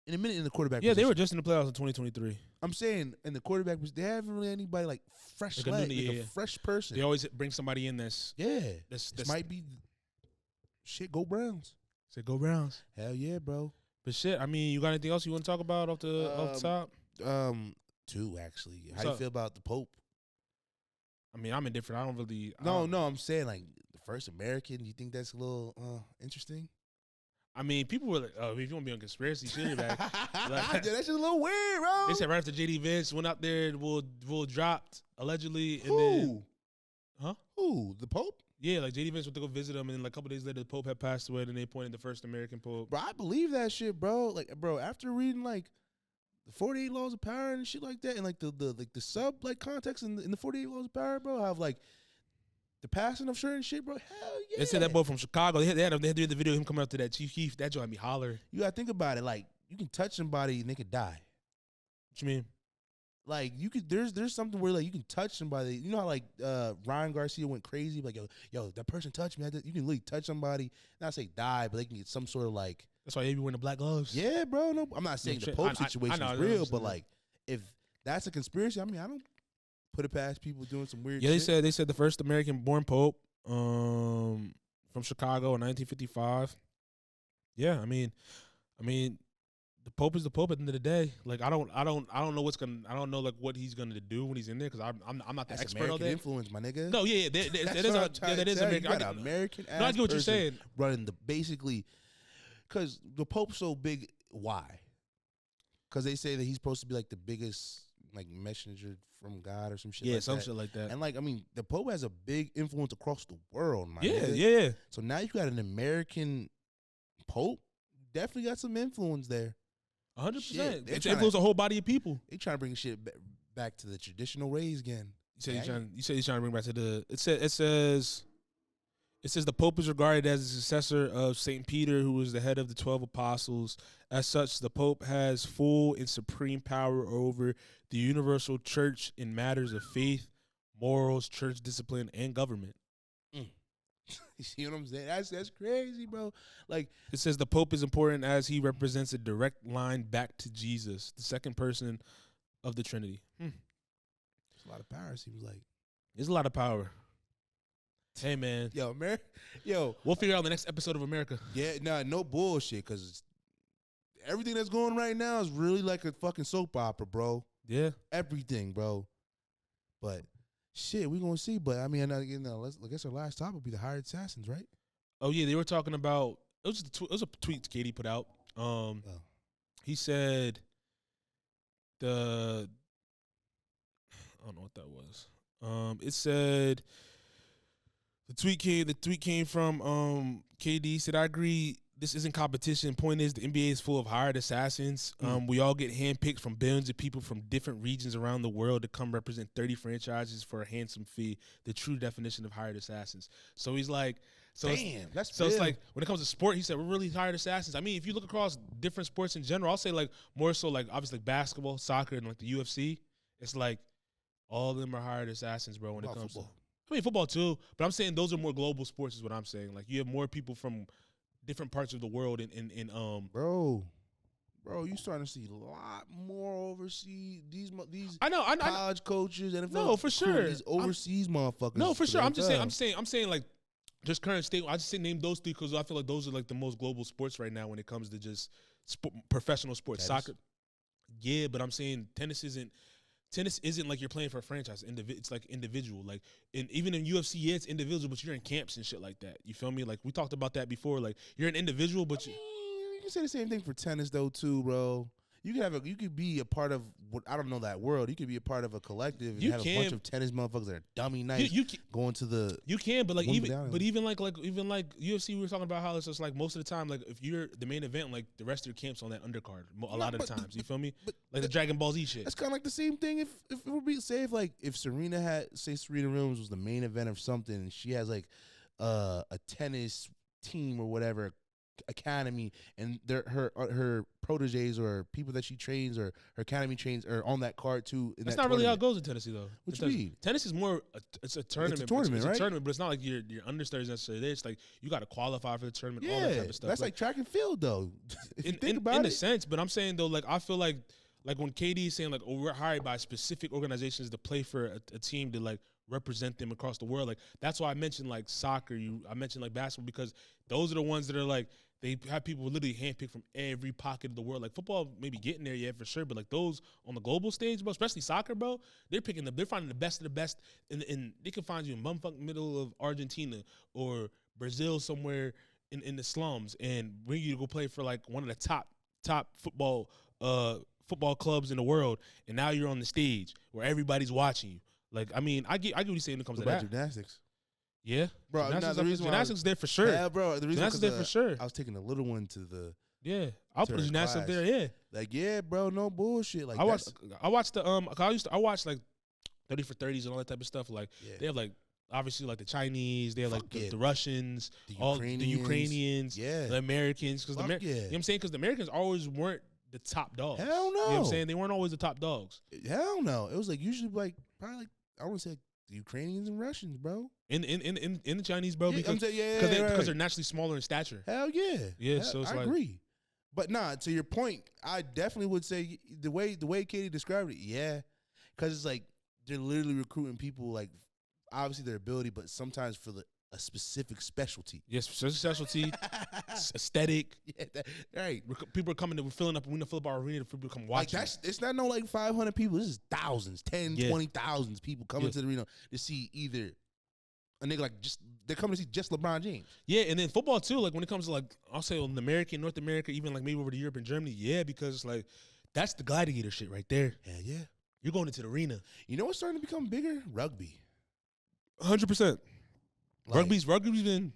in a minute in the quarterback. Yeah, position. They were just in the playoffs in 2023. I'm saying in the quarterback, they haven't really anybody like fresh, a fresh person. They always bring somebody in this might be shit. Go Browns. Say go Browns. Hell yeah, bro. But shit, I mean, you got anything else you want to talk about off the top? Two actually. How do you feel about the Pope? I mean, I'm indifferent. I don't really. No, I'm saying like the first American. You think that's a little interesting? I mean, people were like, "Oh, if you want to be on conspiracy shit, like, that's just a little weird, bro." They said right after JD Vance went out there, will dropped allegedly, and Who? The Pope? Yeah, like JD Vance went to go visit him, and then like a couple days later, the Pope had passed away, and they appointed the first American Pope. Bro, I believe that shit, bro. Like, bro, after reading like the 48 Laws of Power and shit like that, and like the sub like context in the 48 Laws of Power, bro, have like the passing of certain shit, bro. Hell yeah. They said that boy from Chicago. They had the video of him coming up to that Chief Keef. That joint me holler. You gotta think about it. Like, you can touch somebody and they could die. What you mean? Like, you could there's something where like you can touch somebody. You know how like Ryan Garcia went crazy, like yo, that person touched me. You can literally touch somebody, not say die, but they can get some sort of like. That's why they be wearing the black gloves. Yeah, bro. No, I'm not saying the Pope situation is real, but like if that's a conspiracy, I mean, I don't put it past people doing some weird shit. Yeah, they said the first American-born Pope from Chicago in 1955. Yeah, I mean, the Pope is the Pope at the end of the day. Like, I don't know like what he's gonna do when he's in there because I'm not the that's expert American on that. Influence, my nigga. No, yeah, that is American. American. No, I get what you're saying. Running the basically, because the Pope's so big. Why? Because they say that he's supposed to be like the biggest like messenger from God or some shit. Yeah, some shit like that. And like, I mean, the Pope has a big influence across the world, man. Yeah. So now you got an American Pope. Definitely got some influence there. 100%. It's influence a whole body of people. They trying to bring shit back to the traditional ways again. You said he's trying to bring back to the. It says the Pope is regarded as the successor of Saint Peter, who was the head of the 12 apostles. As such, the Pope has full and supreme power over the universal church in matters of faith, morals, church discipline, and government. You see what I'm saying? That's crazy, bro. Like, it says the Pope is important as he represents a direct line back to Jesus, the second person of the Trinity. It's a lot of power, it seems like. There's a lot of power. Hey, man. Yo. We'll figure out the next episode of America. Yeah, no bullshit, because everything that's going right now is really like a fucking soap opera, bro. Yeah. Everything, bro. But shit, we gonna see. But I mean, I guess our last topic will be the hired assassins, right? Oh yeah, they were talking about it was a tweet Katie put out. He said I don't know what that was. It said The tweet came from KD. Said, I agree. This isn't competition. Point is, the NBA is full of hired assassins. We all get handpicked from billions of people from different regions around the world to come represent 30 franchises for a handsome fee. The true definition of hired assassins. So he's like, it's like when it comes to sport, he said we're really hired assassins. I mean, if you look across different sports in general, I'll say like more so like obviously like basketball, soccer, and like the UFC. It's like all of them are hired assassins, bro. When it comes to, I mean, football too, but I'm saying those are more global sports, is what I'm saying. Like you have more people from different parts of the world in bro, you starting to see a lot more overseas these I know college coaches NFL. No, for sure. These overseas motherfuckers. No, for sure. I'm saying like just current state. I just name those three because I feel like those are like the most global sports right now when it comes to just professional sports. Tennis. Soccer, yeah, but I'm saying tennis isn't like you're playing for a franchise. It's like individual. Like even in UFC, yeah, it's individual, but you're in camps and shit like that. You feel me? Like we talked about that before. Like you're an individual, but you can say the same thing for tennis though too, bro. You could be a part of what I don't know that world. You could be a part of a collective and have a bunch of tennis motherfuckers that are dummy nice going to the. You can, but like even like UFC, we were talking about how it's just like most of the time, like if you're the main event, like the rest of your camp's on that undercard a lot of the times. You feel me? Like the Dragon Ball Z shit. That's kind of like the same thing. If it would be if Serena Williams was the main event of something, and she has like a tennis team or whatever. Academy and her proteges or people that she trains or her academy trains are on that card too. That's not really how it goes in Tennessee though. What you mean? Tennis is more it's a tournament. It's a tournament, right? It's a tournament, but it's not like your understudies necessarily there. It's like you got to qualify for the tournament. Yeah, all that type of stuff. That's like track and field though. If you think about in it. a sense, but I'm saying though, like I feel like when KD is saying like, oh, we're hired by specific organizations to play for a team to like represent them across the world. Like that's why I mentioned like soccer. I mentioned like basketball because those are the ones that are like. They have people literally handpicked from every pocket of the world. Like football, maybe getting there yet for sure, but like those on the global stage, bro, especially soccer, bro, they're finding the best of the best, and they can find you in bumfuck middle of Argentina or Brazil somewhere in the slums and bring you to go play for like one of the top football clubs in the world, and now you're on the stage where everybody's watching you. Like, I mean, I get what you're saying when it comes to that. Gymnastics. Yeah, bro. Gymnastics there for sure. Yeah, bro. The reason gymnastics there for sure. I was taking a little one to the. Yeah, I'll put gymnastics up there. Yeah, like yeah, bro. No bullshit. Like I watched like 30 for 30s and all that type of stuff. Like they have like obviously like the Chinese, they have like the Russians, the Ukrainians, the Americans. Because you know what I'm saying? Because the Americans always weren't the top dogs. Hell no. You know what I'm saying? They weren't always the top dogs. Hell no. It was like usually like probably like I want to say like the Ukrainians and Russians, bro. In the Chinese, bro, because they're naturally smaller in stature. Hell yeah. Yeah, so it's I agree. But nah, to your point, I definitely would say the way Katie described it, yeah. Because it's like they're literally recruiting people like obviously their ability, but sometimes for a specific specialty. Yes, specialty, aesthetic. Yeah, right. People are coming to filling up our arena for people to come watch. Like it's not no like 500 people. This is thousands, 10, 20,000 people coming to the arena to see either a nigga like they're coming to see just LeBron James. Yeah, and then football too. Like when it comes to like I'll say in America, North America, even like maybe over to Europe and Germany. Yeah, because it's like that's the gladiator shit right there. Yeah. You're going into the arena. You know what's starting to become bigger? Rugby. 100%. Rugby's been.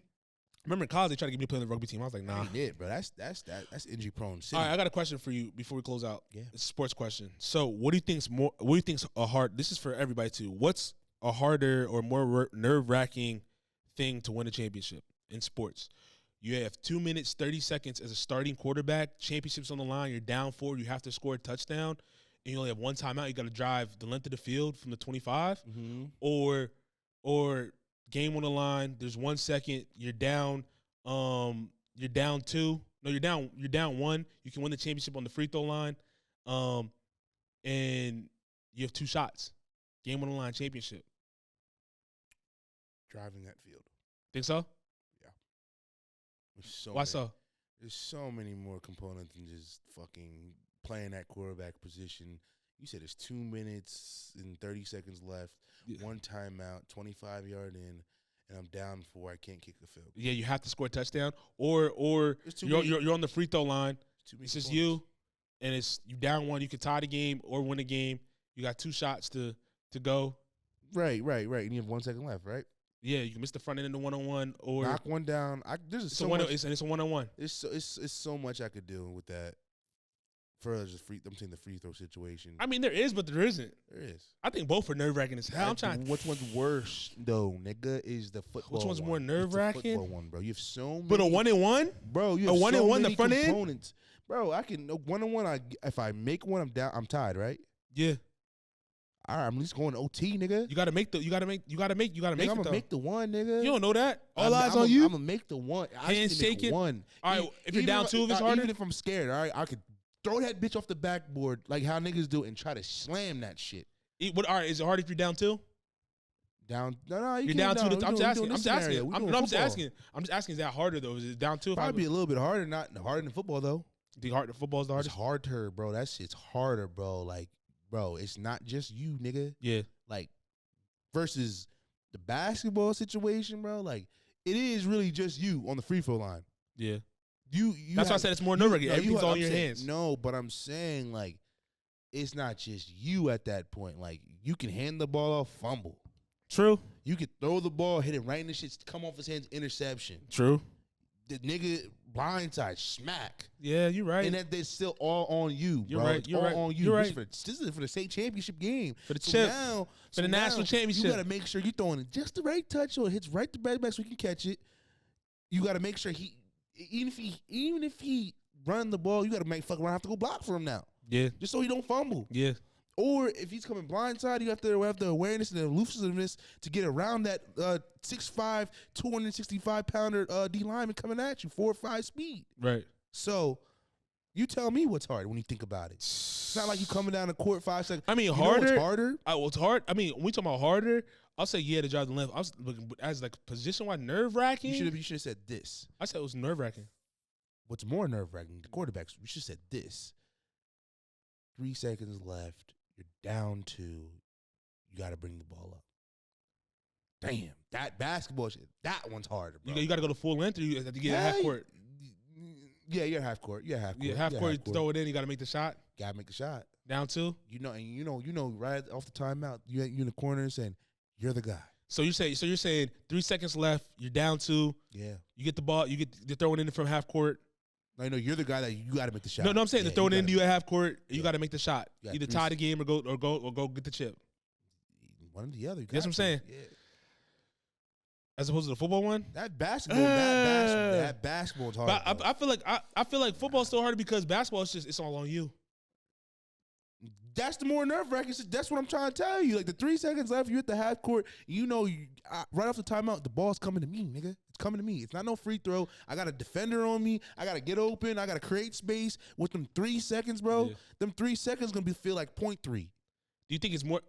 Remember in college they tried to get me to play on the rugby team. I was like, nah. They did, bro. That's injury prone. All right, I got a question for you before we close out. Yeah, it's a sports question. So, what do you think's a hard? This is for everybody too. What's a harder or more nerve-wracking thing to win a championship in sports? You have 2 minutes 30 seconds as a starting quarterback. Championships on the line. You're down 4. You have to score a touchdown, and you only have one timeout. You got to drive the length of the field from the 25, or game on the line. There's 1 second. You're down. You're down 2. No, you're down 1. You can win the championship on the free throw line. And you have 2 shots. Game on the line, championship. Driving that field. Think so? Yeah. Why so? There's so many more components than just fucking playing that quarterback position. You said it's 2 minutes and 30 seconds left. Yeah. 1 timeout, 25-yard in, and I'm down 4. I can't kick the field. Yeah, you have to score a touchdown, or you're on the free throw line. It's just you, and it's you down 1. You can tie the game or win the game. You got 2 shots to go. Right. And you have 1 second left, right? Yeah, you can miss the front end in the 1-on-1 or knock one down. it's a 1-on-1. It's so much I could do with that. For just I'm saying the free throw situation. I mean, there is, but there isn't. There is. I think both are nerve wracking as hell. I'm trying. Which one's worse though, nigga? Is the football? Which one's one. more nerve wracking? Football one, bro. You have so many. But a 1-on-1, bro. You have a 1-on-1, the front components. Bro, I can 1-on-1. If I make one, I'm down. I'm tied, right? Yeah. All right, I'm at least going to OT, nigga. You gotta make. I'm gonna make the one, nigga. You don't know that. All eyes on you. I'm gonna make the one. Hands shaking. One. All right, if you're down 2, if it's harder. Even if I'm scared, all right, I could throw that bitch off the backboard like how niggas do and try to slam that shit. All right, is it hard if you're down 2? No, you're down 2. I'm just asking. I'm just asking. Is that harder though? Is it down 2? Probably a little bit harder. Not harder than football though. The football's the hardest. It's harder, bro. That shit's harder, bro. Like, bro, it's not just you, nigga. Yeah. Like, versus the basketball situation, bro. Like, it is really just you on the free throw line. Yeah. You That's why I said it's more nerve-wracking. Everything's all in your hands. No, but I'm saying, like, it's not just you at that point. Like, you can hand the ball off, fumble. True. You could throw the ball, hit it right in the shit, come off his hands, interception. True. The nigga blindside, smack. Yeah, you're right. And that they're still all on you, you're bro. Right. It's you're all right. on you. You're this right. This is for the state championship game. For the chip. For the national championship. You got to make sure you're throwing it just the right touch so it hits right the back so we can catch it. You got to make sure even if he run the ball, you got to fuck around, have to go block for him now. Yeah. Just so he don't fumble. Yeah. Or if he's coming blindside, you have the awareness and the elusiveness to get around that 6'5", 265-pounder D lineman coming at you, 4.5 speed. Right. So you tell me what's hard when you think about it. It's not like you coming down the court 5 seconds. I mean, you harder. Know what's harder? What's hard? I mean, when we talking about harder, I'll say to drive the length. I was looking as like position-wise nerve-wracking. You should have said this. I said it was nerve-wracking. What's more nerve-wracking? The quarterbacks. We should have said this. 3 seconds left. You're down 2. You got to bring the ball up. Damn, that basketball shit. That one's harder, bro. You got to go to full length, or you have to get half court. Yeah, you're half court. Yeah, half court. Yeah, half court. You throw it in. You got to make the shot. Got to make the shot. Down 2. You know, right off the timeout, you in the corner saying, "You're the guy." So you're saying 3 seconds left. You're down 2. Yeah. You get the ball. You throw it in from half court. No, you're the guy that you got to make the shot. No, I'm saying to throw it into you at half court. You got to make the shot. Yeah, Either tie the game or go get the chip. One or the other. That's what I'm saying. Yeah. As opposed to the football one. That basketball is hard. But I feel like football's still harder because basketball is it's all on you. That's the more nerve-wracking. That's what I'm trying to tell you. Like the 3 seconds left, you're at the half court. Right off the timeout, the ball's coming to me, nigga. It's coming to me. It's not no free throw. I got a defender on me. I got to get open. I got to create space. With them 3 seconds, bro, them 3 seconds going to feel like 0.3. Do you think it's more?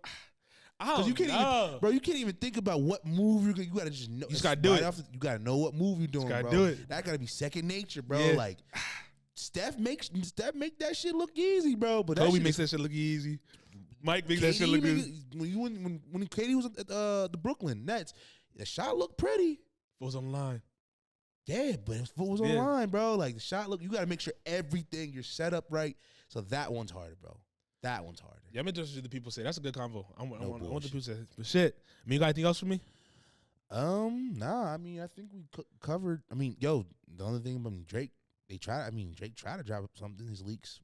Because you can't even think about what move you got to just know. You just got to do it. You got to know what move you're doing, bro. Do it. That got to be second nature, bro. Yeah. Like, Steph make that shit look easy, bro. But Kobe makes that shit look easy. Mike makes that shit look good. When Katie was at the Brooklyn Nets, the shot looked pretty. It was on the line. Yeah, but if it was on the line, bro, like the shot look, you got to make sure everything you're set up right. So that one's harder, bro. That one's harder. Yeah, I'm interested in the people say. That's a good convo. I want the people to say. But shit, I mean, you got anything else for me? Nah. I mean, I think we covered. I mean, the only thing about Drake, Drake tried to drop something. His leaks.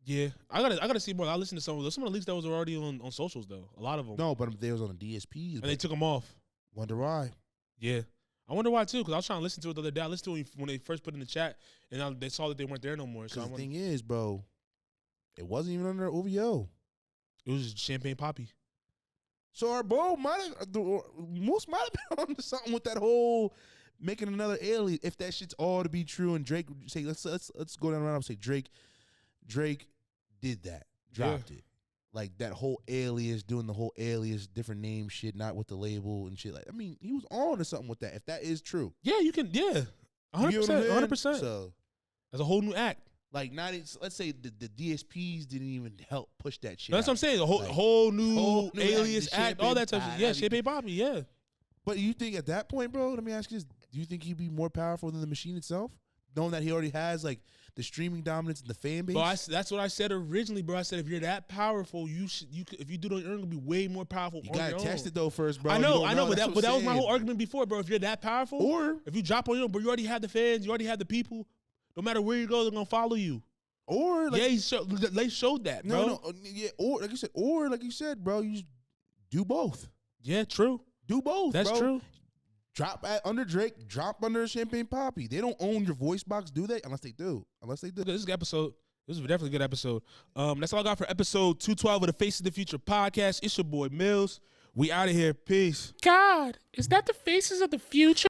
Yeah, I gotta see more. I listened to some of the leaks that was already on socials though. A lot of them. No, but they was on the DSPs. And they took them off. Wonder why? Yeah, I wonder why too. Because I was trying to listen to it the other day. I listened to it when they first put it in the chat, and they saw that they weren't there no more. So the thing is, bro, it wasn't even under OVO. It was just Champagne Poppy. So our bro most might have been on something with that whole making another alien. If that shit's all to be true, and Drake would say, let's go down around and say Drake did that, dropped it. Like that whole alias, doing the whole alias, different name shit, not with the label and shit. Like, I mean, he was on to something with that. If that is true. Yeah, you can, 100%, 100%. So that's a whole new act. Like, let's say the DSPs didn't even help push that shit. That's what I'm saying. The whole new alias act, all that type of shit. Yeah, Champagne Poppy, yeah. But you think at that point, bro, let me ask you this. Do you think he'd be more powerful than the machine itself? knowing that he already has like the streaming dominance and the fan base. But that's what I said originally, bro. I said if you're that powerful, if you do it, you're gonna be way more powerful. You gotta test it though first, bro. I know, but that was my whole saying. argument before, bro. If you're that powerful, Or if you drop on your own, but you already have the fans, you already have the people. No matter where you go, they're gonna follow you. Or like, they showed that, bro. Or like you said, bro, you just do both. Yeah, true. Do both. That's bro. true. Drop under Drake, drop under Champagne Poppy. They don't own your voice box, do they? Unless they do. This is a good episode. This is definitely a good episode. That's all I got for episode 212 of the Face of the Future podcast. It's your boy Millz. We out of here. Peace. God, is that the faces of the future?